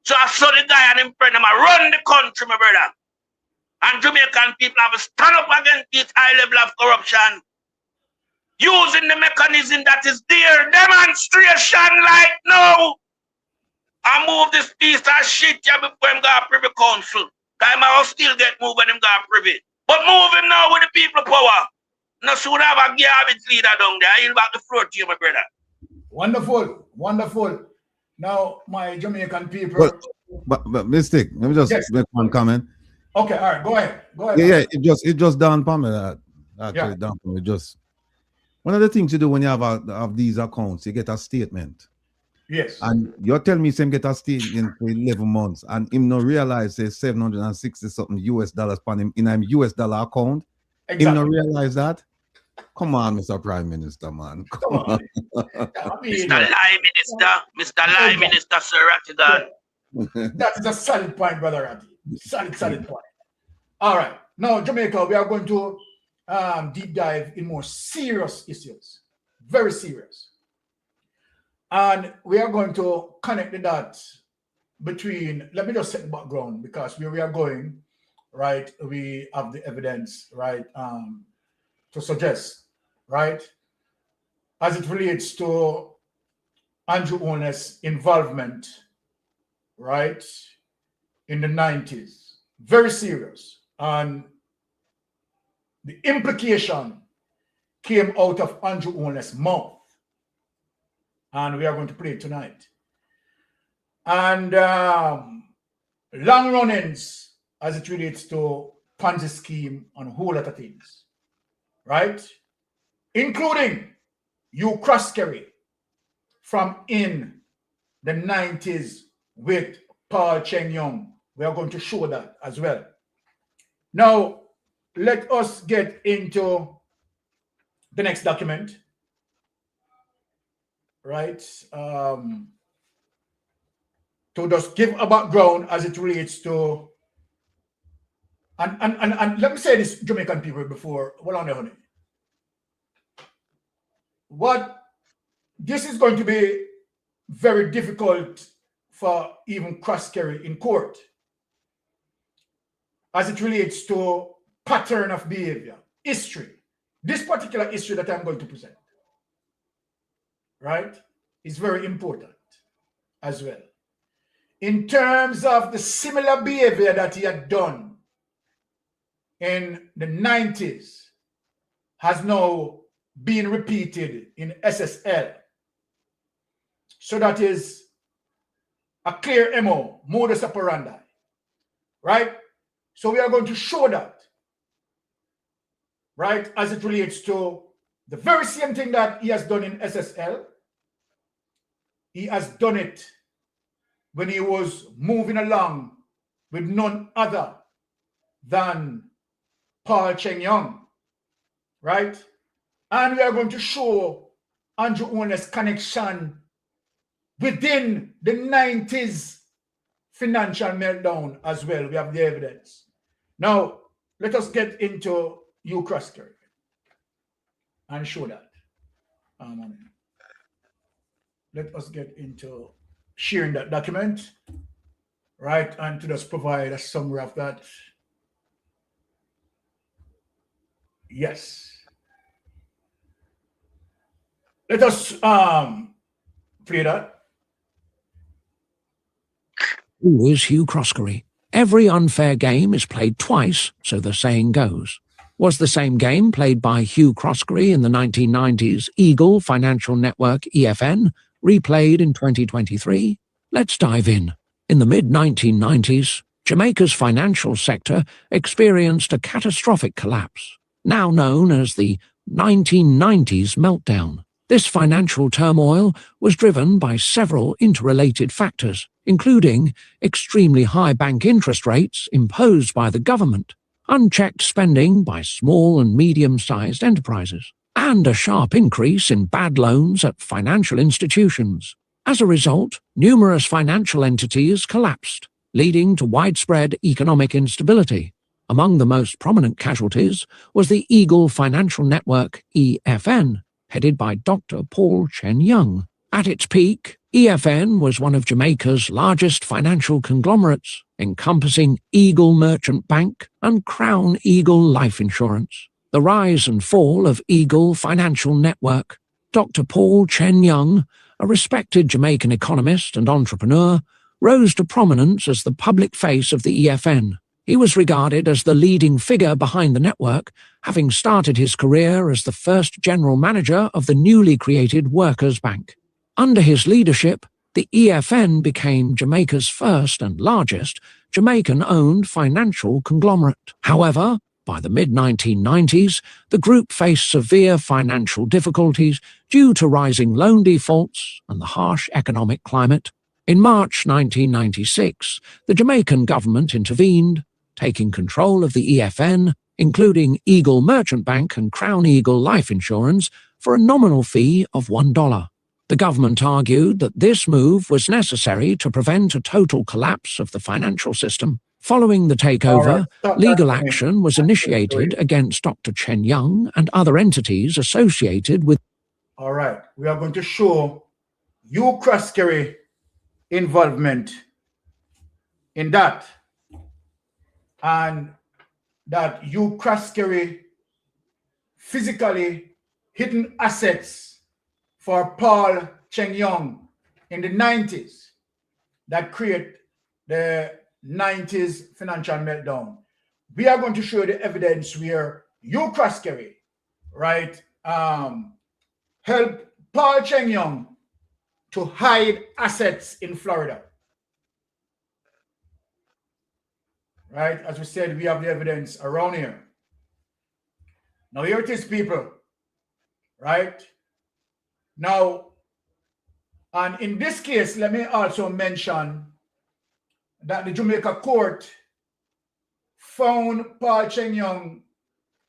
So I saw the guy and him friend them run the country, my brother. And Jamaican people have to stand up against this high level of corruption. Using the mechanism that is there. Demonstration like now. I move this piece of shit here before him go privy council. Time I will still get moved when him go privy. But move him now with the people power. No soon have a garbage leader down there. I'll back the floor to you, my brother. Wonderful, wonderful. Now, my Jamaican people. Well, but mistake. Let me just make one comment. Okay, all right, go ahead. Go ahead. Yeah, it just dawned upon me that actually dawned upon me. Just one of the things you do when you have these accounts, you get a statement. Yes. And you're telling me him get a statement for 11 months and him not realize there's 760 something US dollars on him in a US dollar account. Exactly. Him not realize that. Come on, Mr. Prime Minister, man. Come on. I mean, Mr. Lie Minister, Mr. Lie Minister, Sir Rattigan. that is a solid point, Brother Ratty. Solid point. All right. Now, Jamaica, we are going to deep dive in more serious issues. Very serious. And we are going to connect the dots between, let me just set the background, because where we are going, right, we have the evidence, right, to suggest, right, as it relates to Andrew Holness' involvement, right, in the 90s. Very serious. And the implication came out of Andrew Holness' mouth. And we are going to play it tonight. And long run-ins as it relates to Ponzi scheme and a whole lot of things, right? Including Hugh Croskery from in the 90s with Paul Cheng Young. We are going to show that as well. Now, let us get into the next document, right? To just give a background as it relates to, and let me say this, Jamaican people, before, hold on there, honey. This is going to be very difficult for even Croskery in court as it relates to pattern of behavior, history. This particular history that I'm going to present, right, is very important as well. In terms of the similar behavior that he had done in the 90s has now been repeated in SSL. So that is a clear MO, modus operandi, right? So we are going to show that, right, as it relates to the very same thing that he has done in SSL. He has done it when he was moving along with none other than Paul Cheng Young, right? And we are going to show Andrew Holness' connection within the 90s financial meltdown as well. We have the evidence. Now, let us get into Hugh Croskery and show that. Let us get into sharing that document, right? And to just provide a summary of that. Yes. Let us play that. Who is Hugh Croskery? Every unfair game is played twice, so the saying goes. Was the same game played by Hugh Croskery in the 1990s Eagle Financial Network EFN replayed in 2023? Let's dive in. In the mid-1990s, Jamaica's financial sector experienced a catastrophic collapse, now known as the 1990s meltdown. This financial turmoil was driven by several interrelated factors, including extremely high bank interest rates imposed by the government, unchecked spending by small and medium-sized enterprises, and a sharp increase in bad loans at financial institutions. As a result, numerous financial entities collapsed, leading to widespread economic instability. Among the most prominent casualties was the Eagle Financial Network EFN, headed by Dr. Paul Cheng Young. At its peak, EFN was one of Jamaica's largest financial conglomerates, encompassing Eagle Merchant Bank and Crown Eagle Life Insurance. The rise and fall of Eagle Financial Network. Dr. Paul Cheng Young, a respected Jamaican economist and entrepreneur, rose to prominence as the public face of the EFN. He was regarded as the leading figure behind the network, having started his career as the first general manager of the newly created Workers' Bank. Under his leadership, the EFN became Jamaica's first and largest Jamaican-owned financial conglomerate. However, by the mid-1990s, the group faced severe financial difficulties due to rising loan defaults and the harsh economic climate. In March 1996, the Jamaican government intervened, taking control of the EFN, including Eagle Merchant Bank and Crown Eagle Life Insurance, for a nominal fee of $1. The government argued that this move was necessary to prevent a total collapse of the financial system. Following the takeover, legal action was initiated against Dr. Chen Young and other entities associated with. All right, we are going to show Hugh Croskery involvement in that, and that Hugh Croskery physically hidden assets for Paul Cheng Young in the 90s that create the 90s financial meltdown. We are going to show the evidence where Hugh Croskery, right, helped Paul Cheng Young to hide assets in Florida. Right, as we said, we have the evidence around here. Now here it is, people. Right? Now, and in this case, let me also mention that the Jamaica court found Paul Cheng Young,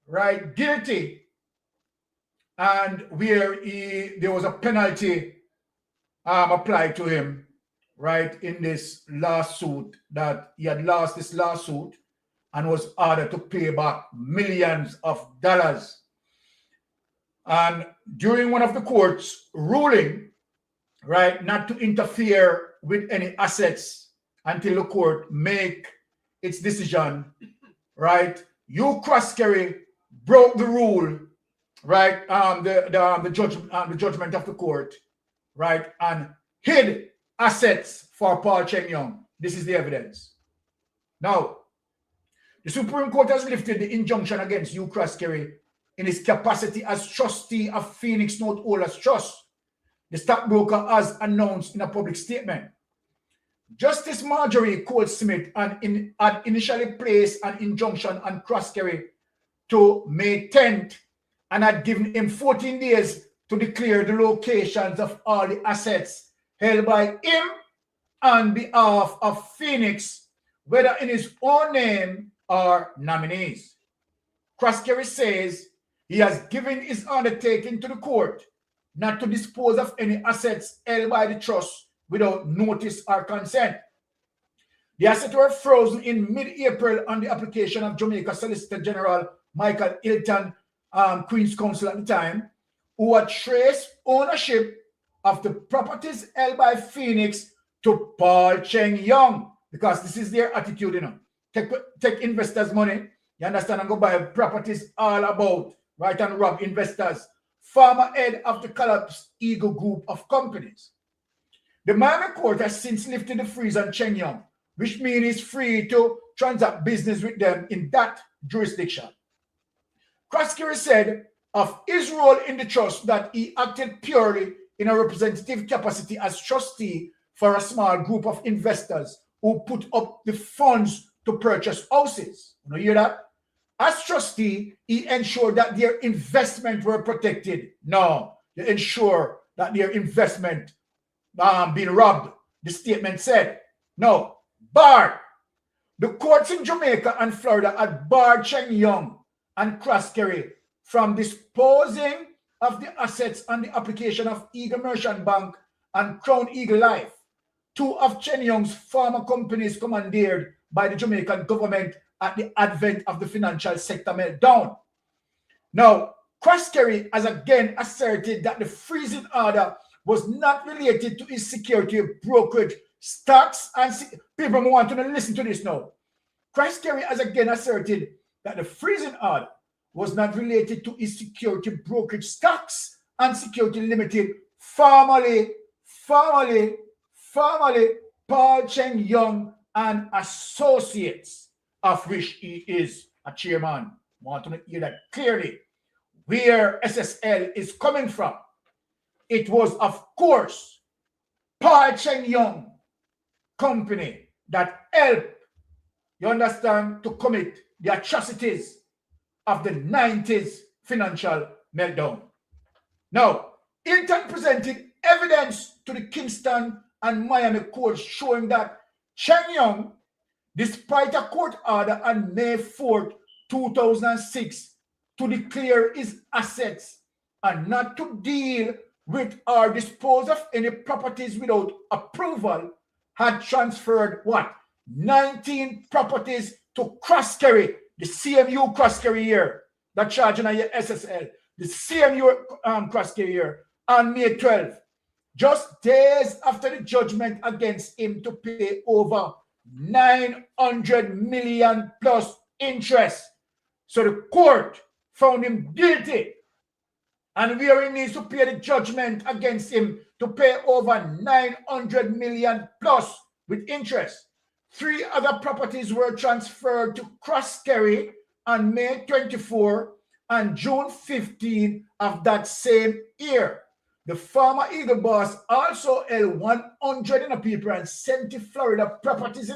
right, guilty, and where there was a penalty applied to him, right, in this lawsuit, that he had lost this lawsuit and was ordered to pay back millions of dollars. And during one of the court's ruling, right, not to interfere with any assets until the court make its decision, right, Hugh Croskery broke the rule, right, the judgment of the court, right, and hid assets for Paul Cheng Young. This is the evidence. Now, the Supreme Court has lifted the injunction against Hugh Croskery in his capacity as trustee of Phoenix Note Holders Trust, the stockbroker has announced in a public statement. Justice Marjorie Cole-Smith had initially placed an injunction on Croskery to May 10th and had given him 14 days to declare the locations of all the assets held by him on behalf of Phoenix, whether in his own name or nominees. Croskery says he has given his undertaking to the court not to dispose of any assets held by the trust without notice or consent. The assets were frozen in mid-April on the application of Jamaica Solicitor General Michael Hilton, Queen's Counsel at the time, who had traced ownership of the properties held by Phoenix to Paul Cheng Young, because this is their attitude, you know. Take investors' money, you understand, and go buy properties all about, right, and rob investors. Former head of the collapsed Eagle Group of companies. The Miami court has since lifted the freeze on Cheng Young, which means he's free to transact business with them in that jurisdiction. Croskery said of his role in the trust that he acted purely in a representative capacity as trustee for a small group of investors who put up the funds to purchase houses. You know, hear that? As trustee, he ensured that their investment were protected. No, they ensure that their investment being robbed. The statement said, no, barred. The courts in Jamaica and Florida had barred Cheng Young and Croskery from disposing of the assets on the application of Eagle Merchant Bank and Crown Eagle Life, two of Cheng Young's former companies commandeered by the Jamaican government at the advent of the financial sector meltdown. Now, Croskery has again asserted that the freezing order was not related to his security brokerage stocks and people want to listen to this now. Croskery has again asserted that the freezing order was not related to his security brokerage stocks and security limited, formerly Paul Cheng Young and Associates, of which he is a chairman. I want to hear that clearly. Where SSL is coming from, it was, of course, Paul Cheng Young company that helped, you understand, to commit the atrocities of the 90s financial meltdown. Now, Hilton presented evidence to the Kingston and Miami courts showing that Cheng Young, despite a court order on May 4th 2006 to declare its assets and not to deal with or dispose of any properties without approval had transferred what? 19 properties to Cross-Kerry, the CMU Cross-Kerry here, that charging on your SSL, the CMU Cross-Kerry here on May 12th, just days after the judgment against him to pay over 900 million plus interest. So the court found him guilty, and where he needs to pay the judgment against him to pay over 900 million plus with interest. 3 other properties were transferred to Cross-Kerry on May 24 and June 15 of that same year. The former Eagle boss also held 100 people and 70 Florida properties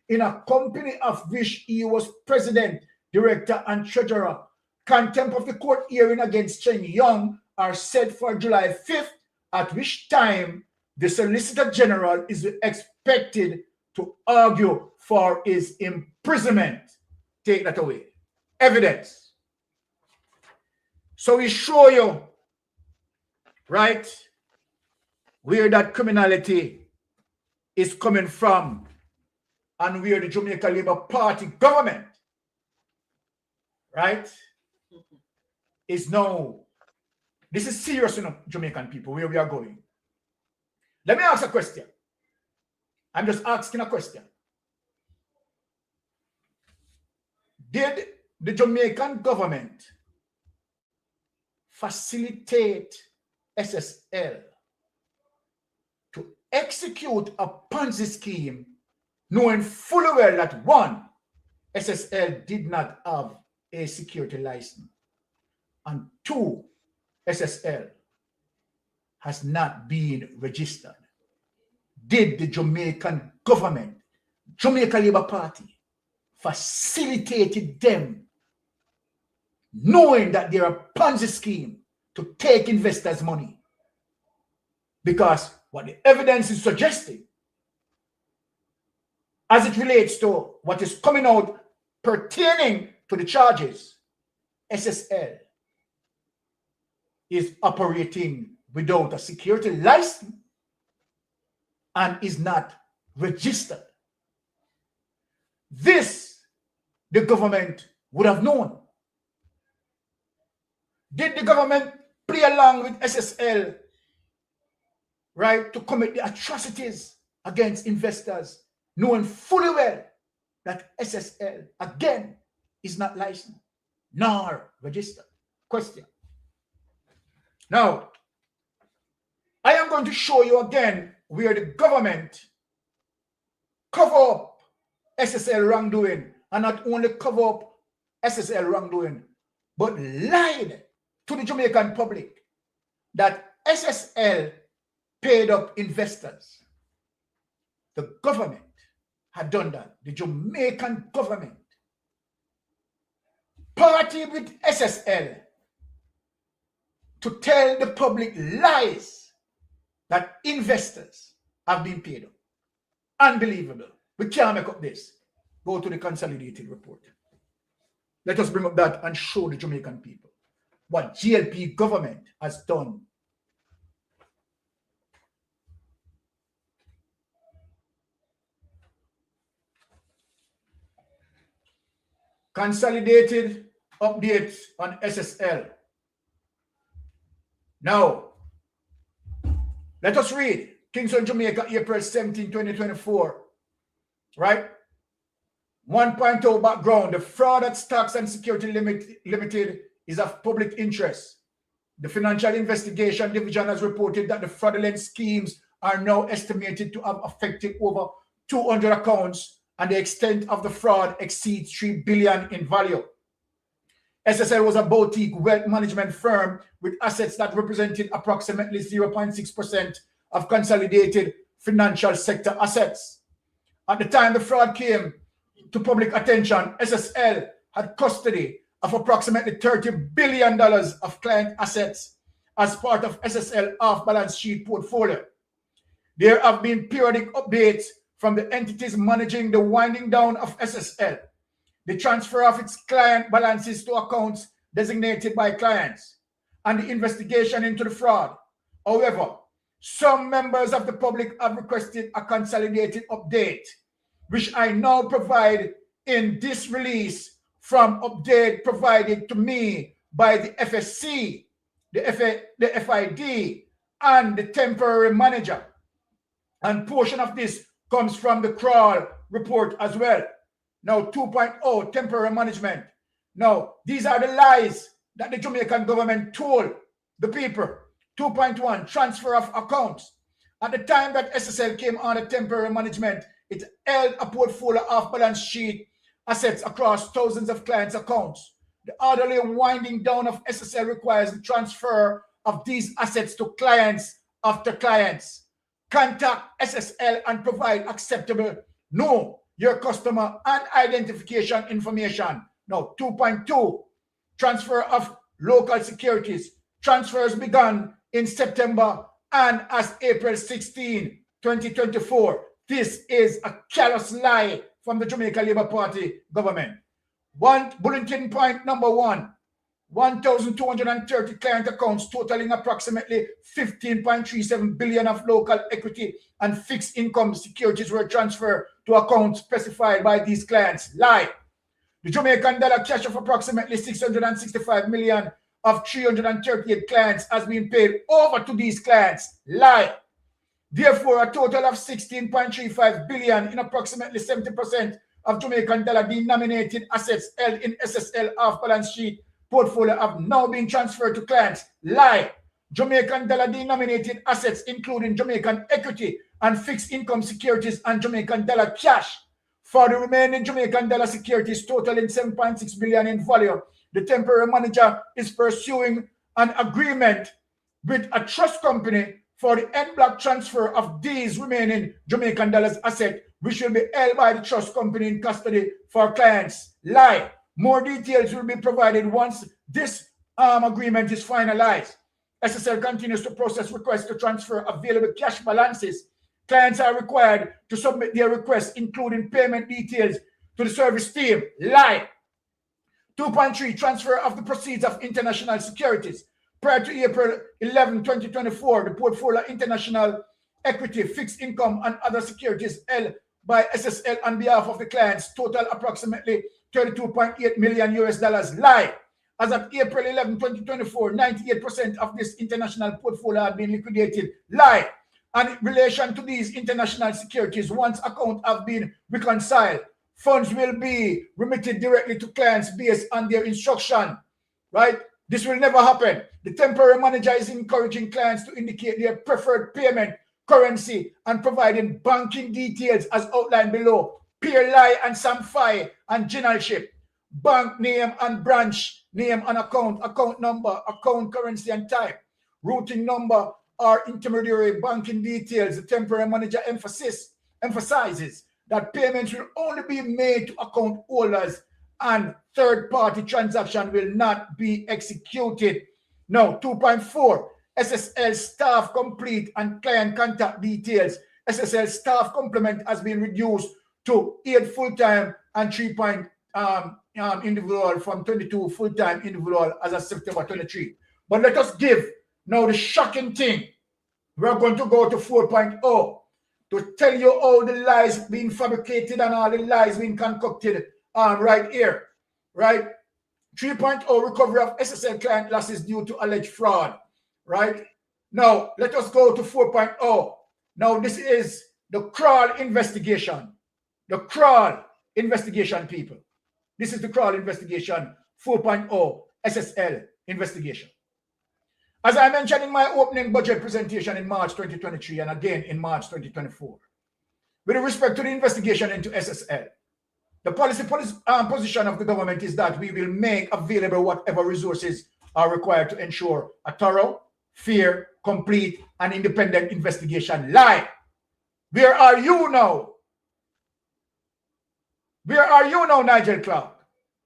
in a company of which he was president, director, and treasurer. Contempt of the court hearing against Chen Young are set for July 5th, at which time the Solicitor General is expected to argue for his imprisonment. Take that away. Evidence. So we show you, right, where that criminality is coming from and where the Jamaica Labour Party government, right, is now. This is serious enough, Jamaican people, where we are going. Let me ask a question. I'm just asking a question. Did the Jamaican government facilitate SSL to execute a Ponzi scheme, knowing fully well that 1, SSL did not have a security license, and 2, SSL has not been registered? Did the Jamaican government, Jamaica Labour Party, facilitated them, knowing that they're a Ponzi scheme to take investors' money? Because what the evidence is suggesting, as it relates to what is coming out pertaining to the charges, SSL is operating without a security license and is not registered. This, the government would have known. Did the government play along with SSL, right, to commit the atrocities against investors, knowing fully well that SSL, again, is not licensed nor registered? Question. Now, I am going to show you again where the government cover up SSL wrongdoing, and not only cover up SSL wrongdoing, but lied to the Jamaican public that SSL paid up investors. The government had done that. The Jamaican government party with SSL to tell the public lies that investors have been paid up. Unbelievable. We can't make up this. Go to the consolidated report. Let us bring up that and show the Jamaican people what GLP government has done. Consolidated updates on SSL. Now, let us read Kingston, Jamaica, April 17, 2024. Right? 1.0 background. The fraud at Stocks and Security Limited is of public interest. The Financial Investigation Division has reported that the fraudulent schemes are now estimated to have affected over 200 accounts, and the extent of the fraud exceeds $3 billion in value. SSL was a boutique wealth management firm with assets that represented approximately 0.6% of consolidated financial sector assets. At the time the fraud came to public attention, SSL had custody of approximately $30 billion of client assets as part of SSL off-balance sheet portfolio. There have been periodic updates from the entities managing the winding down of SSL. the transfer of its client balances to accounts designated by clients, and the investigation into the fraud. However, some members of the public have requested a consolidated update, which I now provide in this release from update provided to me by the FSC, the FID, and the temporary manager. And portion of this comes from the crawl report as well. Now, 2.0, temporary management. Now, these are the lies that the Jamaican government told the people. 2.1, transfer of accounts. At the time that SSL came under temporary management, it held a portfolio of balance sheet assets across thousands of clients' accounts. The orderly winding down of SSL requires the transfer of these assets to clients after clients. Contact SSL and provide acceptable know your customer and identification information. Now, 2.2, transfer of local securities. Transfers began in September and as April 16, 2024. This is a callous lie from the Jamaica Labour Party government. Bulletin point number 1, 1,230 client accounts totaling approximately 15.37 billion of local equity and fixed income securities were transferred to accounts specified by these clients. Lie. The Jamaican dollar cash of approximately 665 million of 338 clients has been paid over to these clients. Lie. Therefore, a total of 16.35 billion in approximately 70% of Jamaican dollar denominated assets held in SSL off-balance sheet portfolio have now been transferred to clients. Lie. Jamaican dollar denominated assets including Jamaican equity and fixed income securities and Jamaican dollar cash. For the remaining Jamaican dollar securities totaling 7.6 billion in value, the temporary manager is pursuing an agreement with a trust company for the en bloc transfer of these remaining Jamaican dollars asset, which will be held by the trust company in custody for clients. Lie. More details will be provided once this agreement is finalized. SSL continues to process requests to transfer available cash balances. Clients are required to submit their requests, including payment details, to the service team. Lie. 2.3, transfer of the proceeds of international securities. Prior to April 11, 2024, the portfolio international equity, fixed income, and other securities held by SSL on behalf of the clients total approximately 32.8 million US dollars. Lie. As of April 11, 2024, 98% of this international portfolio had been liquidated. Lie. And in relation to these international securities, once accounts have been reconciled, funds will be remitted directly to clients based on their instruction. Right? This will never happen. The temporary manager is encouraging clients to indicate their preferred payment currency and providing banking details as outlined below. Peer lie and Samfi and generalship. Bank name and branch name and account number, account currency and type, routing number or intermediary banking details. The temporary manager emphasizes that payments will only be made to account holders and third-party transaction will not be executed. Now, 2.4, SSL staff complete and client contact details. SSL staff complement has been reduced to 8 full-time and 3 individual from 22 full-time individual as of September 23. But let us give now the shocking thing. We're going to go to 4.0 to tell you all the lies being fabricated and all the lies being concocted right here. Right? 3.0, recovery of SSL client losses due to alleged fraud. Right? Now, let us go to 4.0. Now, this is the crawl investigation. The crawl investigation, people. This is the crawl investigation 4.0 SSL investigation. As I mentioned in my opening budget presentation in March 2023 and again in March 2024, with respect to the investigation into SSL, the policy position of the government is that we will make available whatever resources are required to ensure a thorough, fair, complete, and independent investigation. Lie. Where are you now? Where are you now, Nigel Clark?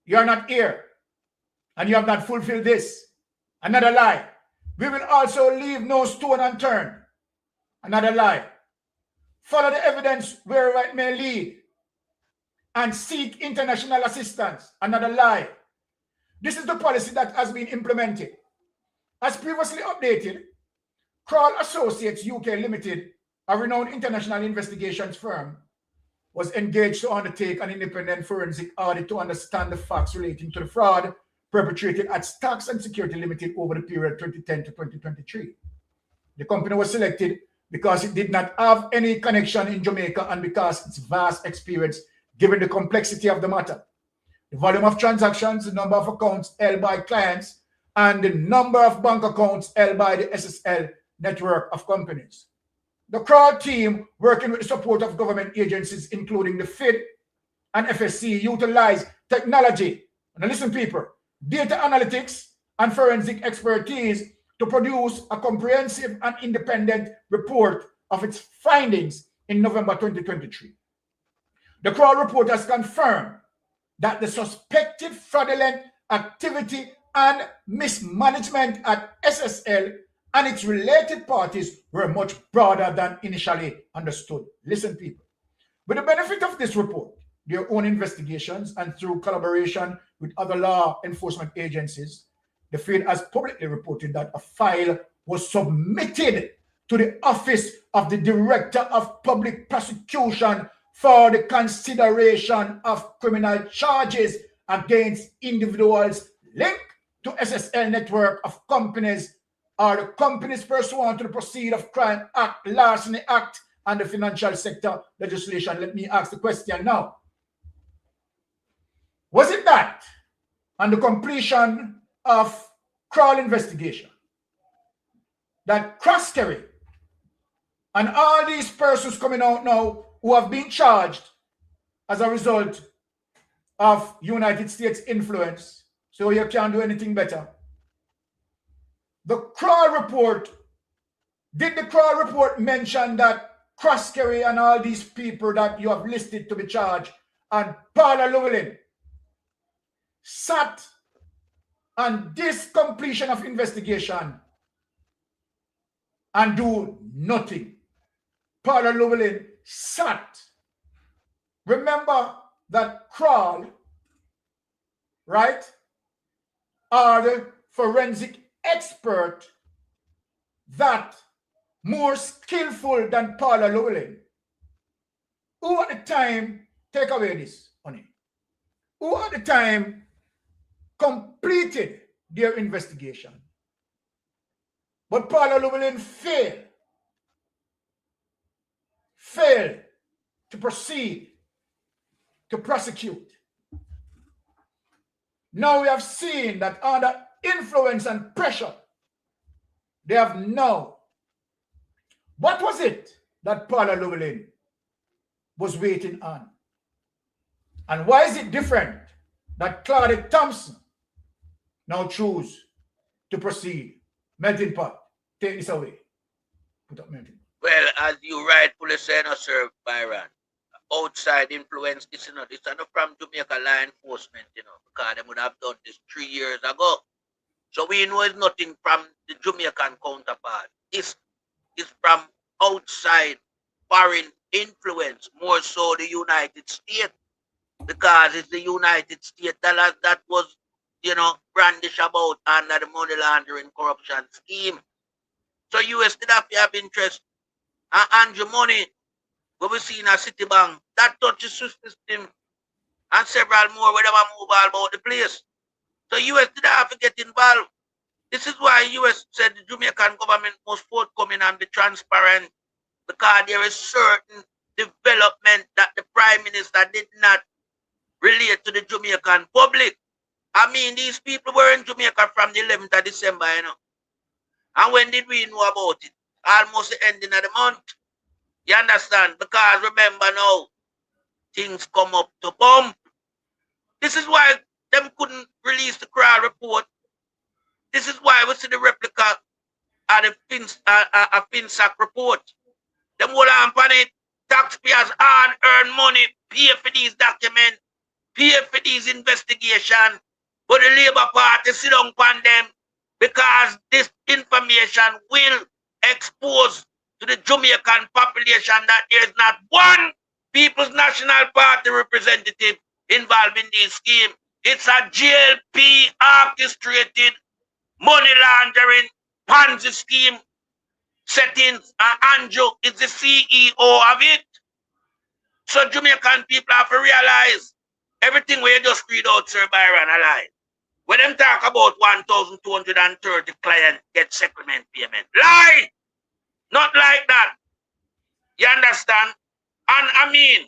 You are not here. And you have not fulfilled this. Another lie. We will also leave no stone unturned. Another lie. Follow the evidence wherever it may lead. and seek international assistance. Another lie. This is the policy that has been implemented. As previously updated, Kroll Associates UK Limited, a renowned international investigations firm, was engaged to undertake an independent forensic audit to understand the facts relating to the fraud perpetrated at Stocks and Security Limited over the period 2010 to 2023. The company was selected because it did not have any connection in Jamaica and because its vast experience given the complexity of the matter, the volume of transactions, the number of accounts held by clients, and the number of bank accounts held by the SSL network of companies. The Kroll team, working with the support of government agencies, including the FID and FSC, utilized technology, and listen people, data analytics and forensic expertise to produce a comprehensive and independent report of its findings in November 2023. The Kroll report has confirmed that the suspected fraudulent activity and mismanagement at SSL and its related parties were much broader than initially understood. Listen, people. With the benefit of this report, their own investigations, and through collaboration with other law enforcement agencies, the FID has publicly reported that a file was submitted to the Office of the Director of Public Prosecution for the consideration of criminal charges against individuals linked to SSL network of companies or the companies pursuant to the Proceed of Crime Act, Larceny Act, and the Financial Sector legislation. Let me ask the question now. Was it that on the completion of Kroll investigation that Croskery and all these persons coming out now who have been charged as a result of United States influence, so you can't do anything better? The Kroll report, did the Kroll report mention that Croskery and all these people that you have listed to be charged and Paula Llewellyn sat on this completion of investigation and do nothing? Paula Llewellyn sat. Remember that Kroll, right, are the forensic expert that more skillful than Paula Llewellyn, who at the time, take away this, honey, who at the time completed their investigation. But Paula Llewellyn failed to proceed to prosecute. Now we have seen that under influence and pressure, they have now. What was it that Paula Llewellyn was waiting on? And why is it different that Claudette Thompson now choose to proceed? Melting Pot, take this away. Put up Melting. Well, as you rightfully say, no, Sir Byron, outside influence, this is not from Jamaica law enforcement, because they would have done this 3 years ago. So we know it's nothing from the Jamaican counterpart. It's from outside foreign influence, more so the United States, because it's the United States that was, brandished about under the money laundering corruption scheme. So US did have interest. And your money, what we see in our Citibank, that touches the system and several more where they move all about the place. So US did have to get involved. This is why US said the Jamaican government must forthcoming and be transparent, because there is certain development that the Prime Minister did not relate to the Jamaican public. I mean, these people were in Jamaica from the 11th of December, And when did we know about it? Almost the ending of the month. You understand? Because remember now, things come up to bump. This is why them couldn't release the Kroll report. This is why we see the replica of the FinSac report. Them hold on upon it. Taxpayers earn money, pay for these documents, pay for these investigations. But the Labour Party sit down upon them because this information will expose to the Jamaican population that there is not one People's National Party representative involved in this scheme. It's a GLP orchestrated money laundering Ponzi scheme settings, and Andrew is the CEO of it. So Jamaican people have to realize everything we just read out, Sir Byron, a lie. When them talk about 1,230 clients get settlement payment, lie! Not like that. You understand? And I mean,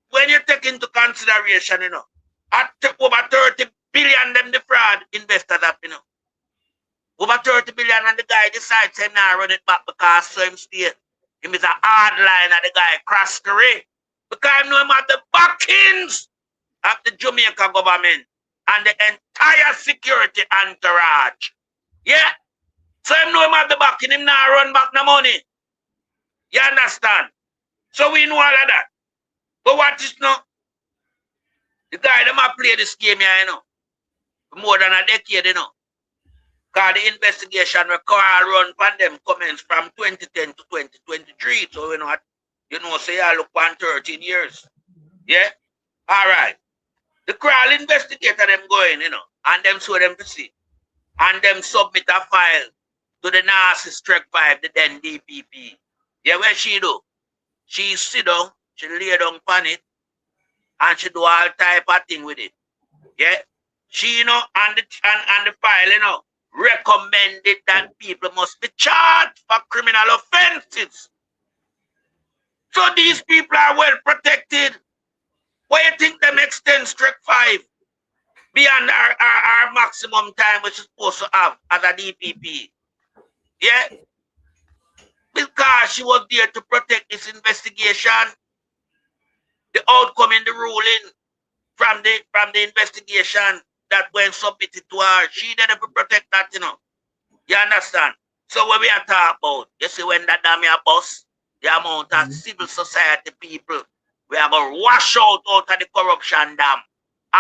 when you take into consideration, you know, at over 30 billion them the fraud investors have, you know. Over 30 billion and the guy decides him now run it back because so him stay. Him is a hard line of the guy cross career. Because him know him have the backings of the Jamaica government and the entire security entourage. Yeah? So him know him have the backing, him now run back the money. You understand? So we know all of that. But what is now? The guy them have played this game here, you know, for more than a decade, you know. Because the investigation record run from them comments from 2010 to 2023. So you know, say I look 13 years. Yeah? Alright. The crawl investigator them going, you know, and them show them to see. And them submit a file to the narcissist track 5, the then DPP. Yeah, where she do? She sit down, she lay down on it, and she do all type of thing with it. Yeah? She, you know, and the file, you know, recommended that people must be charged for criminal offenses. So these people are well protected. Why you think them extend Strike 5 beyond our maximum time we're supposed to have as a DPP? Yeah? Because she was there to protect this investigation. The outcome in the ruling from the investigation that when submitted to her, she didn't protect that, you know. You understand? So when we are talking about, you see when that damn bus, the amount of civil society people, we are going to wash out of the corruption dam.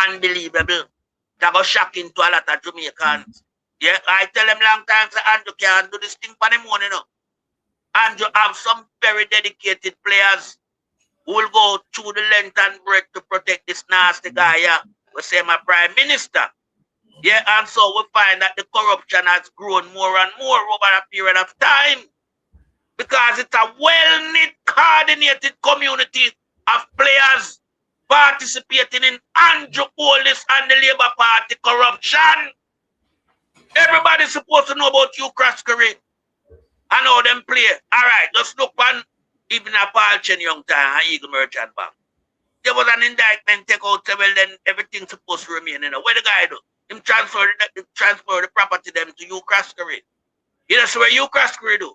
Unbelievable. That was shocking to a lot of Jamaicans. Yeah, I tell them long time, say, Andrew can't do this thing for the morning, you know. Andrew have some very dedicated players who will go through the length and breadth to protect this nasty guy, yeah. We say my prime minister. Yeah, and so we find that the corruption has grown more and more over a period of time because it's a well-knit, coordinated community of players participating in Andrew Hollis and the Labour Party corruption. Everybody's supposed to know about you, Croskery, and how them play. All right, just look on even a Paul Chen Young time and Eagle Merchant Bank. There was an indictment take out, well, then everything's supposed to remain. You know, what the guy do? Him transfer the property them to you, Croskery. You know, so what you, Croskery, do?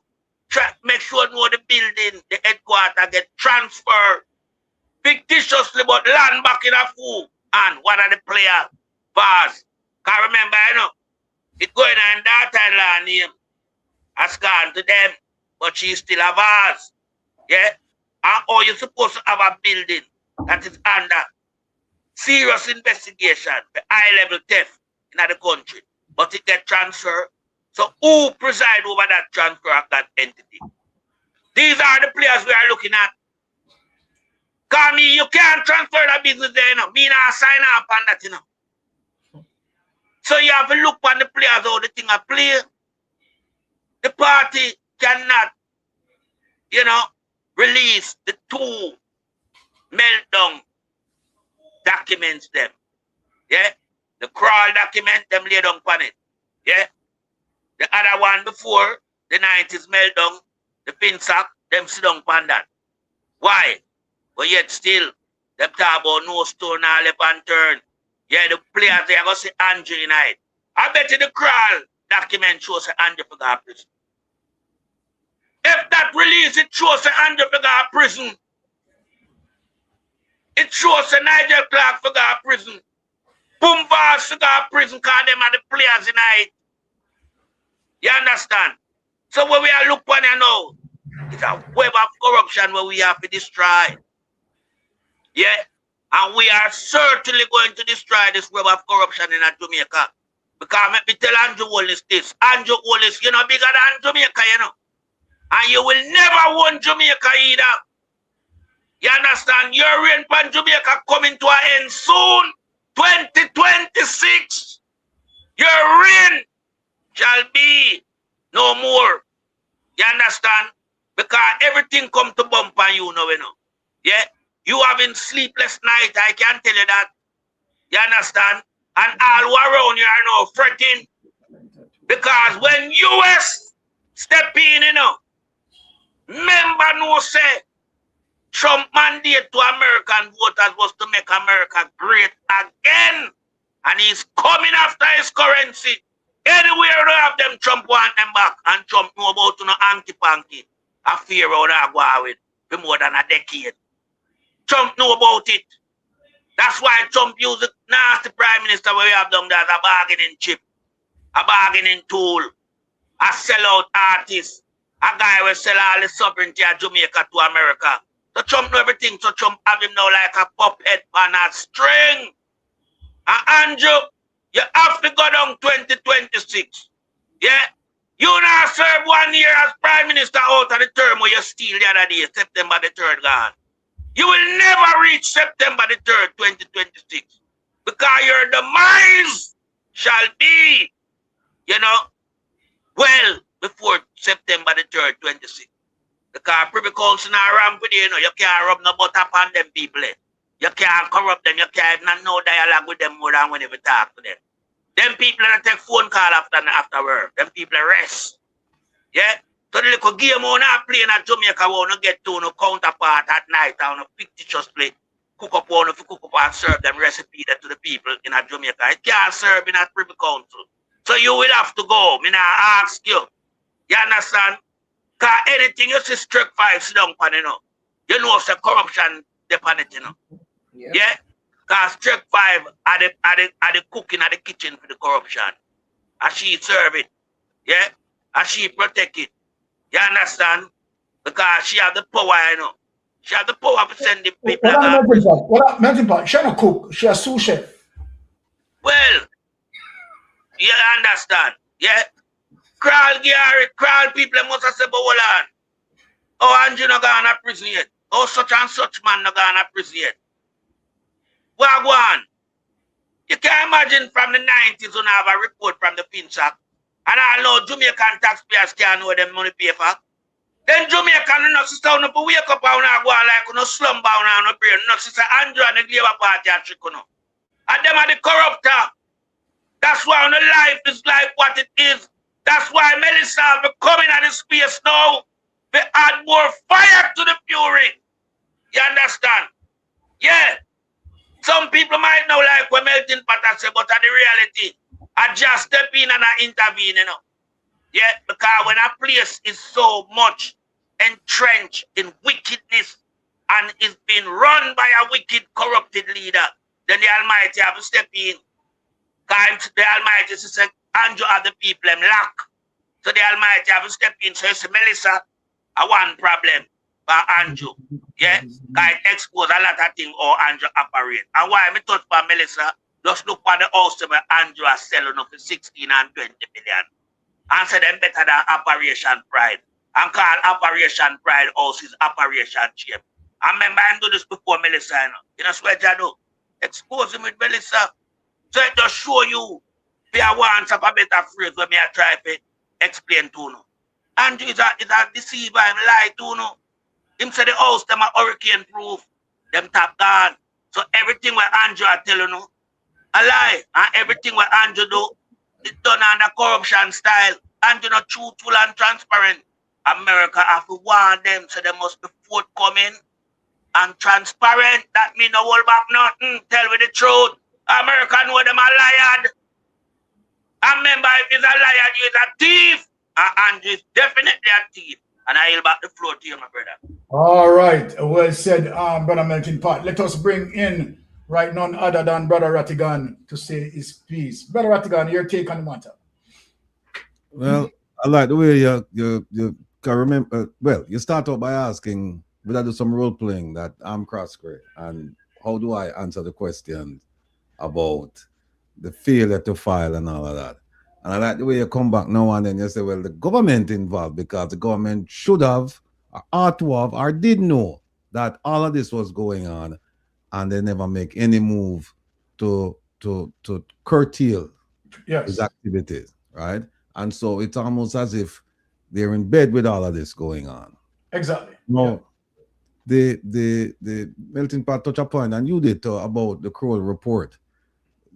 Make sure know the building, the headquarters get transferred fictitiously, but land back in a fool. And one of the players, Bars. Can't remember, you know, it going on daughter-in-law name has gone to them, but she still a Bars. Yeah? And or you're supposed to have a building that is under serious investigation for high-level theft in the country, but it get transferred. So who preside over that transfer of that entity? These are the players we are looking at. Because me, you can't transfer the business there, you know. Me not sign up on that, you know. So you have to look on the players how the thing are play. The party cannot, you know, release the 2 meltdown documents them. Yeah? The crawl document, them lay down on it. Yeah? The other one before, the 90s meltdown, the FinSac, them sit down on that. Why? But yet still, them talk about no stone or left and turn. Yeah, the players, they are going to say Andrew in it. I bet you the crawl document shows Andrew for that prison. If that release, it shows Andrew for that prison. It shows Nigel Clark for that prison. Boomvas for that prison because them are the players in it. You understand? So when we are looking at now, it's a web of corruption where we have to destroy. Yeah? And we are certainly going to destroy this web of corruption in Jamaica. Because let me tell Andrew Hollis this. Andrew Hollis, you know, bigger than Jamaica, you know. And you will never win Jamaica either. You understand? Your reign from Jamaica coming to an end soon. 2026. Your reign shall be no more. You understand? Because everything come to bump on you now, you know. Yeah? You having sleepless night, I can tell you that. You understand? And all around you are now fretting. Because when US step in, you know, remember no say, Trump mandate to American voters was to make America great again. And he's coming after his currency. Anywhere they have them, Trump want them back. And Trump know about no anti-panky. A fear out of go with for more than a decade. Trump know about it. That's why Trump used the nasty prime minister where we have done that, a bargaining chip, a bargaining tool, a sellout artist, a guy will sell all the sovereignty of Jamaica to America. So Trump know everything, so Trump have him now like a puppet on a string. And Andrew, you have to go down 2026. Yeah? You now serve 1 year as prime minister out of the term where you steal the other day, September the 3rd gone. You will never reach September the 3rd, 2026. Because your demise shall be, you know, well before September the 3rd, 26. Because Privy Council now ramp with you know, you can't rub no butter upon them people. You can't corrupt them, you can't have no dialogue with them more than when you talk to them. Them people that take phone call after work. Them people rest. Yeah? So the little game on a play in Jamaica want to get to no counterpart at night on a fictitious play. Cook up and serve them recipe that to the people in a Jamaica. It can't serve in a Privy Council. So you will have to go. Me now ask you. You understand? Because anything you see Strike 5 sit down on, you know. You know it's a corruption dependent, you know. Yeah? Because Strike 5 are the cooking at the kitchen for the corruption. And she serve it. Yeah? And she protect it. You understand? Because she have the power, you know. She have the power to send the people. What melting pot? She not cook. She a sous chef. Well, you understand? Yeah? Crawl Gary, crawl people must have said, but hold on. Oh, Andrew not gone to prison yet. Oh, such and such man not gone to prison yet. Well, go on. You can imagine from the 90s when I have a report from the FinSac. And I know Jamaican taxpayers can't know them money pay for. Then Jamaican no sister no wake up and go on like no slumber and no brain. No sister Andrew and the Labour Party and trick no. And them are the corruptor. That's why on the life is like what it is. That's why Melissa will be coming at the space now. They add more fire to the fury. You understand? Yeah. Some people might know like we're melting pot and say, but at the reality, I just step in and I intervene, you know. Yeah, because when a place is so much entrenched in wickedness and is being run by a wicked, corrupted leader, then the Almighty have to step in. Because the Almighty says, Andrew are the people them lack. So the Almighty have to step in. So you say, Melissa, I want problem for Andrew. Yeah? Because it expose a lot of things how Andrew operate. And why I touch for Melissa, just look for the house where Andrew is selling for 16 and 20 million. And say them better than Operation Pride. And call Operation Pride house is Operation Shape. I remember I do this before Melissa, you know. You know what I do? Expose him with Melissa. So it just show you if I want a better phrase when I try to explain to you. Andrew is a deceiver and lie to you. Him say the house them are hurricane proof. Them tap gone. So everything what Andrew are telling you, a lie. And everything what Andrew do, it's done under corruption style. Andrew not truthful and transparent. America have to warn them, so they must be forthcoming and transparent. That mean no hold back nothing. Tell me the truth. America know them a liar. And remember, if he's a liar, he's a thief. And he's definitely a thief. And I yield back the floor to you, my brother. All right. Well said, Brother Melting Pot. Let us bring in none other than Brother Rattigan to say his piece. Brother Rattigan, your take on the matter. Well, I like the way you can remember. Well, you start out by asking, will I do some role playing that I'm cross-grade? And how do I answer the question about the failure to file and all of that? And I like the way you come back now and then you say, well, the government involved because the government should have, or ought to have, or did know that all of this was going on, and they never make any move to curtail his Yes, activities, right? And so it's almost as if they're in bed with all of this going on. exactly. Yeah. No, the melting pot touch a point, and you did about the Kroll report.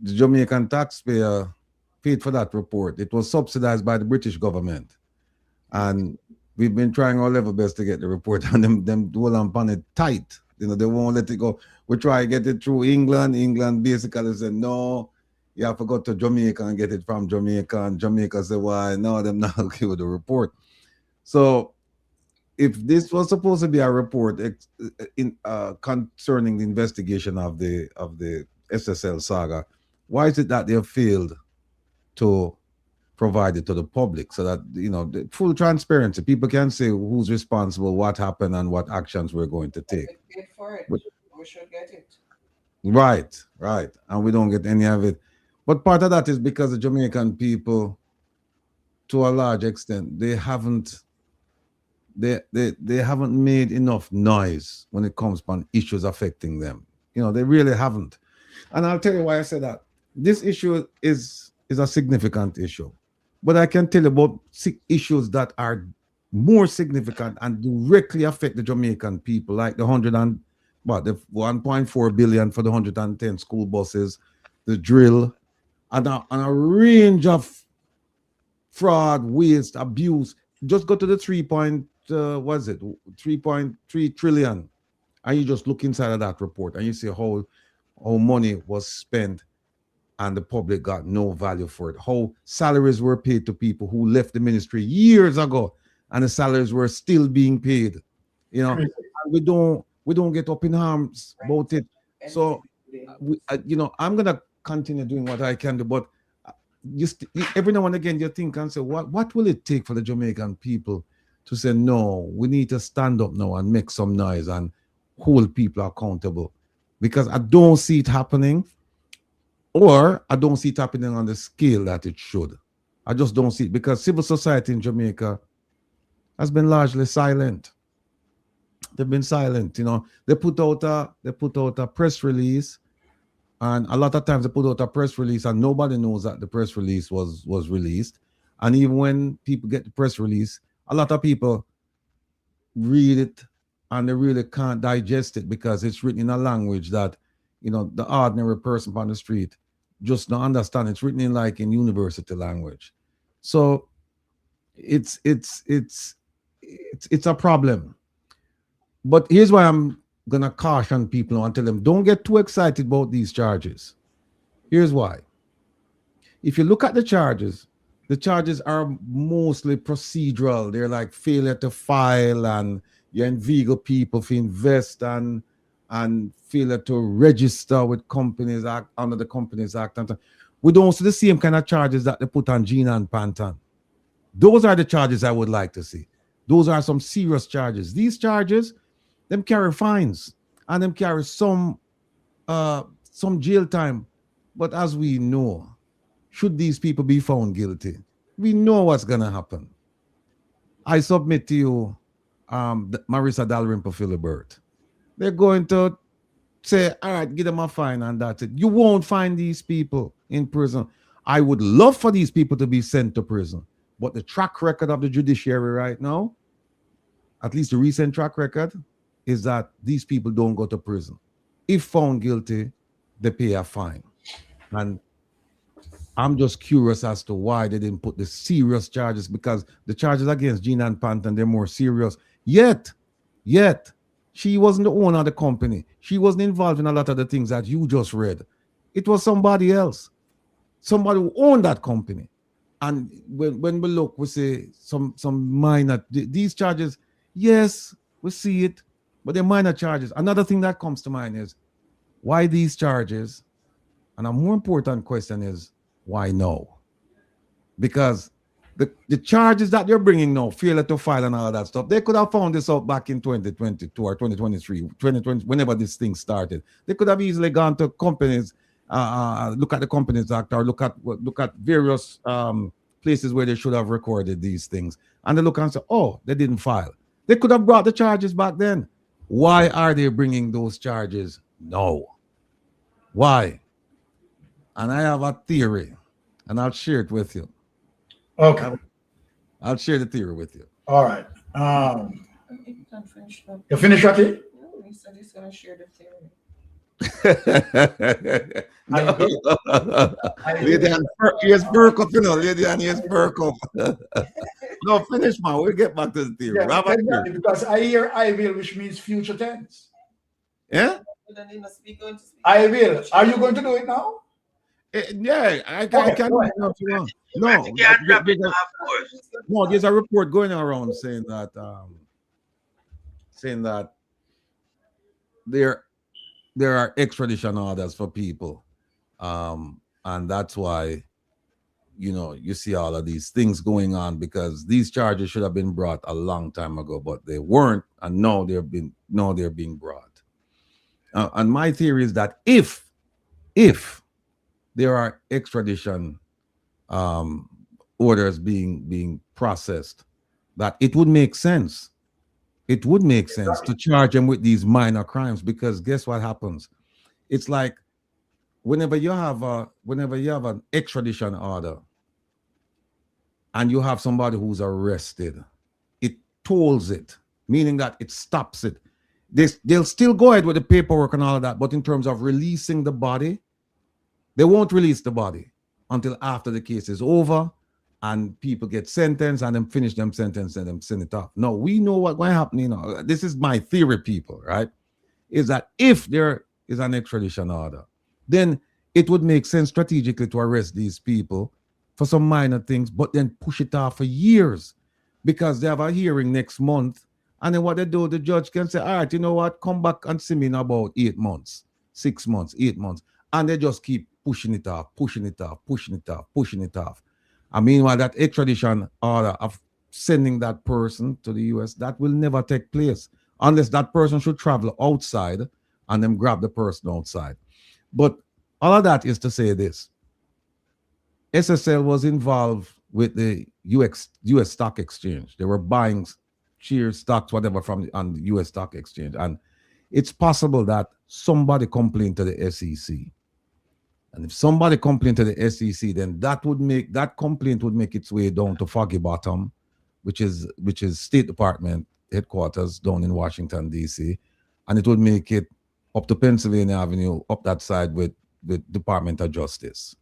The Jamaican taxpayer paid for that report. It was subsidized by the British government, and we've been trying our level best to get the report, and them hold on it tight. You know, they won't let it go. We try to get it through England. England basically said no. You have to go to Jamaica and get it from Jamaica, and Jamaica said, "Why? No, them not okay with the report." So, if this was supposed to be a report concerning the investigation of the SSL saga, why is it that they have failed to provide it to the public so that, you know, the full transparency, people can say who's responsible, what happened, and what actions we're going to take? We paid for it. But- We should get it. Right, and we don't get any of it. But part of that is because the Jamaican people, to a large extent, they haven't made enough noise when it comes on issues affecting them. You know, they really haven't. And I'll tell you why I say that. This issue is a significant issue. But I can tell you about issues that are more significant and directly affect the Jamaican people, like the 1.4 billion for the 110 school buses, the drill, and a range of fraud, waste, abuse. Just go to the 3.3 trillion, and you just look inside of that report and you see how money was spent and the public got no value for it. How salaries were paid to people who left the ministry years ago, and the salaries were still being paid. You know, and we don't get up in arms about it. So, I'm gonna continue doing what I can do, but every now and again you think and say, what will it take for the Jamaican people to say, no, we need to stand up now and make some noise and hold people accountable? Because I don't see it happening, or I don't see it happening on the scale that it should. I just don't see it, because civil society in Jamaica has been largely silent. They've been silent. You know, they put out a press release, and a lot of times they put out a press release and nobody knows that the press release was released. And even when people get the press release, a lot of people read it and they really can't digest it because it's written in a language that, you know, the ordinary person on the street just don't understand. It's written in university language. So it's a problem. But here's why I'm gonna caution people and tell them, don't get too excited about these charges. Here's why. If you look at the charges are mostly procedural. They're like failure to file, and you inveigle people to invest, and failure to register with Companies Act, under the Companies Act. We don't see the same kind of charges that they put on Gina and Pantan. Those are the charges I would like to see. Those are some serious charges. These charges, them carry fines and them carry some jail time. But as we know, should these people be found guilty, we know what's gonna happen. I submit to you, Marissa Dalrymple Philibert. They're going to say, all right, give them a fine and that's it. You won't find these people in prison. I would love for these people to be sent to prison, but the track record of the judiciary right now, at least the recent track record, is that these people don't go to prison. If found guilty, they pay a fine. And I'm just curious as to why they didn't put the serious charges, because the charges against Gina and Pantan, they're more serious. Yet, she wasn't the owner of the company. She wasn't involved in a lot of the things that you just read. It was somebody else, somebody who owned that company. And when we look, we say some minor, these charges, yes, we see it, but they're minor charges. Another thing that comes to mind is, why these charges? And a more important question is, why no? Because the charges that you're bringing now, failure to file and all that stuff, they could have found this out back in 2022 or 2023, 2020, whenever this thing started. They could have easily gone to companies, look at the Companies Act, or look at various places where they should have recorded these things, and they look and say, oh, they didn't file. They could have brought the charges back then. Why are they bringing those charges? No. Why? And I have a theory, and I'll share it with you. Okay. I'll share the theory with you. All right. You can finish that. You finished, Ratty? He said he's gonna share the theory. Lady Ann, here's perk up, you know. Lady Ann, here's perk up. No, finish, man. We'll get back to the theory. Yeah, Robert, exactly, because I hear I will, which means future tense. yeah? But then he must be going to speak. I will. Are you going to do it now? Yeah, I can. Okay, Can go ahead. no, You can't drop it, of course. no, there's a report going around saying that there are extradition orders for people, and that's why you see all of these things going on, because these charges should have been brought a long time ago, but they weren't, and now they're being brought. And my theory is that if there are extradition orders being processed, that it would make sense. It would make sense to charge them with these minor crimes, because guess what happens? It's like whenever you have an extradition order and you have somebody who's arrested, it tolls it, meaning that it stops it. They'll still go ahead with the paperwork and all of that, but in terms of releasing the body, they won't release the body until after the case is over and people get sentenced and then finish them sentence and then send it off. No, we know what's going to happen. This is my theory, people, right? Is that if there is an extradition order, then it would make sense strategically to arrest these people for some minor things, but then push it off for years, because they have a hearing next month. And then what they do, the judge can say, all right, you know what, come back and see me in about 8 months, 6 months, 8 months. And they just keep pushing it off. And meanwhile, that extradition order of sending that person to the US, that will never take place unless that person should travel outside and then grab the person outside. But all of that is to say this. SSL was involved with the US stock exchange. They were buying shares, stocks, whatever on the US stock exchange. And it's possible that somebody complained to the SEC. And if somebody complained to the SEC, then that complaint would make its way down to Foggy Bottom, which is State Department headquarters down in Washington, D.C. And it would make it up to Pennsylvania Avenue, up that side with Department of Justice.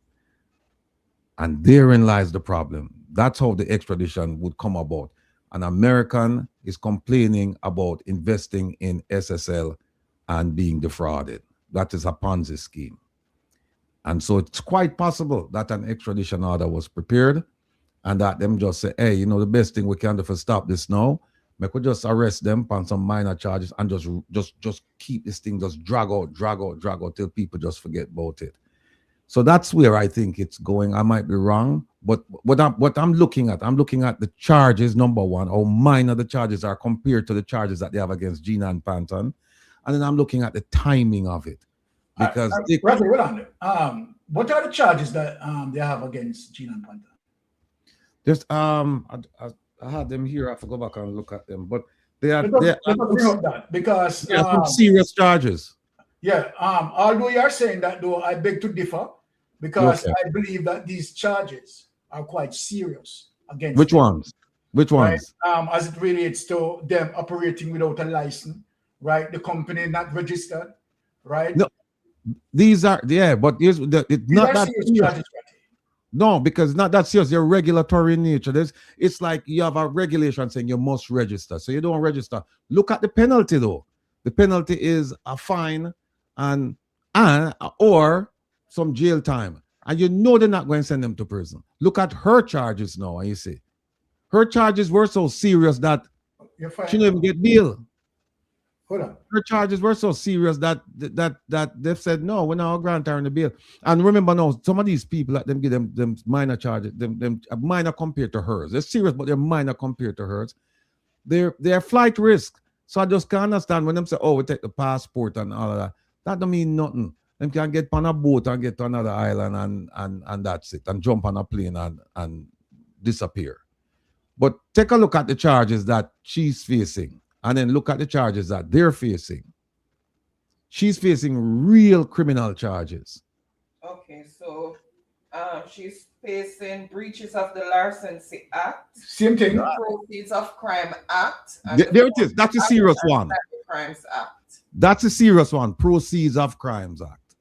And therein lies the problem. That's how the extradition would come about. An American is complaining about investing in SSL and being defrauded. That is a Ponzi scheme. And so it's quite possible that an extradition order was prepared and that them just say, hey, the best thing we can do to stop this now, we could just arrest them on some minor charges and just keep this thing, just drag out till people just forget about it. So that's where I think it's going. I might be wrong, but what I'm looking at the charges, number one, how minor the charges are compared to the charges that they have against Gina and Panton. And then I'm looking at the timing of it. Because Rafi, hold on. What are the charges that they have against Gina and Panton? Just I had them here. I have to go back and look at them, but they are because some serious charges. Yeah. Although you are saying that, though, I beg to differ, because I believe that these charges are quite serious against Which them, ones? Which ones? Right? As it relates to them operating without a license, right? The company not registered, right? No. These are but it's not that serious. No, because it's not that serious. They're regulatory in nature. It's like you have a regulation saying you must register, so you don't register. Look at the penalty, though. The penalty is a fine and or some jail time, and they're not going to send them to prison. Look at her charges now, and you see her charges were so serious that she didn't even get bail. Hold on. Her charges were so serious that they've said no, we're not grant her in the bail. And remember now, some of these people let them give them minor charges, them minor compared to hers. They're serious, but they're minor compared to hers. They're flight risk. So I just can't understand when them say, oh, we take the passport and all of that. That don't mean nothing. Them can get on a boat and get to another island and that's it, and jump on a plane and disappear. But take a look at the charges that she's facing. and then look at the charges that they're facing. She's facing real criminal charges. Okay, so she's facing breaches of the Larceny Act, Same thing. the Proceeds of Crime Act, and There it is. That's a serious one. Crimes Act. That's a serious one. Proceeds of Crimes Act.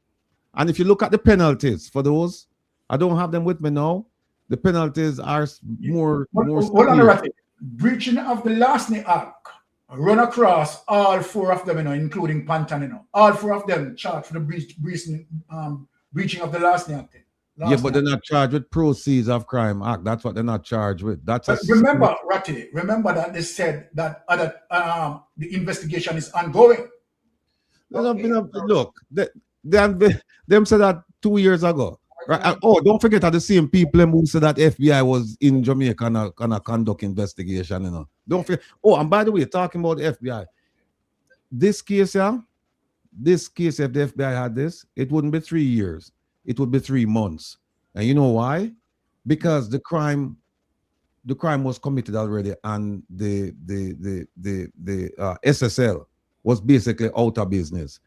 And if you look at the penalties for those, I don't have them with me now. The penalties are more. Hold on, Ratty. Breaching of the Larceny Act run across all four of them, including Pantan. All four of them charged for the breaching of the Larceny Act. Yeah, but they're not charged with Proceeds of Crime Act. That's what they're not charged with. That's remember, Ratty. Remember that they said that the investigation is ongoing. Look, them said that 2 years ago. Right? And, don't forget that the same people who said that FBI was in Jamaica and conduct investigation. Don't forget. Oh, and by the way, talking about the FBI, this case, if the FBI had this, it wouldn't be 3 years. It would be 3 months. And you know why? Because the crime was committed already, and the SSL was basically out of business.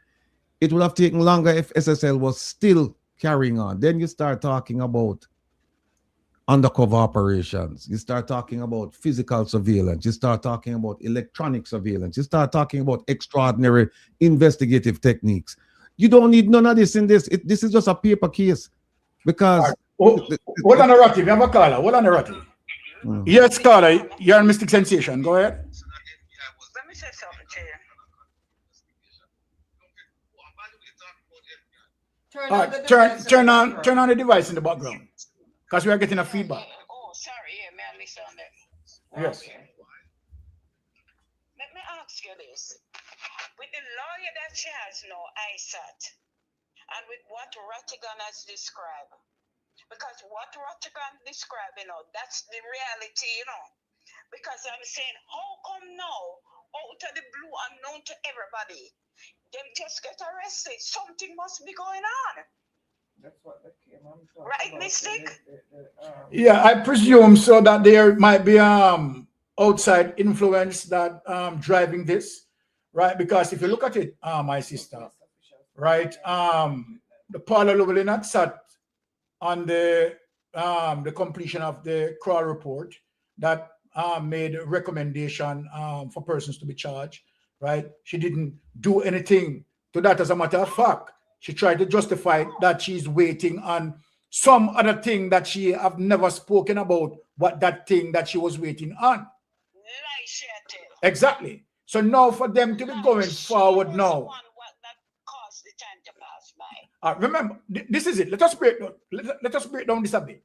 It would have taken longer if SSL was still carrying on. Then you start talking about undercover operations. You start talking about physical surveillance. You start talking about electronic surveillance. You start talking about extraordinary investigative techniques. You don't need none of this in this. This is just a paper case. Because... Hold on, Ratty. We have a caller. Hold on, Ratty. Yes, caller. You're on Mystic Sensation. Go ahead. Let me say something to you. Turn on the device in the background, because we are getting a feedback. Oh, sorry, yeah, man, listen on that. Yes. Okay. Let me ask you this. With the lawyer that she has now, ISAT, and with what Rattigan has described, because what Rattigan described, that's the reality, because I'm saying, how come now, out of the blue, unknown to everybody, them just get arrested? Something must be going on. That's what they came on. Right, Mystic? Yeah, I presume so that there might be outside influence that driving this, right? Because if you look at it, my sister, right, the parlor level in that sat on the completion of the Crawl report that made a recommendation for persons to be charged, right? She didn't do anything to that. As a matter of fact, she tried to justify that she's waiting on some other thing that she have never spoken about, what that thing that she was waiting on. Exactly. So now for them to be going forward now. Remember, this is it. Let us break down this a bit.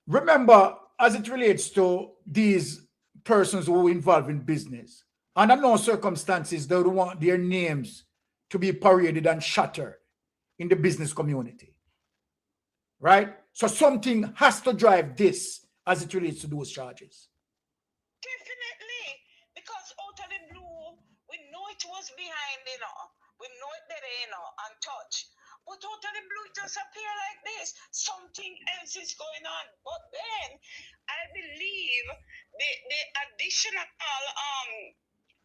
Remember, as it relates to these persons who are involved in business, under no circumstances they don't want their names to be paraded and shattered in the business community, right? So something has to drive this as it relates to those charges. Definitely, because out of the blue, we know it was behind, we know it there, untouched. But out of the blue, it just appear like this. Something else is going on. But then, I believe the additional,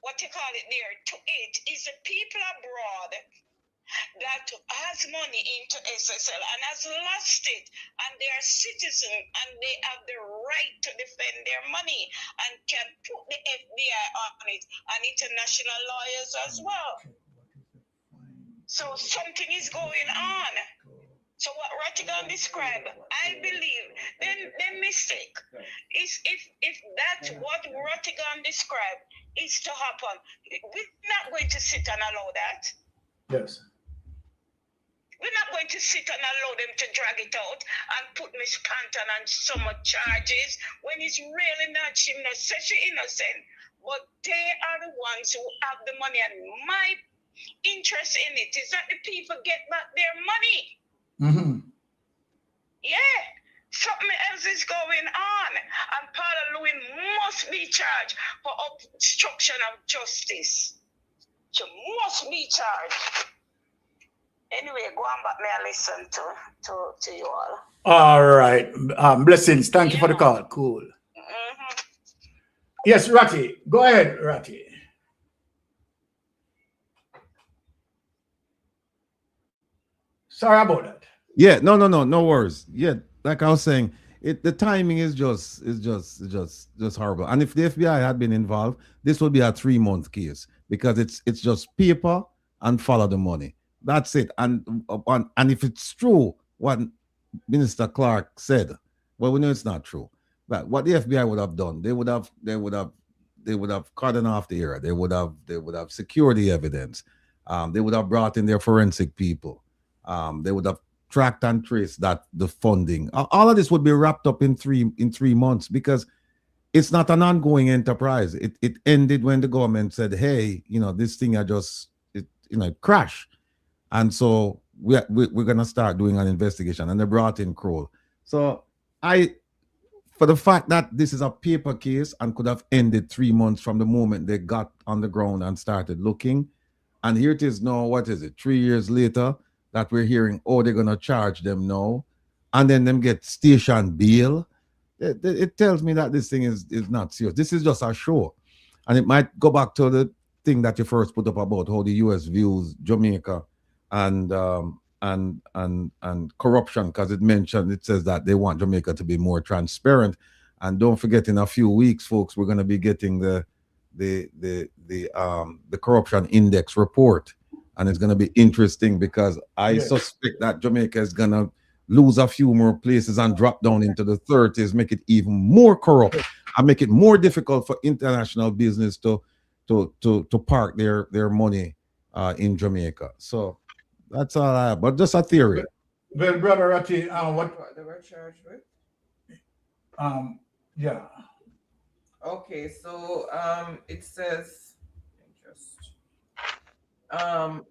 what you call it there, to it is the people abroad that has money into SSL and has lost it, and they are citizens and they have the right to defend their money and can put the FBI on it and international lawyers as well. So something is going on. So what Rattigan described, I believe, then mistake is if that's what Rattigan described is to happen, we're not going to sit and allow that. Yes. We're not going to sit and allow them to drag it out and put Miss Panton on so much charges when it's really not. She says she's innocent, but they are the ones who have the money, and my interest in it is that the people get back their money. Mm-hmm. Yeah, something else is going on, and Paula Lewin must be charged for obstruction of justice. She must be charged. Anyway, go on back, may I listen to you all. All right. Blessings. Thank you for the call. Cool. Yes, Ratty. Go ahead, Ratty. Sorry about that. Yeah, no worries. Yeah, like I was saying, the timing is just horrible. And if the FBI had been involved, this would be a 3-month case because it's just paper and follow the money. That's it. And if it's true what Minister Clark said, well, we know it's not true. But what the FBI would have done, they would have cordoned off the area. They would have secured the evidence. They would have brought in their forensic people. They would have tracked and traced the funding. All of this would be wrapped up in three months because it's not an ongoing enterprise. It ended when the government said, "Hey, this thing crash," and so we're gonna start doing an investigation. And they brought in Kroll. So for the fact that this is a paper case and could have ended 3 months from the moment they got on the ground and started looking, and here it is now. What is it? 3 years later. That we're hearing, they're gonna charge them now, and then them get station bail. It tells me that this thing is not serious. This is just a show, and it might go back to the thing that you first put up about how the U.S. views Jamaica and corruption, because it says that they want Jamaica to be more transparent. And don't forget, in a few weeks, folks, we're gonna be getting the corruption index report. And it's going to be interesting because I suspect that Jamaica is going to lose a few more places and drop down into the 30s, make it even more corrupt and make it more difficult for international business to park their money in Jamaica. So that's all I have, but just a theory. Well, Brother Ratty, What they were charged with? Yeah. Okay, so it says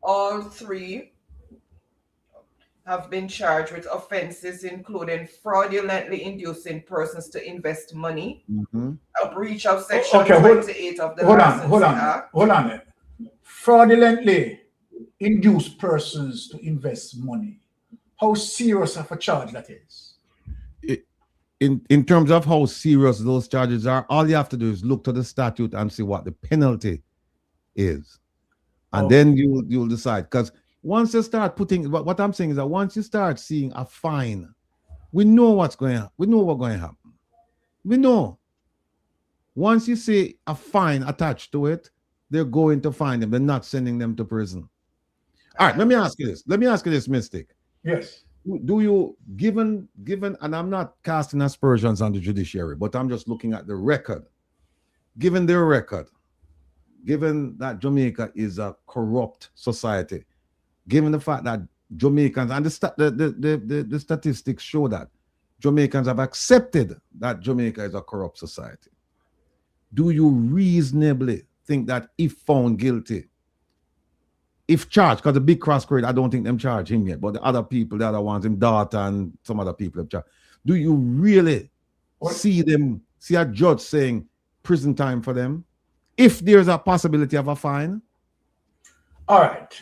all three have been charged with offenses including fraudulently inducing persons to invest money, a breach of section 28 of the Act. Hold on. Fraudulently induce persons to invest money. How serious of a charge that is? In terms of how serious those charges are, all you have to do is look to the statute and see what the penalty is. And then you'll decide. Because once you start putting, what I'm saying is that once you start seeing a fine, we know what's going on. We know what's going to happen. We know. Once you see a fine attached to it, they're going to fine them. They're not sending them to prison. All right, let me ask you this, Mystic. Yes. Do you, given, and I'm not casting aspersions on the judiciary, but I'm just looking at the record. Given their record, given that Jamaica is a corrupt society, given the fact that Jamaicans, and the statistics show that Jamaicans have accepted that Jamaica is a corrupt society, do you reasonably think that if found guilty, if charged, because the big cross grade, I don't think them charge him yet, but the other people, the other ones, him daughter and some other people have charged, do you really see a judge saying prison time for them? If there's a possibility of a fine? All right.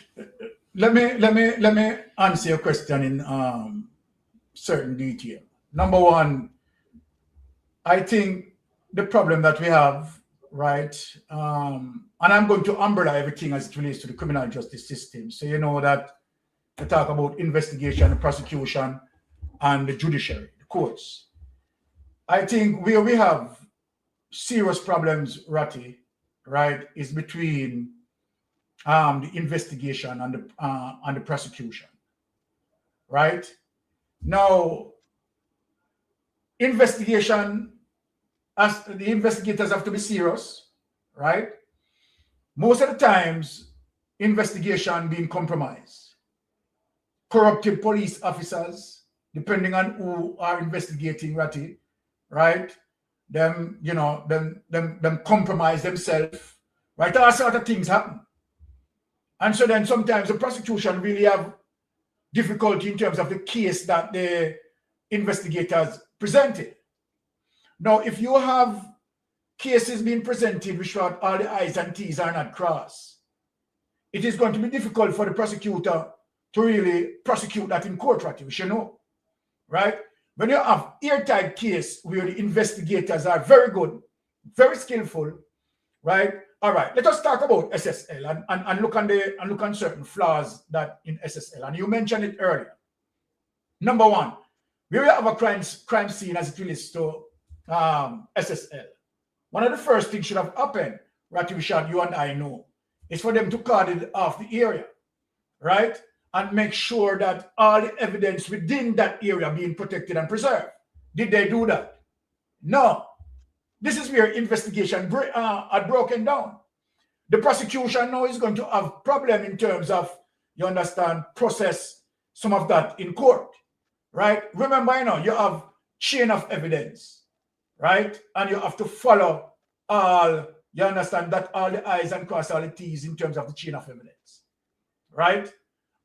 Let me answer your question in certain detail. Number one, I think the problem that we have, right, and I'm going to umbrella everything as it relates to the criminal justice system. So you know that we talk about investigation, the prosecution, and the judiciary, the courts. I think where we have serious problems, Ratty, right, is between the investigation and the prosecution, right? Now, investigation, as the investigators have to be serious, right? Most of the times, investigation being compromised. Corrupted police officers, depending on who are investigating, Ratty, right? Them compromise themselves, right? All sort of things happen. And so then sometimes the prosecution really have difficulty in terms of the case that the investigators presented. Now, if you have cases being presented which all the I's and T's are not crossed, it is going to be difficult for the prosecutor to really prosecute that in court, Ratty, which you know, right? When you have airtight case where the investigators are very good very skillful, right? All right, let us talk about SSL and look on certain flaws that in SSL. And you mentioned it earlier. Number one, we have a crime scene as it relates to SSL. One of the first things should have happened, Rashad, you and I know, is for them to cordon off the area, right? And make sure that all the evidence within that area being protected and preserved. Did they do that? No. This is where investigation had broken down. The prosecution now is going to have problem in terms of, you understand, process some of that in court, right? Remember, you have chain of evidence, right? And you have to follow all, you understand, that all the I's and cross all the T's in terms of the chain of evidence, right?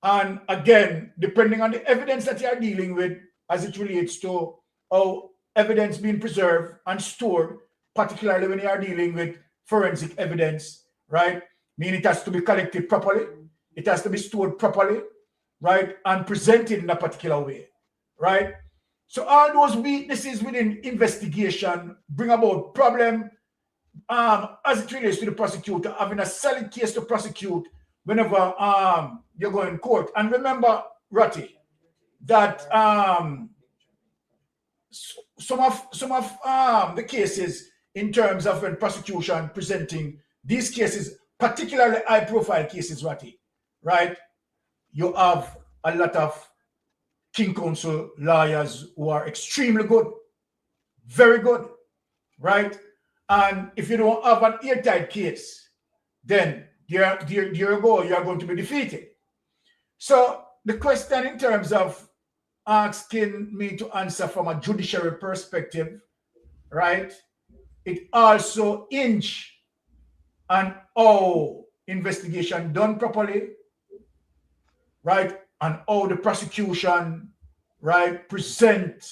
And again, depending on the evidence that you are dealing with as it relates to how evidence being preserved and stored, particularly when you are dealing with forensic evidence, right? Meaning it has to be collected properly, it has to be stored properly, right? And presented in a particular way, right? So all those weaknesses within investigation bring about problem as it relates to the prosecutor having a solid case to prosecute whenever you're going to court. And remember, Ratty, that some of the cases in terms of when prosecution presenting these cases, particularly high-profile cases, Ratty, right? You have a lot of King Counsel lawyers who are extremely good, very good, right? And if you don't have an airtight case, then there you go, you are going to be defeated. So the question in terms of asking me to answer from a judiciary perspective, right? It also hinge on how investigation done properly, right? And how the prosecution, right, present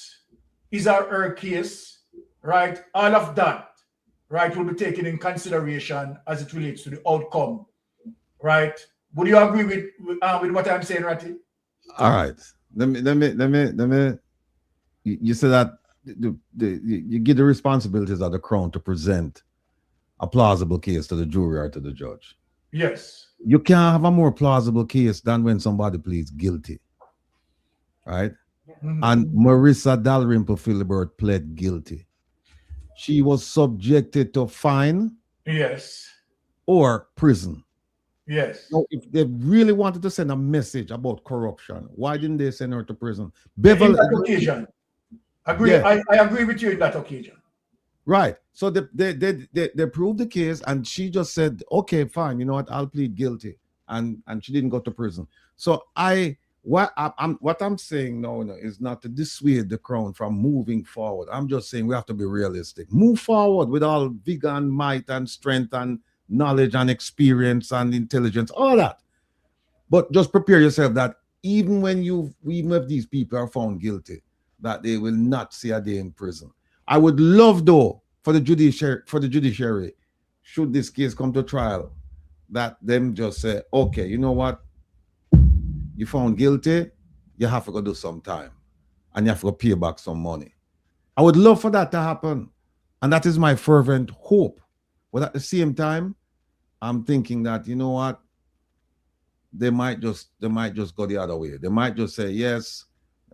his or her case, right? All of that, right, will be taken in consideration as it relates to the outcome, right? Would you agree with what I'm saying, Ratty? All right. Let me. You said that you give the responsibilities of the crown to present a plausible case to the jury or to the judge. Yes. You can't have a more plausible case than when somebody pleads guilty, right? Mm-hmm. And Marissa Dalrymple Philibert pled guilty. She was subjected to fine, yes, or prison. Yes. Now, if they really wanted to send a message about corruption, why didn't they send her to prison? In Beverly, that occasion, agree. Yeah. I agree with you in that occasion. Right. So they proved the case, and she just said, "Okay, fine. You know what? I'll plead guilty," and she didn't go to prison. So what I'm saying now is not to dissuade the crown from moving forward. I'm just saying we have to be realistic. Move forward with all vigor and might and strength and knowledge and experience and intelligence, all that. But just prepare yourself that even if these people are found guilty, that they will not see a day in prison. I would love, though, for the judiciary, should this case come to trial, that them just say, okay, you know what? You found guilty, you have to go do some time, and you have to go pay back some money. I would love for that to happen, and that is my fervent hope. But at the same time, I'm thinking that, you know what? They might just go the other way. They might just say, yes,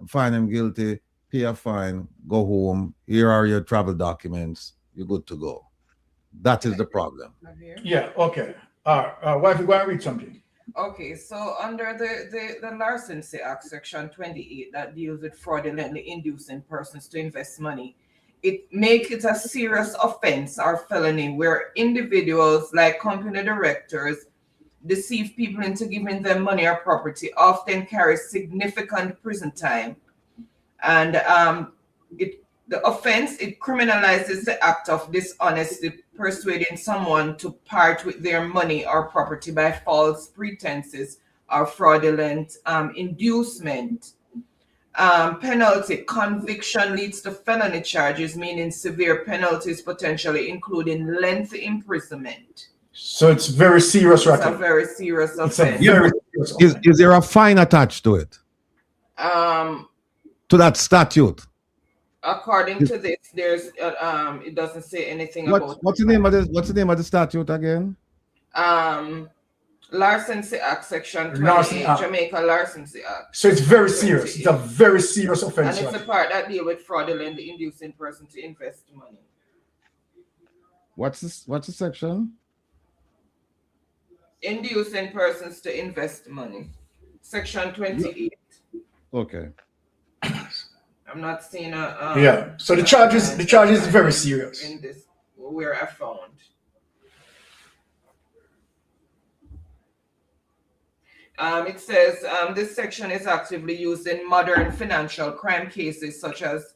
find them guilty, pay a fine, go home. Here are your travel documents. You're good to go. That is the problem. Yeah. Okay. Wife, you going to read something? Okay, so under the Larceny Act, Section 28, that deals with fraudulently inducing persons to invest money, it makes it a serious offense or felony where individuals, like company directors, deceive people into giving them money or property, often carry significant prison time. And the offense, it criminalizes the act of dishonesty, persuading someone to part with their money or property by false pretenses or fraudulent inducement. Penalty, conviction leads to felony charges, meaning severe penalties, potentially including lengthy imprisonment. So it's very serious, right? It's a very serious It's a offense. very serious offense. Is there a fine attached to it? Um, To that statute? According to this, there's it doesn't say anything about What's the name of this? What's the name of the statute again? Larceny Act, Section 28, Larceny Act. Jamaica Larceny Act. So it's very serious. It's a very serious And offense. it's the part that deal with fraudulently inducing person to invest money. What's this? What's the section? Inducing persons to invest money. Section 28. Okay. I'm not seeing a Yeah. So the charge is very serious. in this where I found. It says this section is actively used in modern financial crime cases such as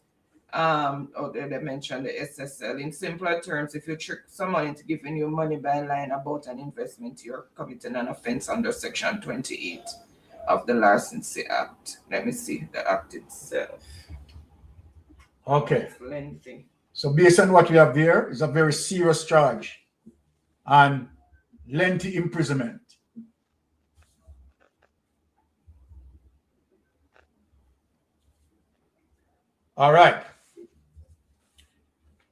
they mentioned the SSL. In simpler terms, if you trick someone into giving you money by lying about an investment, you're committing an offense under Section 28 of the Larceny Act. Let me see the act itself. Okay. It's lengthy. So based on what we have there, it's a very serious charge and lengthy imprisonment. All right.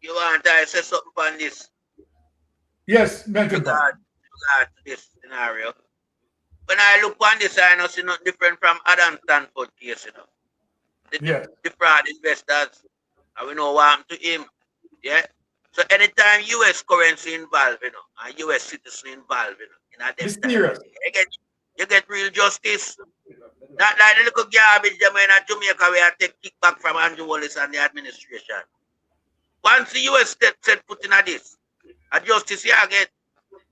You want to say something on this? Yes, Melton. Regard to this scenario. When I look on this, I know it's not different from Adam Stanford case, you know. The fraud investors, and we know what happened to him. Yeah. So anytime US currency involved, you know, and US citizen involved, you know, in a It's serious. you get real justice. Not like the little garbage them in Jamaica where I take kickback from Andrew Wallace and the administration. Once the US set foot in this, a justice here get,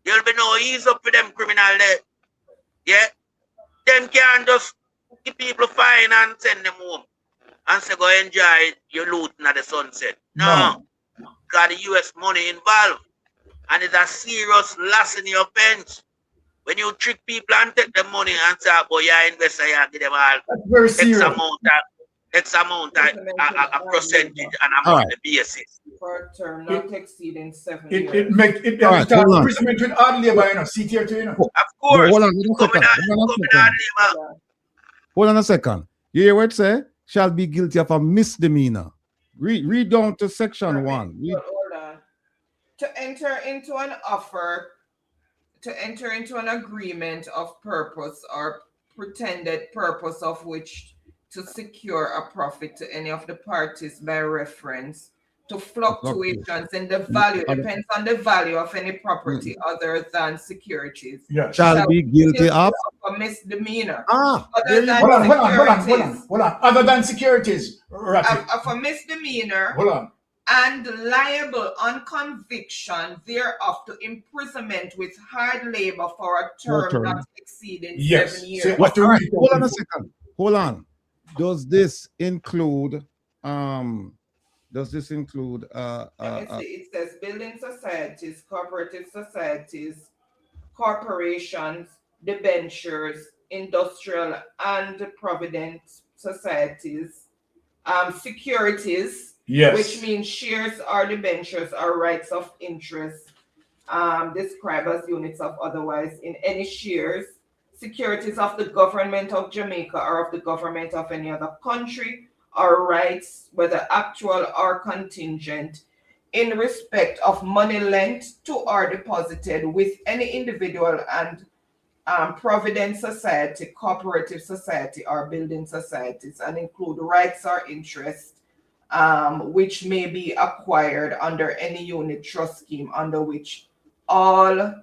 there'll be no ease up for them criminal there. Yeah? Them can't just give people fine and send them home and say go enjoy your loot at the sunset. No. Got the US money involved. And it's a serious larceny offense. When you trick people and take the money and say, boy, you're investor, you give them all very serious. X amount a percentage and a monthly basis. For a term not exceeding 7 years. It make it Right, start hold on. imprisonment with hard labor, you know, see here too, you know. Of course. Hold on a second. You hear what it say? Shall be guilty of a misdemeanor. Read down to section 1. Hold on. To enter into an offer, to enter into an agreement of purpose or pretended purpose of which to secure a profit to any of the parties by reference to fluctuations in the value, depends on the value of any property other than securities. Yes. Shall be guilty of a misdemeanor. Hold on. Other than securities, of a misdemeanor. Hold on. And liable on conviction thereof to imprisonment with hard labor for a term not exceeding 7 years. So hold on a second. Hold on. Does this include it says building societies, cooperative societies, corporations, debentures, industrial and provident societies, securities, which means shares or debentures or rights of interest described as units of otherwise in any shares, securities of the government of Jamaica or of the government of any other country, or rights, whether actual or contingent, in respect of money lent to or deposited with any individual and provident society, cooperative society, or building societies, and include rights or interests which may be acquired under any unit trust scheme under which all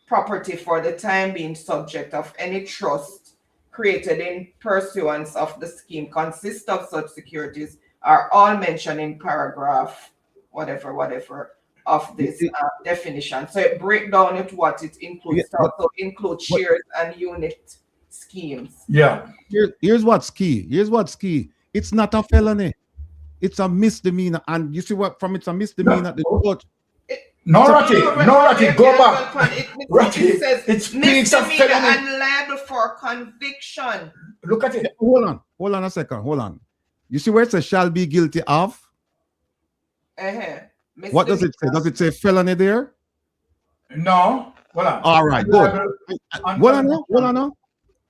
property for the time being subject of any trust created in pursuance of the scheme consists of such securities are all mentioned in paragraph whatever of this definition. So it breaks down it what it includes. Also includes shares and unit schemes. Yeah. Here's what's key. It's not a felony. It's a misdemeanor. And you see what from it's a misdemeanor, the judge. No, Ratty, go back. Ratty, it speaks of misdemeanor felony. and liable for conviction. Look at it. Hold on a second. Hold on. You see where it says shall be guilty of? What does it say? Does it say felony there? No. Hold on. All right, good. Hold on now.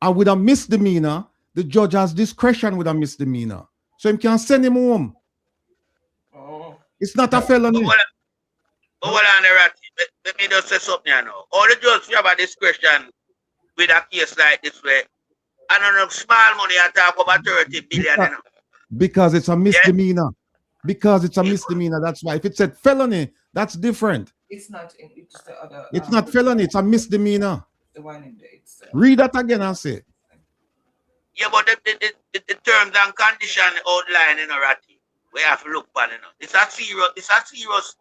And with a misdemeanor, the judge has discretion with a misdemeanor. So he can send him home. It's not a felony. Hold on, Ratty. Let me just say something here now. All the judges have a discretion with a case like this way. And on a small money, I talk about 30 billion. You know? Because it's a misdemeanor. Because it's a misdemeanor. That's why. If it said felony, that's different. It's not. It's the other. It's not felony. It's a misdemeanor. The one in there. Read that again and say. Yeah, but the terms and conditions outline, you know, Ratty. We have to look for, you know. It's a serious.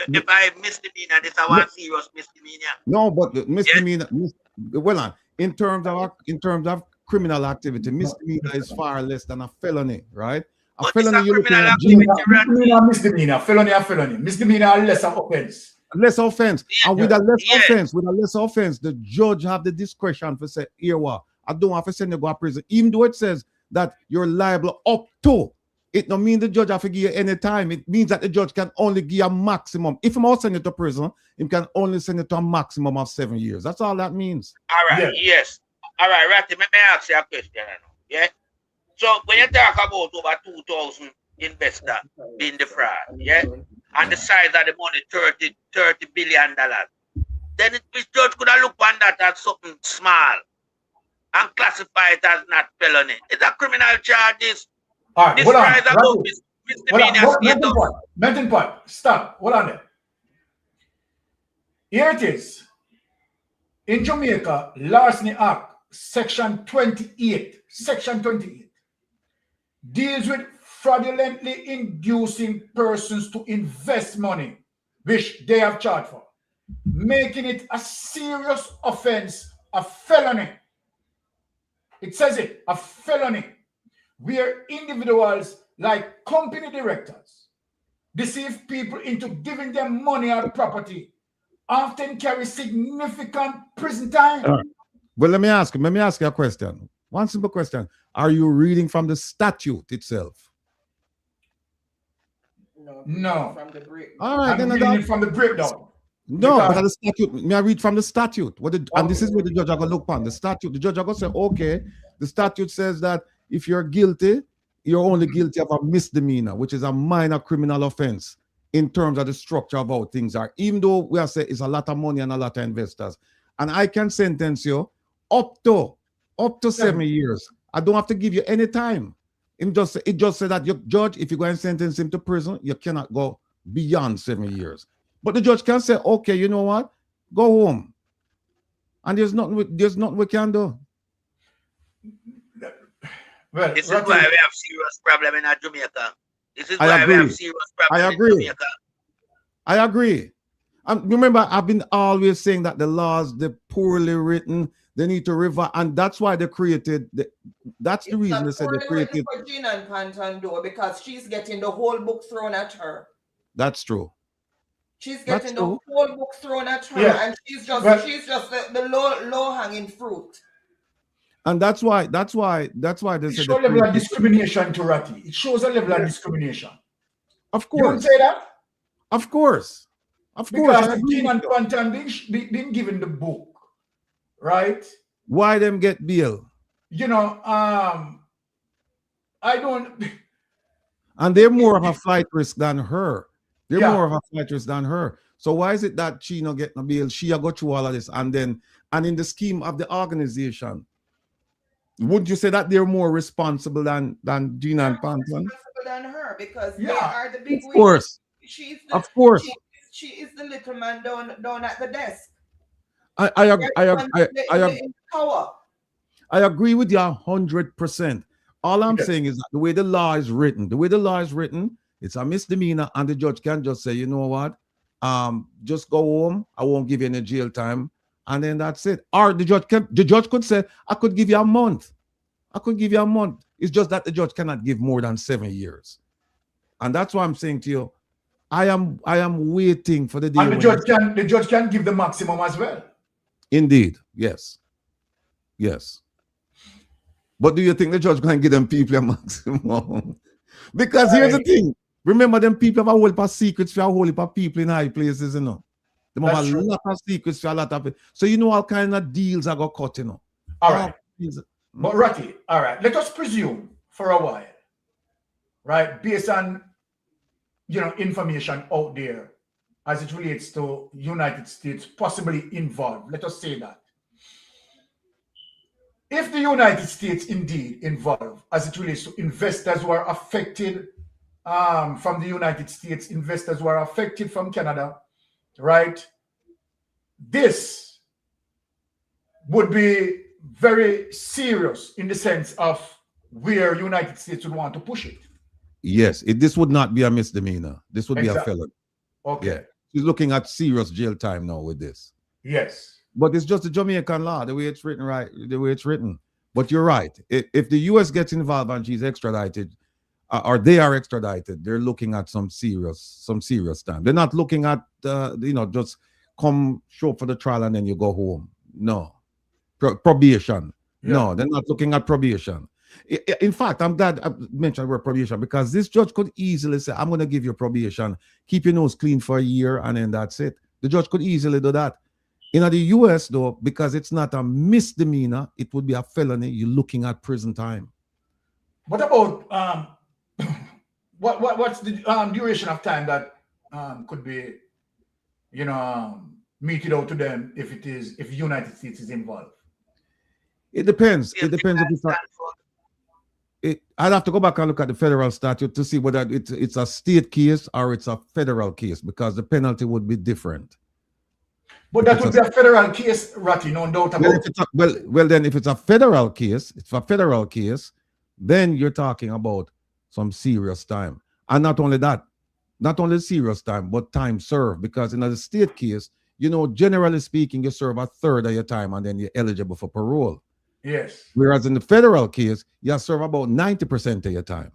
If I misdemeanor, this is one serious misdemeanor. No, but the misdemeanor. Well, in terms of criminal activity, misdemeanor is far less than a felony, right? A felony, you're looking at misdemeanor, felony. Misdemeanor are lesser offense. Lesser offense. And with a lesser offense, the judge have the discretion to say, here what? I don't have to send you to prison. Even though it says that you're liable up to, it don't mean the judge have to give you any time. It means that the judge can only give you a maximum. If I'm send you to prison, he can only send you to a maximum of 7 years. That's all that means. All right, yes. All right, Ratty, let me ask you a question. Yeah. So when you talk about over 2,000 investors being defrauded, yeah, and the size of the money, $30 billion, then the judge could have looked on that as something small and classify it as not felony. It's a criminal charges. All right, hold on. Melting pot. Stop. Hold on there. Here it is. In Jamaica, Larceny Act, Section 28. Section 28 deals with fraudulently inducing persons to invest money, which they have charged for, making it a serious offense, a felony. It says it, a felony, where individuals like company directors deceive people into giving them money or property, often carry significant prison time. Well, let me ask you a question. One simple question. Are you reading from the statute itself? No. From the breakdown. All right, I'm reading from the breakdown. No, but the statute, may I read from the statute? And this is where the judge are going to look on. The statute, the judge are going to say, okay, the statute says that if you're guilty, you're only guilty of a misdemeanor, which is a minor criminal offense in terms of the structure of how things are. Even though we are saying it's a lot of money and a lot of investors. And I can sentence you up to 7 years. I don't have to give you any time. It just said that your judge, if you go and sentence him to prison, you cannot go beyond 7 years. But the judge can say, okay, you know what? Go home. And there's nothing we can do. Well, this is why we have serious problem in Jamaica. This is why we have serious problem in Jamaica. I agree. Remember, I've been always saying that the laws, they're poorly written. They need to revise, and that's why they created. That's the reason they said they created. For Gina and Pantan because she's getting the whole book thrown at her. That's true. She's getting the whole book thrown at her, and she's just the low hanging fruit. And that's why they said it shows a level of discrimination to Ratty. It shows a level of discrimination. Of course. You would say that? Of course. Because Gina and Pantan been given the book. Right? Why them get bail? You know, I don't. And they're more of a flight risk than her. They're more of a flight risk than her. So why is it that she not getting a bail? She go through all of this, and in the scheme of the organization, wouldn't you say that they're more responsible than Gina and Pantan? Responsible than her because they are the big. Of course. Of course. She is the little man down at the desk. I agree with you 100%. All I'm saying is that the way the law is written, it's a misdemeanor, and the judge can just say, you know what, just go home. I won't give you any jail time, and then that's it. Or the judge could say, I could give you a month. It's just that the judge cannot give more than 7 years, and that's why I'm saying to you, I am waiting for the day. And the judge can give the maximum as well. Indeed, yes. But do you think the judge can give them people a maximum? Because here's the thing. Remember, them people have a whole heap of secrets for a whole heap of people in high places, you know. They have a lot of secrets for a lot of people. So you know all kind of deals are going to cut, you know. All right. But Ratty, all right, let us presume for a while, right, based on information out there as it relates to United States possibly involved. Let us say that. If the United States indeed involved as it relates to investors who are affected from the United States, investors who are affected from Canada, right? This would be very serious in the sense of where United States would want to push it. Yes, this would not be a misdemeanor. This would be a felony. Okay. Yeah. He's looking at serious jail time now with this. Yes. But it's just the Jamaican law, the way it's written, right? The way it's written. But you're right. If the U.S. gets involved and she's extradited, or they are extradited, they're looking at some serious time. They're not looking at just come show up for the trial and then you go home. No. Probation. Yeah. No, they're not looking at probation. In fact, I'm glad I mentioned the word probation, because this judge could easily say, I'm going to give you probation, keep your nose clean for a year, and then that's it. The judge could easily do that. In the US, though, because it's not a misdemeanor, it would be a felony. You're looking at prison time. What about what's the duration of time that could be, meted out to them if the United States is involved? It depends. It depends if it's not. I'd have to go back and look at the federal statute to see whether it's a state case or it's a federal case, because the penalty would be different. But that would be a federal case, Ratty, no doubt about it. Well, then if it's a federal case, then you're talking about some serious time. And not only that, not only serious time, but time served. Because in a state case, generally speaking, you serve a third of your time and then you're eligible for parole. Yes. Whereas in the federal case, you serve about 90% of your time.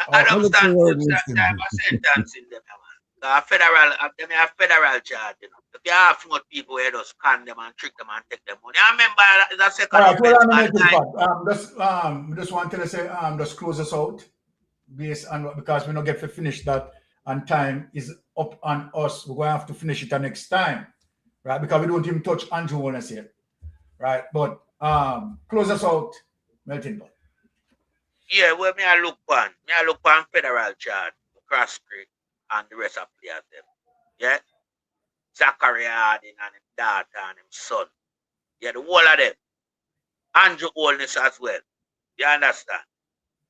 I don't stand for time of sentencing them. Federal charge, If you have more people who just scan them and trick them and take them money. I remember the second just want to say, just close us out because we don't get to finish that, and time is up on us. We're going to have to finish it the next time, right? Because we don't even touch Andrew Wallace yet, right? But close us out, Melting Pot. Yeah, well, I look on federal charge, Cross Creek, and the rest of players them. Yeah? Zachary Harding and his daughter and his son. Yeah, the whole of them. Andrew Holness as well. You understand?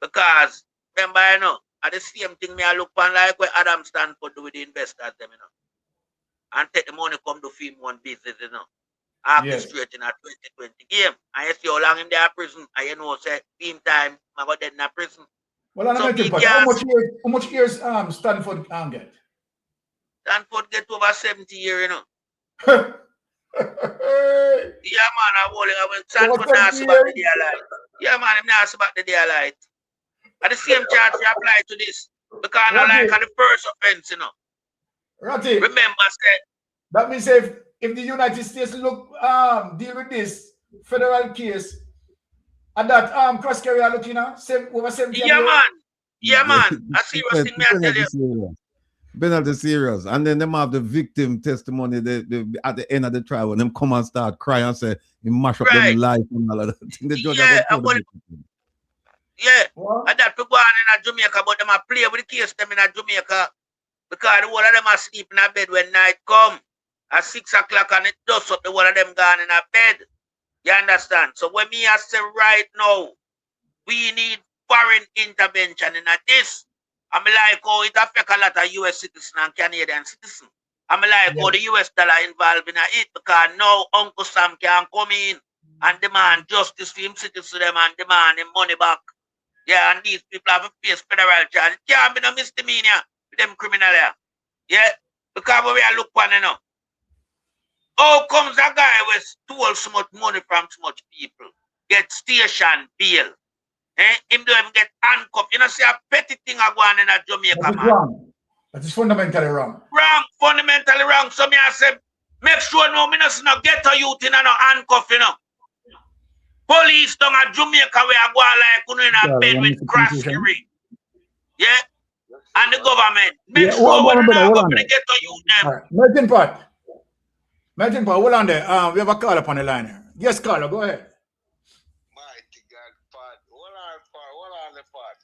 Because, remember, at the same thing I look on like what Adam Stanford do with the investors them, And take the money come to film one business, Orchestrating a 2020 game. And you see how long in there prison. And say, team time, I got dead in a prison. Well, how much years Stanford get? Stanford get over 70 years, Yeah, man, Stanford not ask about the daylight. Yeah, man, I'm not ask about the daylight. At the same charge, you apply to this. Because I like the first offense, Ratty, remember, said. That means if the United States deal with this federal case, and that cross carrier looking over 70 years. Yeah, man. I serious thing, I tell you. Penalty serious. And then them have the victim testimony at the end of the trial when them come and start crying and say, you mash up them life and all of that. The judge and that people in Jamaica, but them play with the case them in Jamaica because the one of them are sleep in a bed when night come at 6 o'clock and it does up the one of them gone in a bed. You understand? So when me I say right now, we need foreign intervention in this. I'm like, it affect a lot of US citizens and Canadian citizens. I'm like, the US dollar involved in it because now Uncle Sam can come in and demand justice for him citizens them and demand him money back. Yeah, and these people have to face federal charge. It can't be no misdemeanor with them criminal here. Yeah, because we are look on how comes a guy with stole so much money from so much people, get station bail? Him don't even get handcuffed. You know, see a petty thing I go on in a Jamaica, man. Wrong. That is fundamentally wrong. Fundamentally wrong. So me I say, make sure me not get a youth in a handcuff, Police down at Jamaica where I go like in a bed with grass screen. Yeah? And the government. Make sure when they get a youth them. Melting Pot, hold on there. We have a caller up on the line here. Yes, caller, go ahead. Mighty God, Pot. Hold on the Pot.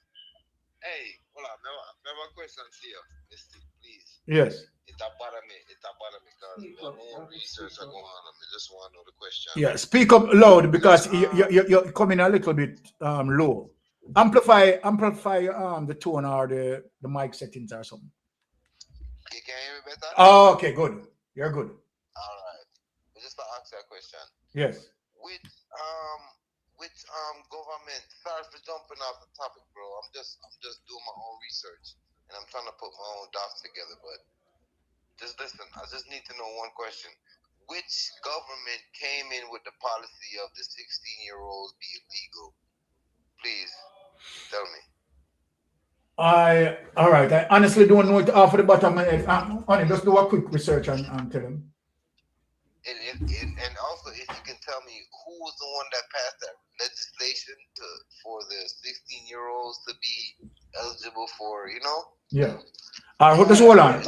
Mystic, hold on. Never question here, Mystic, please. Yes. It bother me because my own research are going on. I just want to know the question. Yeah, speak up loud because you're coming a little bit low. Amplify the tone or the mic settings or something. You can hear me better? Oh, okay, good. You're good. All right. Just to ask you a question. Yes. With government, sorry for jumping off the topic, bro. I'm just doing my own research and I'm trying to put my own dots together, but just listen, I just need to know one question. Which government came in with the policy of the 16-year-olds being legal? Please tell me. All right. I honestly don't know it off the bottom of my head. Honey, just do a quick research and tell him. And also, if you can tell me who was the one that passed that legislation for the 16-year-olds to be eligible for, Yeah. All right, just hold on.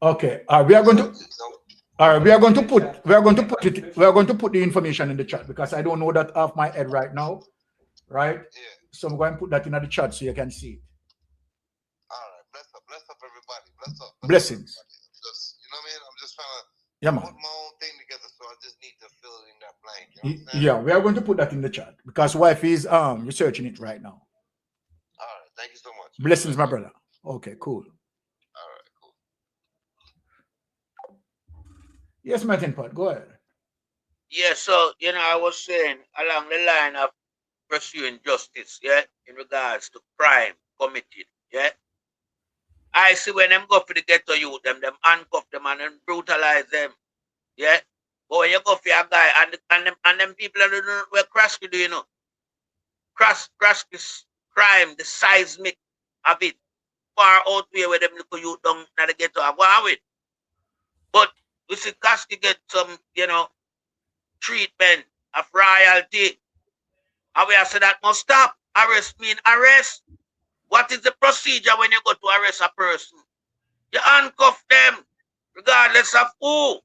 Okay. We are going to. All right, we are going to put the information in the chat because I don't know that off my head right now, right? Yeah. So I'm going to put that in the chat so you can see it. All right, bless up everybody, bless up. Blessings. Everybody. Just, you know what I mean? I'm just trying to put my own thing together, so I just need to fill in that blank. You know what I'm saying? Yeah, we are going to put that in the chat because wife is researching it right now. All right, thank you so much. Blessings, my brother. Okay, cool. All right, cool. Yes, Martin Pot, go ahead. Yeah, so I was saying along the line of pursuing justice, yeah, in regards to crime committed, yeah. I see when them go for the ghetto youth, them handcuff them and then brutalize them, yeah. But when you go for a guy and them people that don't know where crash you do, crash this crime, the seismic of it, far outweigh where them little youth down in the ghetto are going with. But we see Kasky get some, treatment of royalty. And we have said that must stop. Arrest mean arrest. What is the procedure when you go to arrest a person? You handcuff them, regardless of who.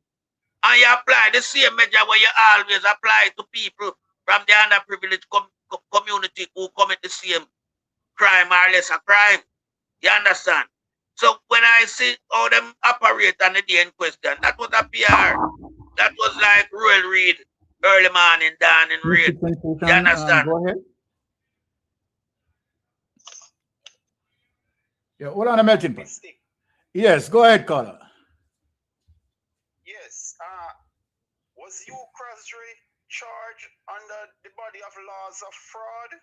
And you apply the same measure where you always apply to people from the underprivileged community who commit the same crime or lesser crime. You understand? So when I see how them operate on the day in question, that was a PR. That was like Royal Reed, early morning, down in Reed. You understand? Go ahead. Yeah, hold on a minute. Yes, go ahead, caller. Yes. Was you Crosby charged under the body of laws of fraud,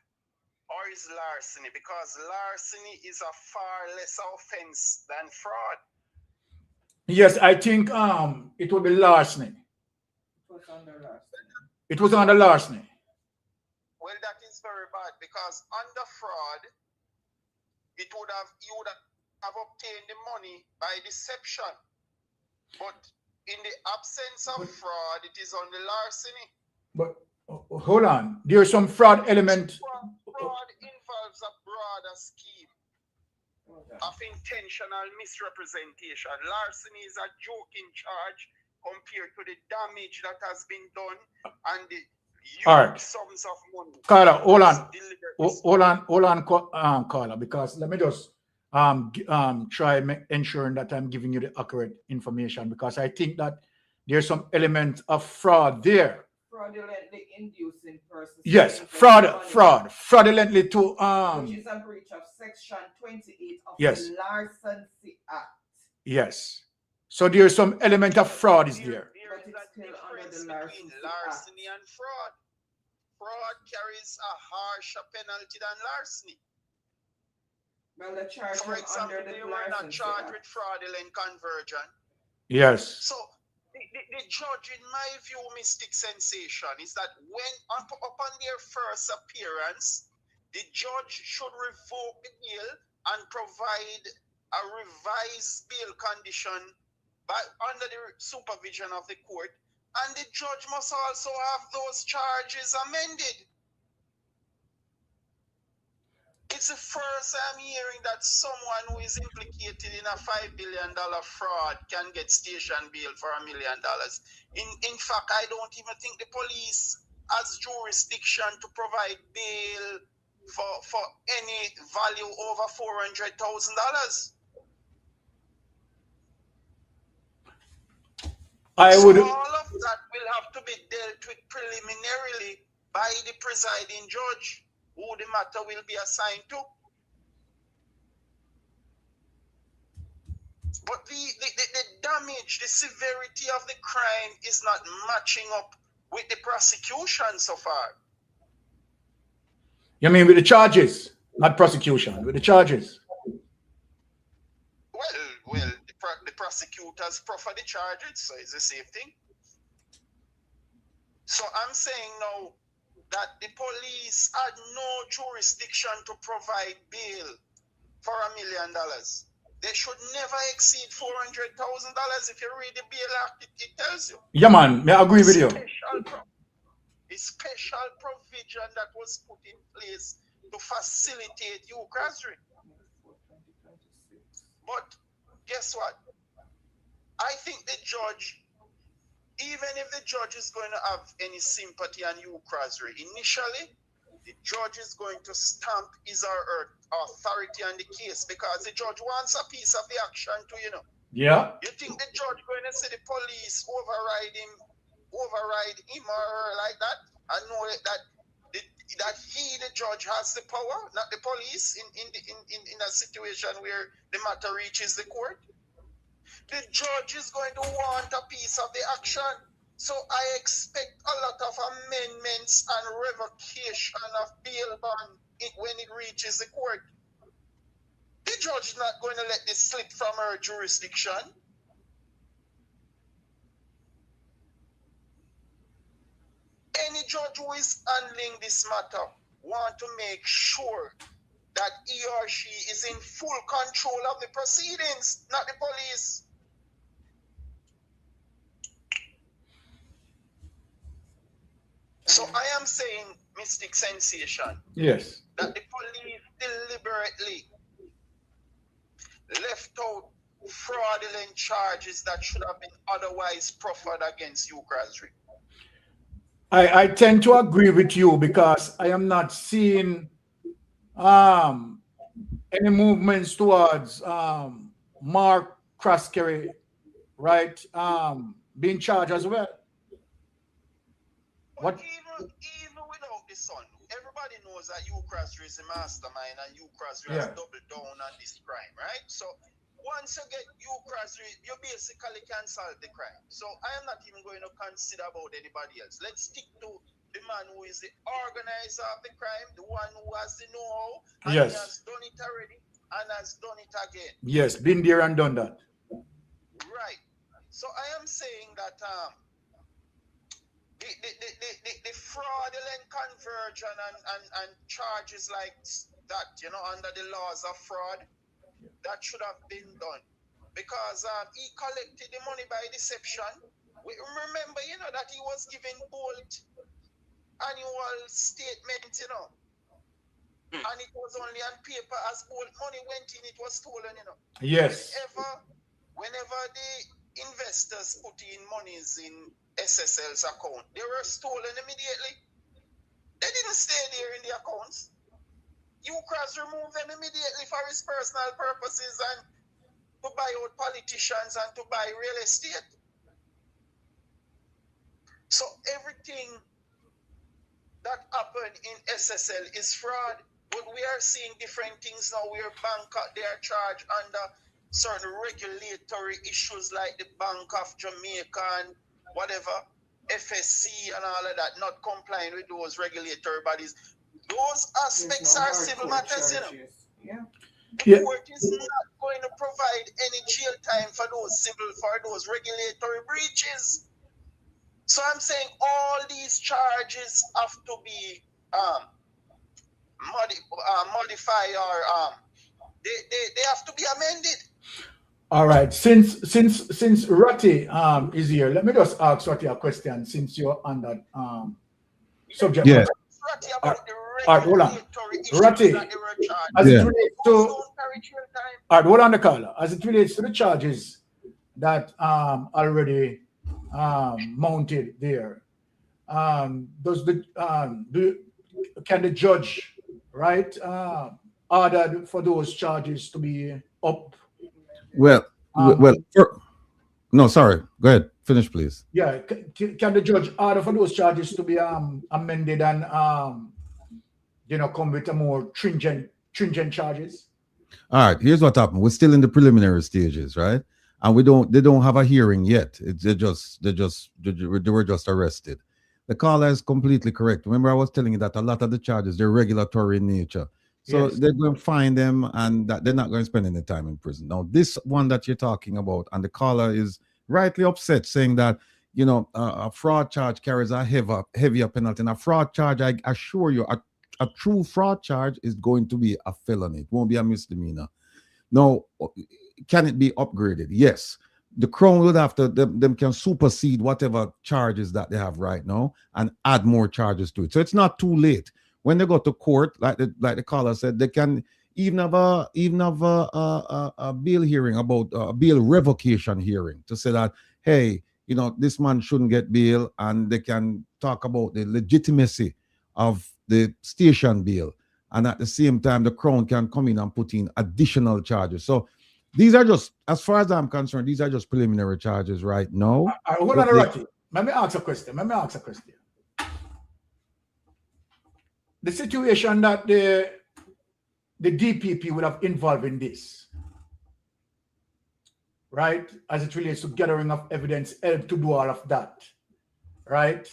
or is larceny? Because larceny is a far less offense than fraud. Yes, I think it would be larceny. It was under larceny. Well, that is very bad because under fraud, you would have obtained the money by deception. But in the absence of fraud, it is on the larceny. But hold on, there's some fraud element. Fraud involves a broader scheme of intentional misrepresentation. Larceny is a joking charge compared to the damage that has been done and the huge sums of money. Carla, hold on, Carla, because let me just try ensuring that I'm giving you the accurate information, because I think that there's some element of fraud there. Fraudulently inducing persons. Yes, fraudulently to which is a breach of Section 28 of yes. the Larceny Act. Yes. So there's some element of fraud is there. But it's still under the larceny and fraud. Fraud carries a harsher penalty than larceny. Well, the charge for example, they were not charged with fraudulent conversion. Yes. So the judge, in my view, Mystic Sensation, is that when upon their first appearance, the judge should revoke the bail and provide a revised bail condition under the supervision of the court, and the judge must also have those charges amended. It's the first I'm hearing that someone who is implicated in a $5 billion fraud can get station bail for $1 million. In fact, I don't even think the police has jurisdiction to provide bail for any value over $400,000. I would. So all of that will have to be dealt with preliminarily by the presiding judge, who the matter will be assigned to. But the damage, the severity of the crime is not matching up with the prosecution so far. You mean with the charges, not prosecution, with the charges? Well, the prosecutors proffer the charges, so it's the same thing. So I'm saying now that the police had no jurisdiction to provide bail for $1 million. They should never exceed $400,000. If you read the bail act, it tells you. Yeah, man, I agree with you. The special provision that was put in place to facilitate usury. But guess what? I think the judge, even if the judge is going to have any sympathy on usury, initially, the judge is going to stamp his or her authority on the case because the judge wants a piece of the action too, you know. Yeah. You think the judge going to see the police override him or her like that and know that he, the judge, has the power, not the police, in a situation where the matter reaches the court? The judge is going to want a piece of the action. So I expect a lot of amendments and revocation of bail bond when it reaches the court. The judge is not going to let this slip from her jurisdiction. Any judge who is handling this matter want to make sure that he or she is in full control of the proceedings, not the police. So I am saying, Mystic Sensation, yes, that the police deliberately left out fraudulent charges that should have been otherwise proffered against you, Krasri. I tend to agree with you because I am not seeing any movements towards Mark Croskery, right, being charged as well. But even without the son, everybody knows that you Croskery is a mastermind and you Croskery has doubled down on this crime, right? So once you get you Croskery, you basically can solve the crime. So I am not even going to consider about anybody else. Let's stick to the man who is the organizer of the crime, the one who has the know-how, and he has done it already and has done it again. Yes, been there and done that. Right. So I am saying that the fraudulent conversion and charges like that, you know, under the laws of fraud, that should have been done. Because he collected the money by deception. We remember, you know, that he was giving bold annual statements, you know. And it was only on paper. As bold money went in, it was stolen, you know. Yes. Whenever the investors put in monies in SSL's account, they were stolen immediately. They didn't stay there in the accounts. Ukras removed them immediately for his personal purposes and to buy out politicians and to buy real estate. So everything that happened in SSL is fraud. But we are seeing different things now where they are charged under certain regulatory issues like the Bank of Jamaica and whatever, FSC and all of that, not complying with those regulatory bodies. Those aspects are civil matters, you know. The court is not going to provide any jail time for those regulatory breaches. So I'm saying all these charges have to be modified or they have to be amended. All right. Since Ratty is here, let me just ask Ratty a question since you're on that subject. Yeah. Ratty about the all right, hold on. Ratty, as it relates to all right, hold on the call. As it relates to the charges that already mounted there, can the judge right, ordered for those charges to be up. Well, well, no, sorry. Go ahead. Finish, please. Yeah, can the judge order for those charges to be amended and come with a more stringent charges? All right. Here's what happened. We're still in the preliminary stages, right? And they don't have a hearing yet. They were just arrested. The caller is completely correct. Remember, I was telling you that a lot of the charges, they're regulatory in nature. So Yes. they're going to find them, and that they're not going to spend any time in prison. Now, this one that you're talking about, and the caller is rightly upset, saying that a fraud charge carries a heavier penalty. And a fraud charge, I assure you, a true fraud charge is going to be a felony. It won't be a misdemeanor. Now, can it be upgraded? Yes. The Crown would have to, them can supersede whatever charges that they have right now and add more charges to it. So it's not too late. When they go to court, like the caller said, they can even have a bail hearing, about a bail revocation hearing, to say that, hey, this man shouldn't get bail, and they can talk about the legitimacy of the station bail. And at the same time, the Crown can come in and put in additional charges. So these are just, as far as I'm concerned, these are just preliminary charges right now. Hold on, Rocky. Let me ask a question. The situation that the DPP would have involved in this, right, as it relates to gathering of evidence, help to do all of that, right,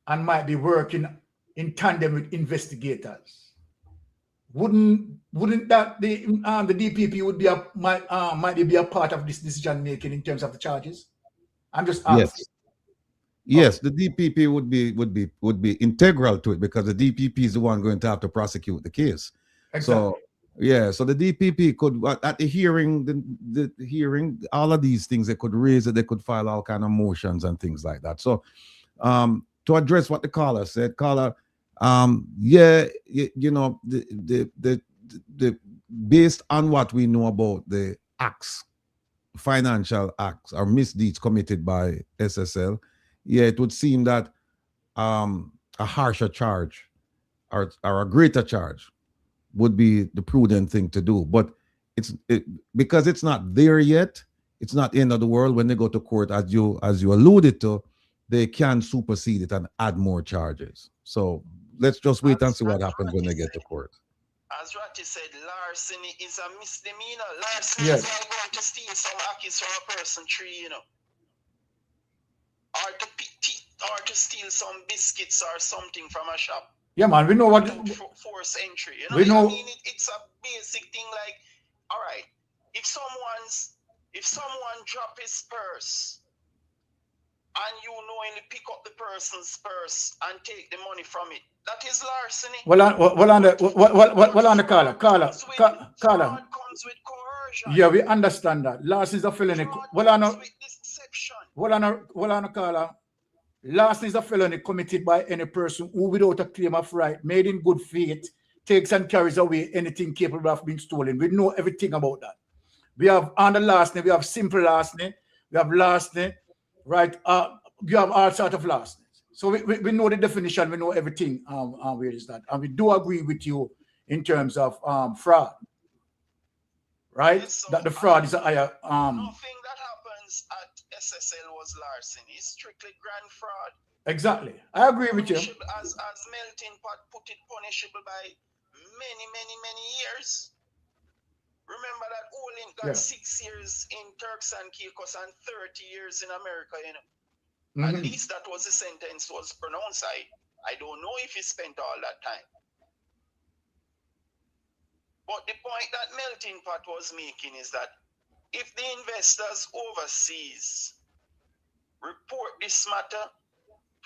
and might be working in tandem with investigators. Wouldn't that the DPP would be might be a part of this decision making in terms of the charges? I'm just asking. Yes, the DPP would be integral to it, because the DPP is the one going to have to prosecute the case. Exactly. So the DPP could, at the hearing, the hearing, all of these things, they could raise it, they could file all kind of motions and things like that. So to address what the caller said, the based on what we know about the acts, financial acts or misdeeds committed by SSL, it would seem that a harsher charge or a greater charge would be the prudent thing to do. But because it's not there yet, it's not the end of the world. When they go to court, as you alluded to, they can supersede it and add more charges. So let's just wait and see what happens when they get to court. As Ratty said, larceny is a misdemeanor. Larceny is like going to steal some akis from a person tree, or to steal some biscuits or something from a shop. Yeah, man, we know what force entry. We know. I mean, it's a basic thing. Like, all right, if someone drop his purse, and you knowingly pick up the person's purse and take the money from it, that is larceny. Well on the caller. Fraud comes with coercion. Yeah, we understand that. Larceny is a felony. Well on the caller. Larceny is a felony committed by any person who, without a claim of right, made in good faith, takes and carries away anything capable of being stolen. We know everything about that. We have under larceny, we have simple larceny, we have larceny, right? You have all sorts of larceny. So we know the definition, we know everything where is that. And we do agree with you in terms of fraud. Right? Yes, so that the fraud is a higher nothing that happens at SSL was larceny. It's strictly grand fraud. Exactly. I agree with you. As Melting Pot put it, punishable by many years. Remember that Olin got 6 years in Turks and Caicos and 30 years in America, At least that was the sentence was pronounced. I don't know if he spent all that time. But the point that Melting Pot was making is that if the investors overseas report this matter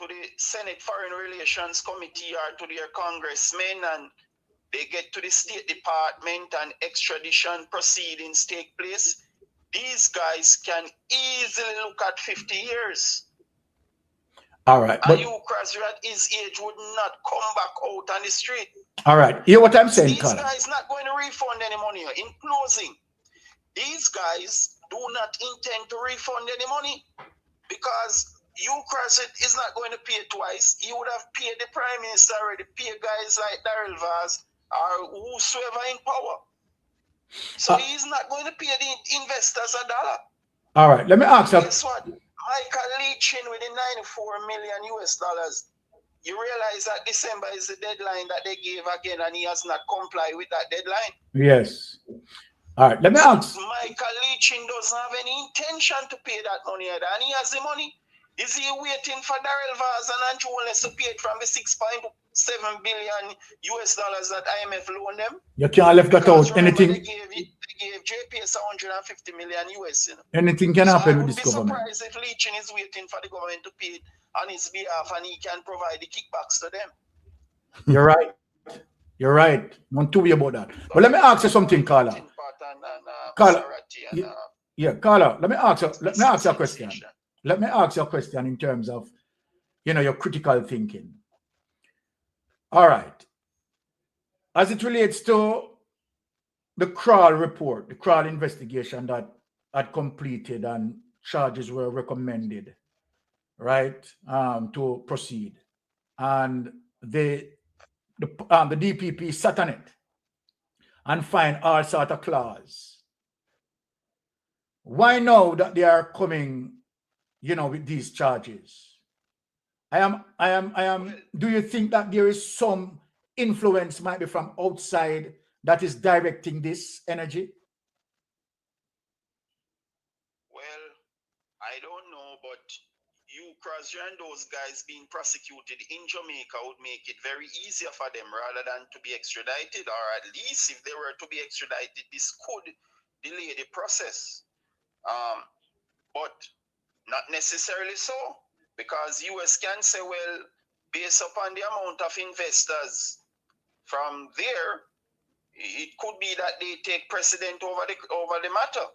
to the Senate Foreign Relations Committee or to their congressmen, and they get to the State Department and extradition proceedings take place, these guys can easily look at 50 years. All right. And you, Crosby, at his age, would not come back out on the street. All right. Hear what I'm saying, These guys not going to refund any money. In closing, these guys do not intend to refund any money, because you, Crosby, is not going to pay twice. You would have paid the Prime Minister already, pay guys like Daryl Vaz or whosoever in power. So he's not going to pay the investors $1. All right, let me ask you. Guess what? Michael Leachin with the 94 million US dollars. You realize that December is the deadline that they gave again, and he has not complied with that deadline. Yes. All right, let me ask. Michael Leachin doesn't have any intention to pay that money either, and he has the money. Is he waiting for Darrell Vaz and Andrew Wallace to pay it from the 6.7 billion US dollars that IMF loaned them? You can't left that out. Anything. They gave JPS 150 million US. You know? Anything can happen with this government. I government. would be surprised if Leachin is waiting for the government to pay it on his behalf, and he can provide the kickbacks to them. You're right. You're right. Want to be about that. But let me ask you something, Carla. Carla. Yeah, Carla. Let me ask you a question. Let me ask you a question in terms of, your critical thinking. All right. As it relates to the Kroll report, the Kroll investigation that had completed and charges were recommended, right, to proceed. And the DPP sat on it and find all sort of clause. Why now that they are coming, with these charges? Do you think that there is some influence might be from outside that is directing this energy? Well, I don't know, but you, Crosby, and those guys being prosecuted in Jamaica would make it very easier for them rather than to be extradited, or at least if they were to be extradited, this could delay the process. But not necessarily so, because US can say, well, based upon the amount of investors from there, it could be that they take precedent over the matter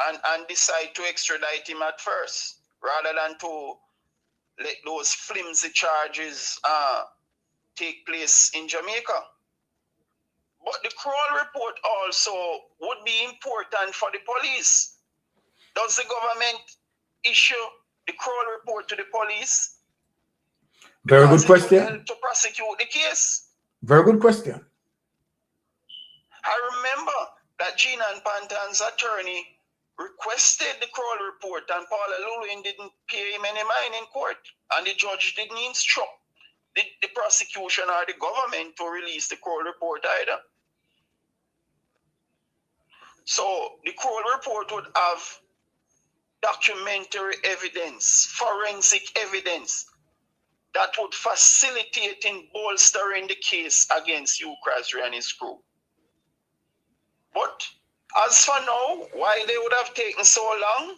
and decide to extradite him at first, rather than to let those flimsy charges take place in Jamaica. But the Kroll report also would be important for the police. Does the government issue the Kroll report to the police? Very good question. It will help to prosecute the case. Very good question. I remember that Gina and Pantan's attorney requested the Kroll report, and Paula Lewin didn't pay him any mind in court, and the judge didn't instruct the prosecution or the government to release the Kroll report either. So the Kroll report would have documentary evidence, forensic evidence that would facilitate in bolstering the case against Hugh Crosby and his crew. But as for now, why they would have taken so long,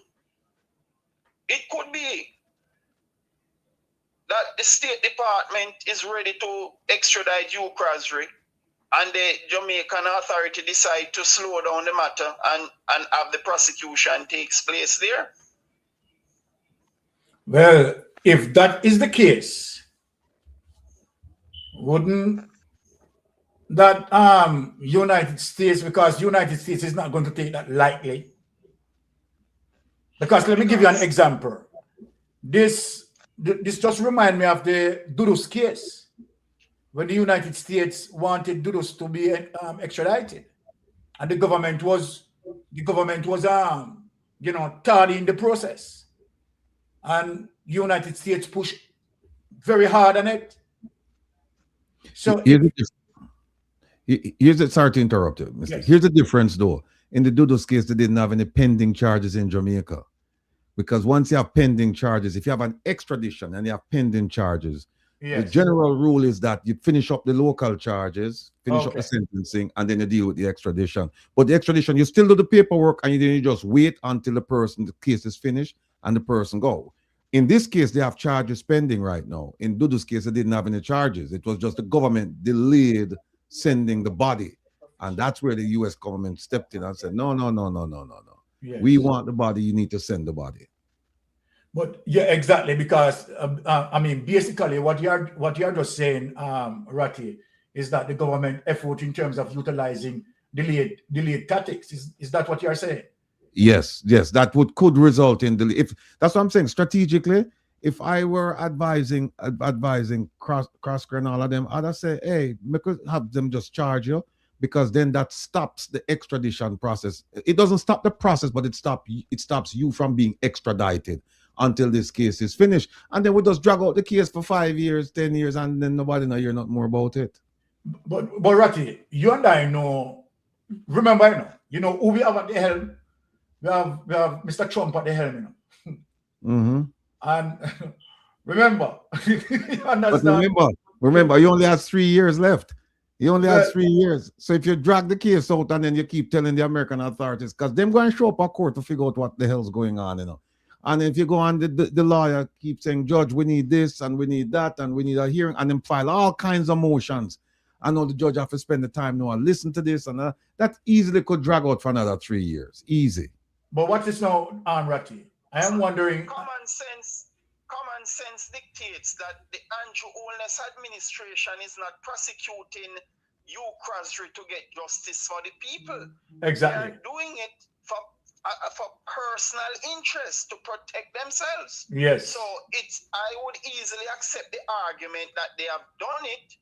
it could be that the State Department is ready to extradite Hugh Crosby, and the Jamaican authority decide to slow down the matter and have the prosecution takes place there. Well, if that is the case, wouldn't that United States, because United States is not going to take that lightly. Because let me give you an example. This just reminds me of the Dudus case, when the United States wanted Dudus to be extradited, and the government was tardy in the process, and the United States pushed very hard on it. So here's sorry to interrupt you, Mr. Yes. Here's the difference though. In the Dudus case, they didn't have any pending charges in Jamaica. Because once you have pending charges, if you have an extradition and you have pending charges, yes, the general rule is that you finish up the local charges, finish up the sentencing, and then you deal with the extradition. But the extradition, you still do the paperwork, and you just wait until the case is finished and the person go. In this case, they have charges pending right now. In Dudu's case, they didn't have any charges. It was just the government delayed sending the body. And that's where the U.S. government stepped in and said, no. yes. We want the body, you need to send the body. But yeah, exactly, because I mean, basically, what you're just saying, Ratty, is that the government effort in terms of utilizing delayed tactics. Is that what you're saying? Yes, that could result in delay. If that's what I'm saying, strategically, if I were advising Crosscurrent and all of them, I'd say, hey, we could have them just charge you, because then that stops the extradition process. It doesn't stop the process, but it stops you from being extradited until this case is finished. And then we just drag out the case for 5 years, 10 years, and then nobody know hear nothing more about it. But Ratty, you and I know, remember, you know who we have at the helm? We have Mr. Trump at the helm, And remember, you understand? But remember, you only have 3 years left. You only have 3 years. So if you drag the case out and then you keep telling the American authorities, because them going to show up at court to figure out what the hell's going on, And if you go on, the lawyer keeps saying, Judge, we need this and we need that and we need a hearing, and then file all kinds of motions. I know the judge have to spend the time now and listen to this, and that easily could drag out for another 3 years. Easy. But what is now, Ratty? I am wondering. Common sense dictates that the Andrew Holness administration is not prosecuting you, Crosby, to get justice for the people. Exactly. They are doing it for personal interest, to protect themselves. Yes. So I would easily accept the argument that they have done it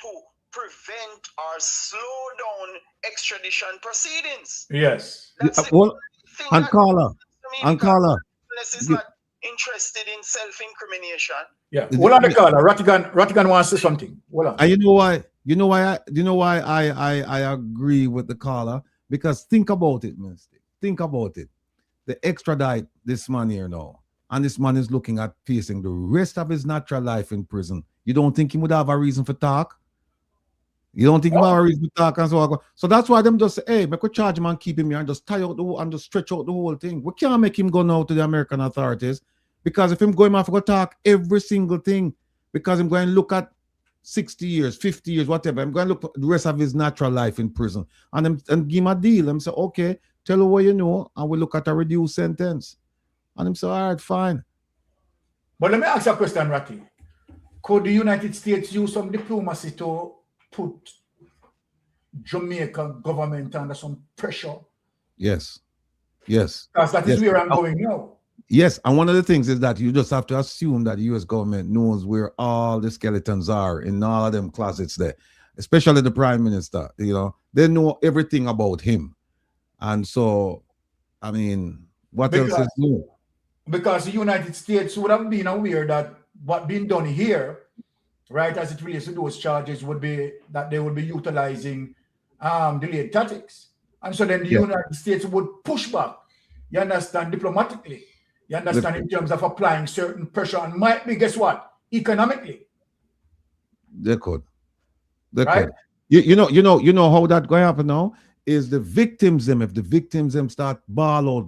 to prevent or slow down extradition proceedings. Yes. And Carla. Is not interested in self-incrimination. Yeah. Hold on, Carla. Rattigan wants to say something. Hold on. And you know why I agree with the caller, because think about it, Mister. Think about it. They extradite this man here now, and this man is looking at facing the rest of his natural life in prison. You don't think he would have a reason for talk? You don't think he would have a reason to talk and so on? So that's why them just say, hey, we could charge him and keep him here and just tie out and just stretch out the whole thing. We can't make him go now to the American authorities, because if him go, him have to go talk every single thing, because I'm going to look at 60 years, 50 years, whatever. I'm going to look at the rest of his natural life in prison and give him a deal. I'm say, okay, tell her what you know, and we look at a reduced sentence. And I'm say, all right, fine. But let me ask you a question, Ratty. Could the United States use some diplomacy to put Jamaica government under some pressure? Yes. Because that is where I'm going now. Yes, and one of the things is that you just have to assume that the U.S. government knows where all the skeletons are in all of them closets there, especially the Prime Minister. They know everything about him. And so, I mean, what else is new? Because the United States would have been aware that what being done here, right, as it relates to those charges, would be that they would be utilizing delayed tactics. And so then the United States would push back, you understand, diplomatically. You understand, in terms of applying certain pressure, and might be, guess what, economically. They could. Right? You know how that going to happen now? Is the victims them, if the victims them start bawl out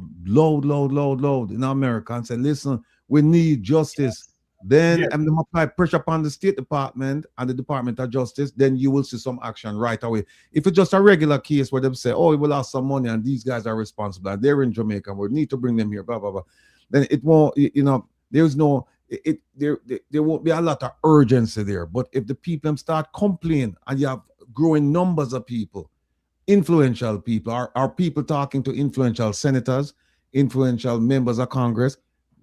loud in America and say, listen, we need justice, then I'm going to apply pressure upon the State Department and the Department of Justice, then you will see some action right away. If it's just a regular case where they say, oh, we will have some money and these guys are responsible and they're in Jamaica and we need to bring them here, blah, blah, blah, then it won't, there's no, there won't be a lot of urgency there. But if the people start complaining and you have growing numbers of people, influential people, are people talking to influential senators, influential members of Congress,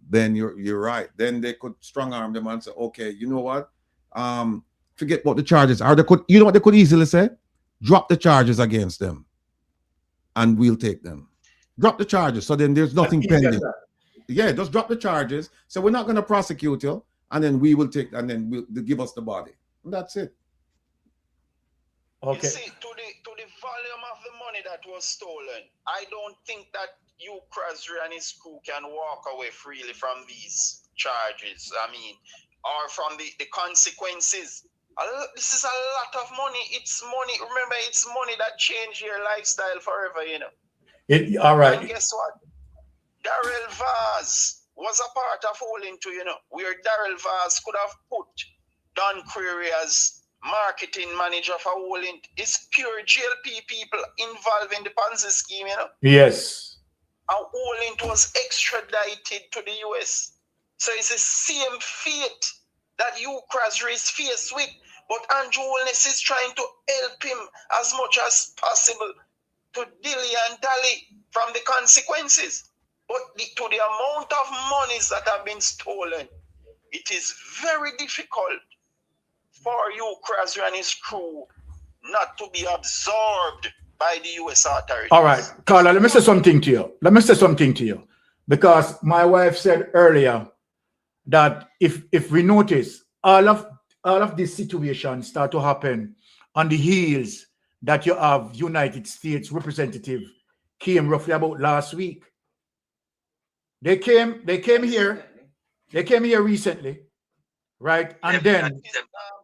then you're right. Then they could strong arm them and say, okay, you know what? Forget about the charges. Or they could, you know what they could easily say? Drop the charges against them and we'll take them. Drop the charges. So then there's nothing pending. Yeah, just drop the charges. So we're not going to prosecute you, and then we will take, and then they'll give us the body. And that's it. Okay. You see, to the volume of the money that was stolen, I don't think that you, Crosby, and his crew can walk away freely from these charges. I mean, or from the consequences. This is a lot of money. It's money. Remember, it's money that changed your lifestyle forever, All right. And guess what? Darrell Vaz was a part of Holding2, where Darrell Vaz could have put Don Query as marketing manager for Holding. It's pure GLP people involved in the Ponzi scheme, Yes. And Holding was extradited to the US. So it's the same fate that you, Crosby, is faced with. But Andrew Holness is trying to help him as much as possible to dilly and dally from the consequences. But to the amount of monies that have been stolen, it is very difficult for you, Krasri and his crew, not to be absorbed by the U.S. authorities. All right, Carla, let me say something to you. Let me say something to you. Because my wife said earlier that if we notice all of these situations start to happen on the heels that you have United States representative came roughly about last week. They came here recently, right? And then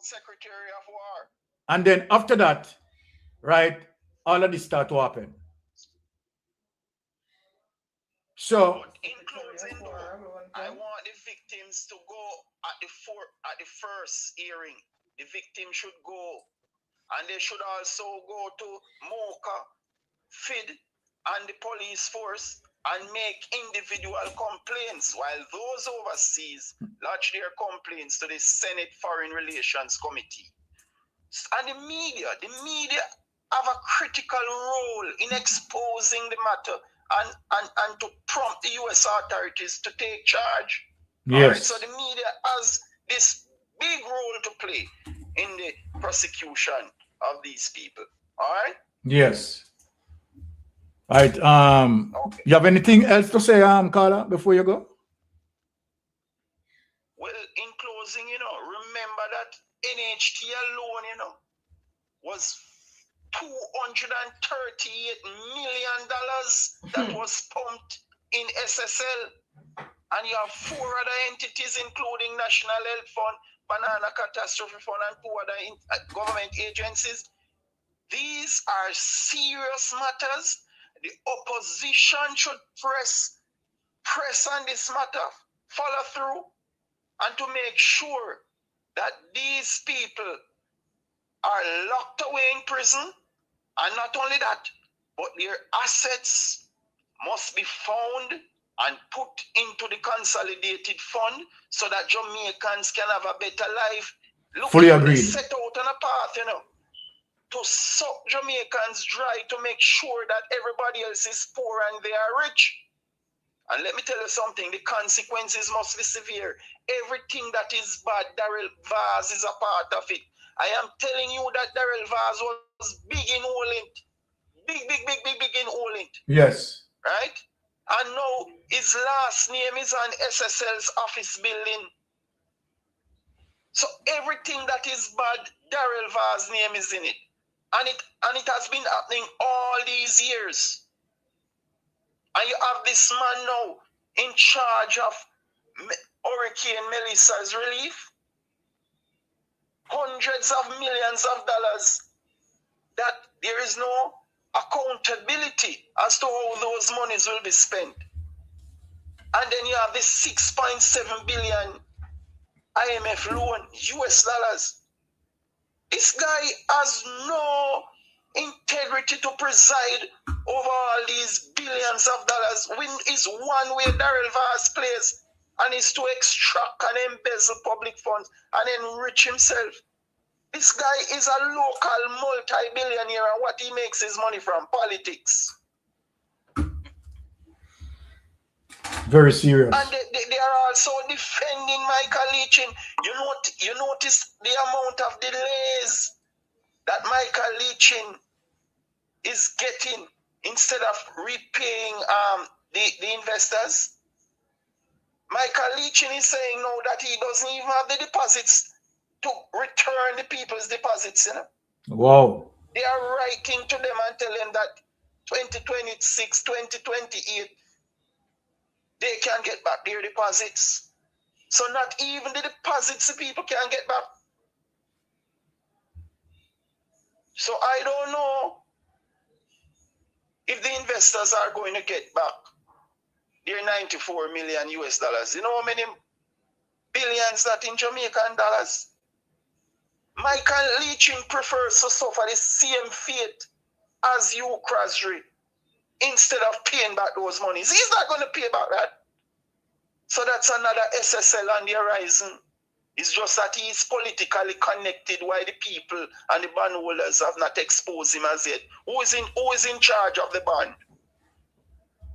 Secretary of War. And then after that, right, all of this start to happen. So in closing, I want the victims to go at the first hearing. The victim should go, and they should also go to MOCA, FID, and the police force and make individual complaints, while those overseas lodge their complaints to the Senate Foreign Relations Committee. And the media have a critical role in exposing the matter and to prompt the U.S. authorities to take charge. Yes. All right, so the media has this big role to play in the prosecution of these people. All right? Yes. All right. Okay. You have anything else to say, Carla, before you go? Well, in closing, remember that NHT alone, was $238 million that was pumped in SSL. And you have 4 other entities, including National Health Fund, Banana Catastrophe Fund, and 2 other government agencies. These are serious matters. The opposition should press on this matter, follow through, and to make sure that these people are locked away in prison. And not only that, but their assets must be found and put into the consolidated fund so that Jamaicans can have a better life. Look, fully agreed. Set out on a path, to suck Jamaicans dry, to make sure that everybody else is poor and they are rich. And let me tell you something, the consequences must be severe. Everything that is bad, Darrell Vaz is a part of it. I am telling you that Darrell Vaz was big in Olint. Big in Olint. Yes. Right? And now his last name is on SSL's office building. So everything that is bad, Darrell Vaz's name is in it. And it has been happening all these years. And you have this man now in charge of Hurricane Melissa's relief. Hundreds of millions of dollars that there is no accountability as to how those monies will be spent. And then you have this 6.7 billion IMF loan, US dollars. This guy has no integrity to preside over all these billions of dollars. When is one way Darrell Vaz plays, and is to extract and embezzle public funds and enrich himself. This guy is a local multi-billionaire, and what he makes his money from politics. Very serious. And they are also defending Michael Leachin. You notice the amount of delays that Michael Leachin is getting instead of repaying the investors. Michael Leachin is saying now that he doesn't even have the deposits to return the people's deposits. Wow. They are writing to them and telling them that 2026, 2028, they can get back their deposits. So not even the deposits the people can get back. So I don't know if the investors are going to get back their 94 million US dollars. You know how many billions that in Jamaican dollars? Michael Leachin prefers to suffer the same fate as you, Krasri, instead of paying back those monies. He's not going to pay back that. So that's another SSL on the horizon. It's just that he's politically connected while the people and the bondholders have not exposed him as yet. Who is in charge of the bond?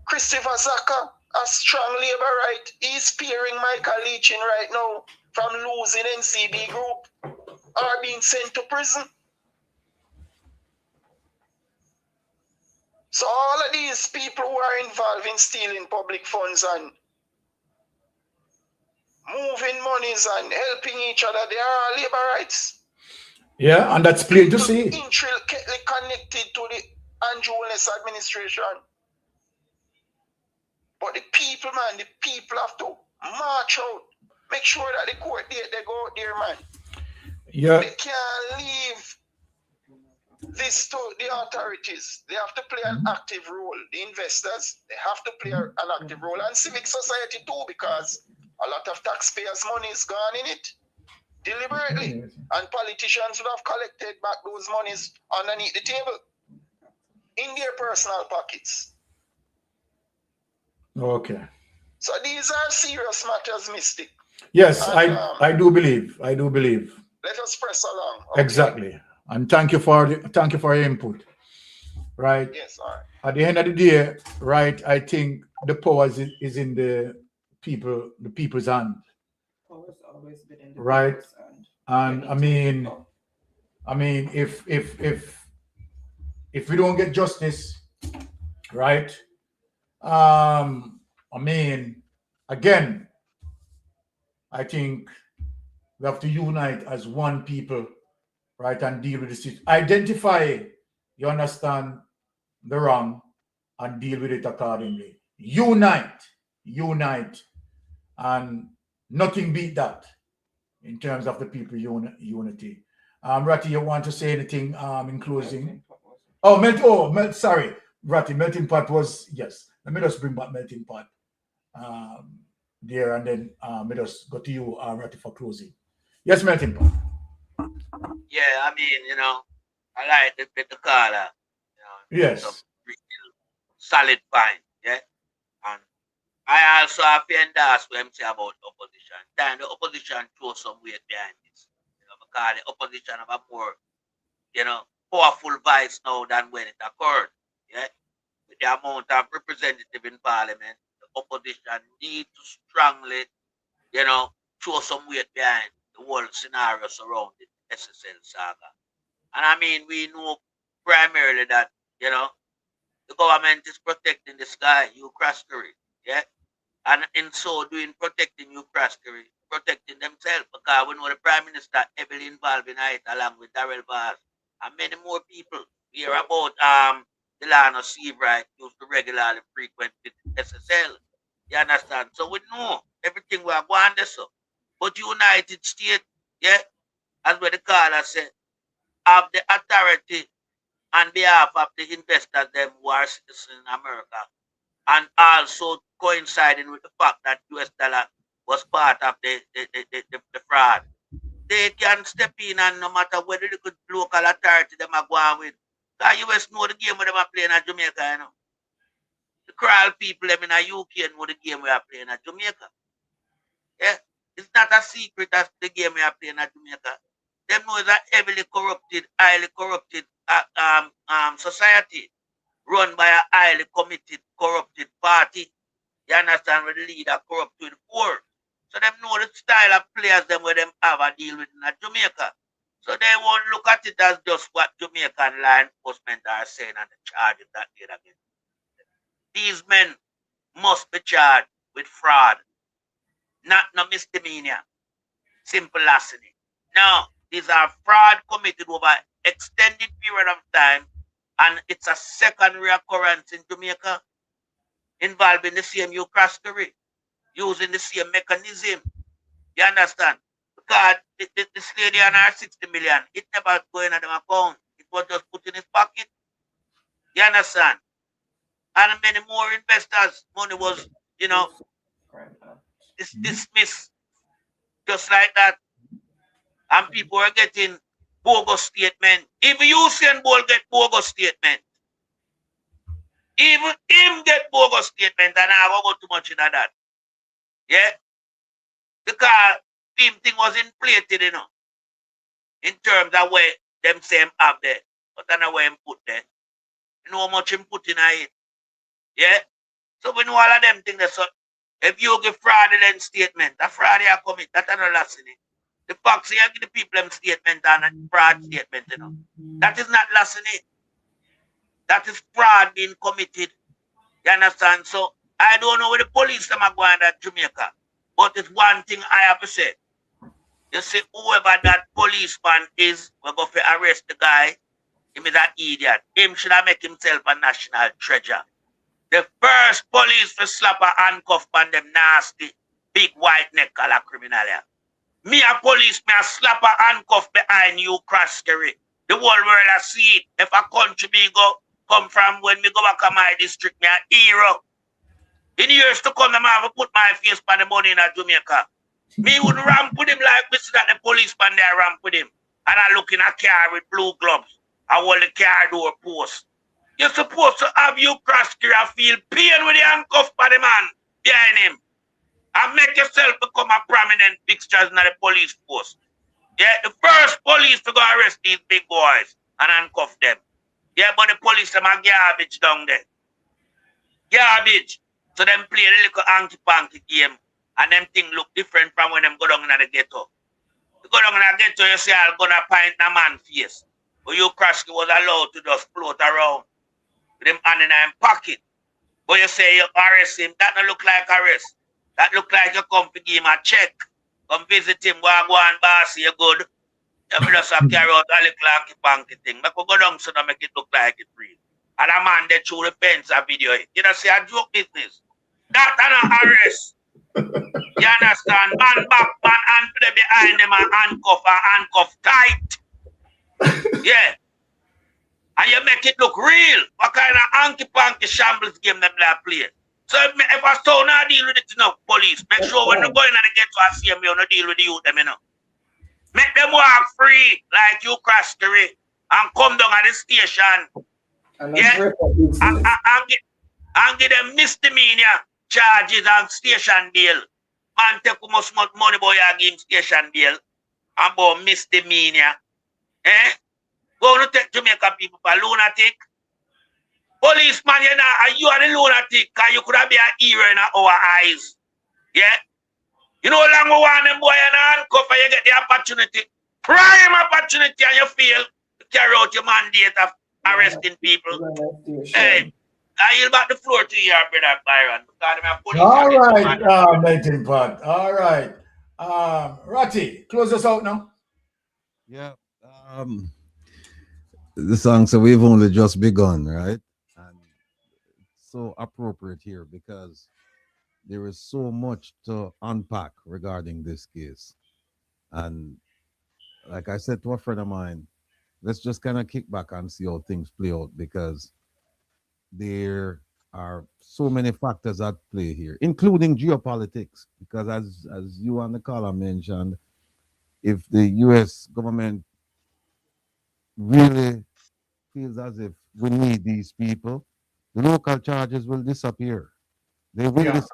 Christopher Zaka, a strong labor right. He's spearing Michael Leachin right now from losing NCB Group are being sent to prison. So all of these people who are involved in stealing public funds and moving monies and helping each other, they are all labor rights. Yeah, and that's plain to see. Intricately connected to the Andrew Willis administration. But the people, man, the people have to march out. Make sure that the court date they go out there, man. Yeah. They can't leave this to the authorities. They have to play an active role. The investors, they have to play an active role. And civic society too, because a lot of taxpayers' money is gone in it deliberately. And politicians would have collected back those monies underneath the table in their personal pockets. Okay. So these are serious matters, Mystic. Yes, and, I do believe. I do believe. Let us press along. Okay? Exactly. And thank you for your input. Right. Yes, all right. At the end of the day, right, I think the power is in the people's hand. Power's always been in the right. people's hand. And I mean, if we don't get justice, right? I mean, again, I think we have to unite as one people, right, and deal with the situation. Identify, you understand, the wrong and deal with it accordingly. Unite, and nothing beat that in terms of the people unity. Ratty, you want to say anything in closing? Sorry, Ratty, melting pot was, yes. Let me just bring back melting pot there, and then let us go to you, Ratty, for closing. Yes, melting pot. Yeah, I mean, you know, I like the caller. You know, yes. Some solid point, yeah. And I also have to endorse what I'm saying about the opposition. Then the opposition throw some weight behind this. You know, because the opposition have a more, you know, powerful voice now than when it occurred. Yeah. With the amount of representative in parliament, the opposition need to strongly, you know, throw some weight behind the whole scenario surrounding SSL saga. And I mean, we know primarily that, you know, the government is protecting the sky, Ukraine, yeah? And in so doing, protecting Ukraine, protecting themselves, because we know the Prime Minister heavily involved in it, along with Darrell Vaz and many more people. We hear about Delano Seabright used to regularly frequent with SSL. You understand? So we know everything we are going there. So. But United States, yeah, as what the caller said, have the authority on behalf of the investors them who are citizens in America, and also coinciding with the fact that US dollar was part of the fraud. They can step in, and no matter whether the good local authority them are going with, because US know the game where they are playing at Jamaica, you know. The Creole people them in the UK know the game we are playing at Jamaica. Yeah, it's not a secret as the game we are playing at Jamaica. Them know it's a heavily corrupted, highly corrupted society run by a highly committed, corrupted party. You understand, where the leader corrupt to the poor. So them know the style of players them where them have a deal with in Jamaica. So they won't look at it as just what Jamaican law enforcement are saying and the charges that they're against. These men must be charged with fraud, not no misdemeanor. Simple as it. Now, these are fraud committed over extended period of time, and it's a second reoccurrence in Jamaica involving the same Ukraine, using the same mechanism. You understand? Because this lady on her 60 million, it never go in them account. It was just put in his pocket. You understand? And many more investors' money was, you know, dismissed just like that. And people are getting bogus statement. Even Usain Bolt get bogus statement. Even him get bogus statement, and I won't go too much into that. Yeah? Because him thing was inflated, you know, in terms of where them same have there. But I know where him put there. You know how much him put in it. Yeah? So we know all of them things. So If you give fraudulent statement, the fraud you commit, that's not loss in it. The facts you give the people them statement and a fraud statement, you know. That is not loss in it. That is fraud being committed. You understand? So I don't know where the police are going at Jamaica. But it's one thing I have to say. You see, whoever that policeman is, we're going to arrest the guy. Him is an idiot. Him should have made himself a national treasure. The first police to slap a handcuff on them nasty, big white neck color criminal. Me a police, me a slap a handcuff behind you, Croskery. The whole world I see it. If a country me go come from when me go back to my district, me a hero. In years to come, I have to put my face on the money in Jamaica. Me would ramp with him like this that the policeman there ramp with him. And I look in a car with blue gloves. I hold the car door post. You're supposed to have you cross here and feel pain with the handcuff by the man behind him. And make yourself become a prominent fixture in the police post. Yeah, the first police to go arrest these big boys and handcuff them. Yeah, but the police them are garbage down there. Garbage. So them play a little hanky-panky game. And them things look different from when them go down in the ghetto. You go down in the ghetto, you say, I'm gonna paint a man's face. But you crash was allowed to just float around with them hand in his pocket. But you say you arrest him, that don't look like arrest. That look like you come to give him a check. Come visit him, go and boss, you good. You just have carry out a little hanky-panky thing. But go down so that make it look like it real. And a man that through the fence a video. You know, say a joke business. That an arrest. You understand? Man back, man hand play behind them and handcuff tight. Yeah. And you make it look real. What kind of hanky-panky shambles game them play? So if I saw not deal with it enough, police, make sure when you go in and get to a CM, you don't deal with the youth them, you know. Make them walk free like you cross the way and come down at the station. Yeah. And give them misdemeanor charges and station bail. Man take how much money boy you give him station bail and about misdemeanor. Eh? Go to take Jamaica people for lunatic. Policeman, you are the lunatic because you could have been a hero in our eyes. Yeah? You know how long we want them boy in a handcuff and you get the opportunity. Prime opportunity and you fail to carry out your mandate of arresting people. Hey, I yield back the floor to you, brother Byron. All right, Melting Pot. All right. Ratty, close us out now. Yeah. The song, so we've only just begun, right? And it's so appropriate here because there is so much to unpack regarding this case. And like I said to a friend of mine, let's just kind of kick back and see how things play out because there are so many factors at play here, including geopolitics. Because as you and the caller mentioned, if the US government really feels as if we need these people, the local charges will disappear. They will disappear,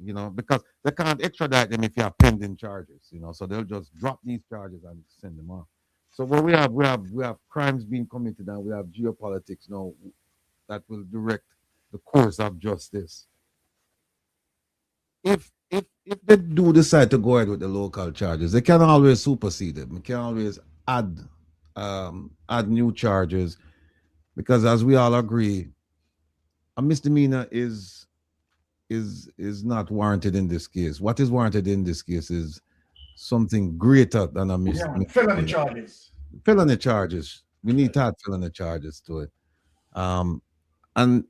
you know, because they can't extradite them if you have pending charges, you know, so they'll just drop these charges and send them off. So what we have crimes being committed and we have geopolitics now that will direct the course of justice. If they do decide to go ahead with the local charges, they can always supersede them. They can always add new charges because, as we all agree, a misdemeanor is not warranted in this case. What is warranted in this case is something greater than a misdemeanor. Felony charges. Felony charges. We need to add felony charges to it. And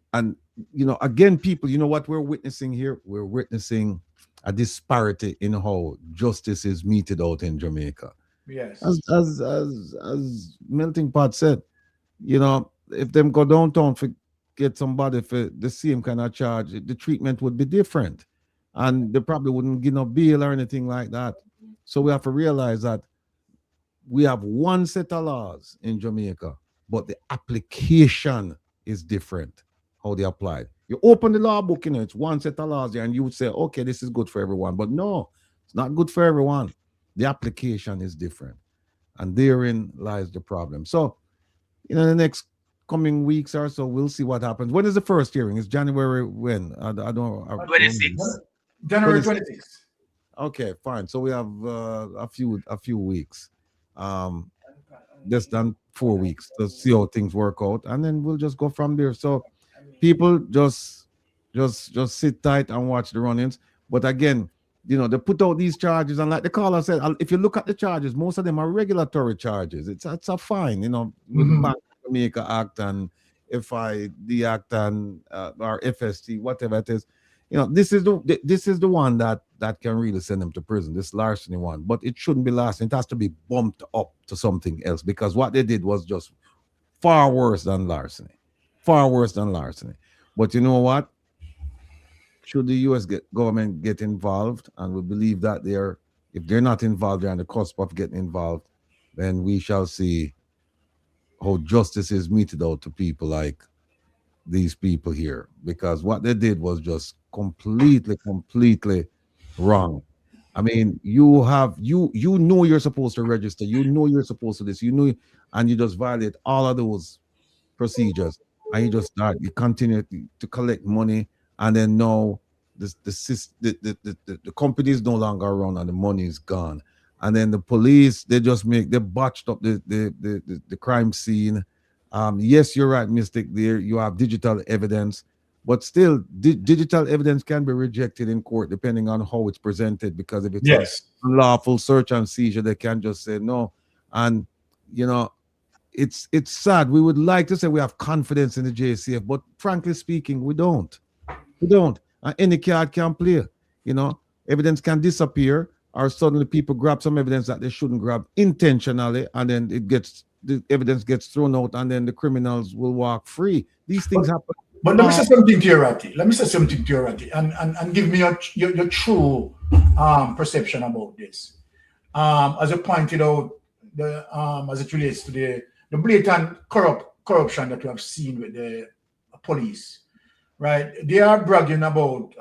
you know, again, people, you know what we're witnessing here? We're witnessing a disparity in how justice is meted out in Jamaica. Yes. As Melting Pot said, you know, if them go downtown for get somebody for the same kind of charge, the treatment would be different. And they probably wouldn't give no bail or anything like that. So we have to realize that we have one set of laws in Jamaica, but the application is different, how they apply. You open the law book, you know, it's one set of laws there, and you would say, okay, this is good for everyone. But no, it's not good for everyone. The application is different. And therein lies the problem. So, you know, the next coming weeks or so, we'll see what happens. When is the first hearing? It's January when? I don't know. 26. January 26th. 26th. Okay, fine. So we have a few weeks. Less than 4 weeks to see how things work out, and then we'll just go from there. So people just sit tight and watch the run-ins. But again, you know, they put out these charges, and like the caller said, if you look at the charges, most of them are regulatory charges. It's a fine, you know, with the Bank of Jamaica Act and FID Act and or FST, whatever it is. You know, this is the one that can really send them to prison, this larceny one. But it shouldn't be larceny. It has to be bumped up to something else, because what they did was just far worse than larceny. Far worse than larceny. But you know what? Should the U.S. government get involved, and we believe that if they're not involved, they're on the cusp of getting involved, then we shall see how justice is meted out to people like these people here, because what they did was just completely wrong. I mean, you know you're supposed to register, you know you're supposed to this, you know, and you just violate all of those procedures, and you continue to collect money, and then now the company is no longer around and the money is gone, and then the police they botched up the crime scene. Yes, you're right, Mystic. There you have digital evidence, but still, digital evidence can be rejected in court depending on how it's presented. Because if it's a lawful search and seizure, they can just say no. And you know, it's sad. We would like to say we have confidence in the JCF, but frankly speaking, we don't. We don't. And any card can play. You know, evidence can disappear, or suddenly people grab some evidence that they shouldn't grab intentionally, and then the evidence gets thrown out, and then the criminals will walk free. These things happen. But let me say something to you, Ratty. And give me your true perception about this. As you pointed out, as it relates to the blatant corruption that we have seen with the police, right? They are bragging about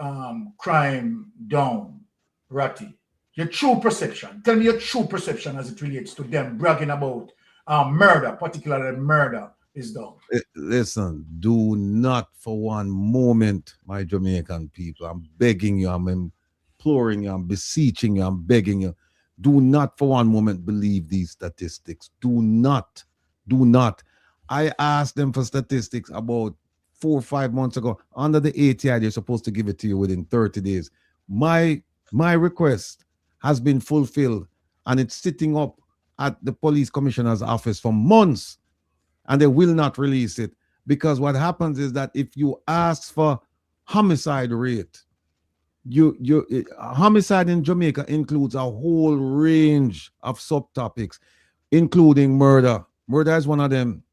crime down, Ratty. Your true perception. Tell me your true perception as it relates to them bragging about murder, particularly murder, is down. Listen, do not for one moment, my Jamaican people, I'm begging you, I'm imploring you, I'm beseeching you, I'm begging you, do not for one moment believe these statistics. Do not. I asked them for statistics about 4 or 5 months ago. Under the ATI, they're supposed to give it to you within 30 days. My request has been fulfilled, and it's sitting up at the police commissioner's office for months, and they will not release it, because what happens is that if you ask for homicide rate, homicide in Jamaica includes a whole range of subtopics, including murder. Murder is one of them.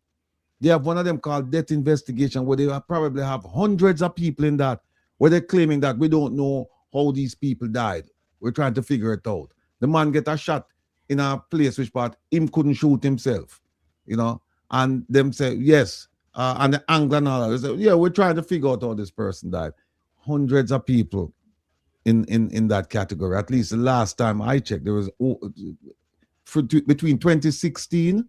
They have one of them called death investigation, where they probably have hundreds of people in that, where they're claiming that we don't know how these people died. We're trying to figure it out. The man get a shot in a place which part him couldn't shoot himself, you know, and them say yes, and the angle and all that. They say, yeah, we're trying to figure out how this person died. Hundreds of people in that category. At least the last time I checked, there was between 2016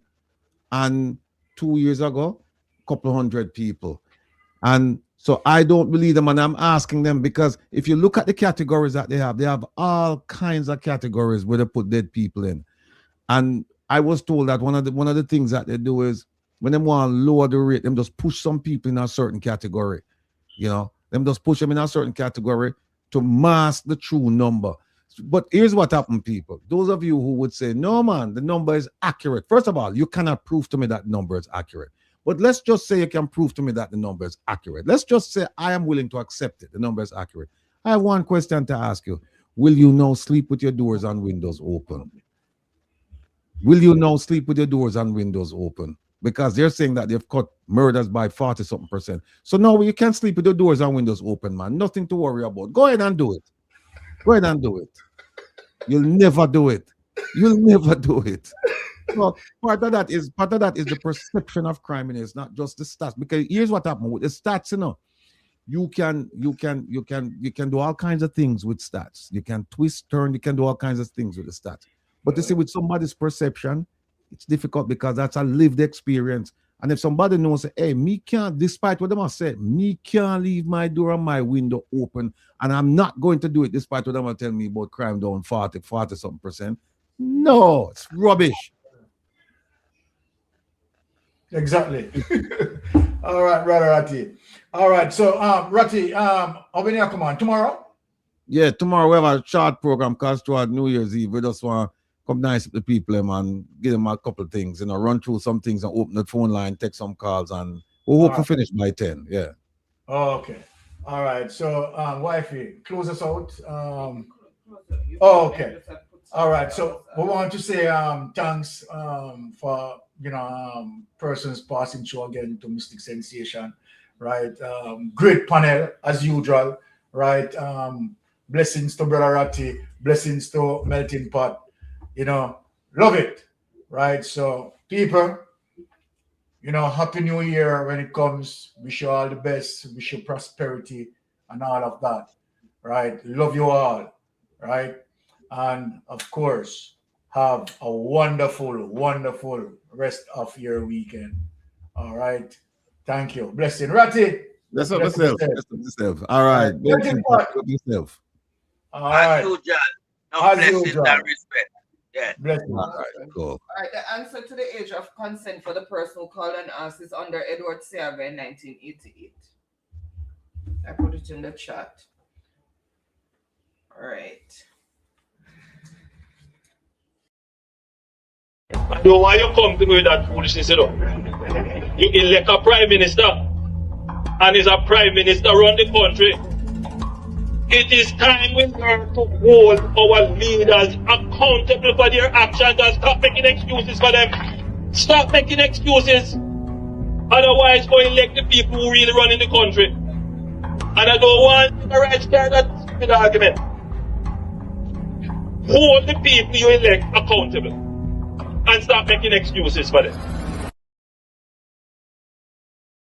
and 2 years ago, a couple hundred people. And so I don't believe them, and I'm asking them, because if you look at the categories that they have all kinds of categories where they put dead people in. And I was told that one of the things that they do is when they want to lower the rate, them just push some people in a certain category. You know, them just push them in a certain category to mask the true number. But here's what happened, people. Those of you who would say, no, man, the number is accurate. First of all, you cannot prove to me that number is accurate. But let's just say you can prove to me that the number is accurate. Let's just say I am willing to accept it. The number is accurate. I have one question to ask you. Will you now sleep with your doors and windows open? Will you now sleep with your doors and windows open? Because they're saying that they've cut murders by 40-something%. So now you can sleep with your doors and windows open, man. Nothing to worry about. Go ahead and do it. Go ahead and do it. You'll never do it. You'll never do it. So part of that is the perception of crime, and it's not just the stats. Because here's what happened with the stats, you know. You can do all kinds of things with stats. You can twist, turn, you can do all kinds of things with the stats. But you see, with somebody's perception, it's difficult, because that's a lived experience. And if somebody knows, hey, me can't, despite what they must say, me can't leave my door and my window open, and I'm not going to do it despite what they must tell me about crime down 40-something%. No, it's rubbish. Exactly. All right, brother Ratty. All right, so Ratty, how many are come on tomorrow? Yeah, tomorrow we have a short program because toward New Year's Eve, we just want to come nice with the people and give them a couple of things, you know, run through some things and open the phone line, take some calls, and we hope to finish by 10. Yeah. Okay. All right. So, wifey, close us out. Okay. All right. So we want to say thanks for persons passing through again to Mystic Sensation, right? Great panel as usual, right? Blessings to Brother Ratty, blessings to Melting Pot. Love it, right? So people, Happy New Year when it comes. Wish you all the best, wish you prosperity and all of that, right? Love you all, right? And of course, have a wonderful, wonderful rest of your weekend. All right. Thank you. Blessing. Ratty. Bless yourself. All right. Bless yourself. All right. As usual. No As blessings usual. and respect. Yeah. Blessings. All right, cool. All right, the answer to the age of consent for the person who called and asked is under Edward Seaga in 1988. I put it in the chat. All right. I don't want you come to me with that foolishness, you know. You elect a prime minister, and is a prime minister run the country. It is time we learn to hold our leaders accountable for their actions and stop making excuses for them. Stop making excuses. Otherwise, go elect the people who really run in the country. And I don't want the right side that stupid argument. Hold the people you elect accountable and stop making excuses for them.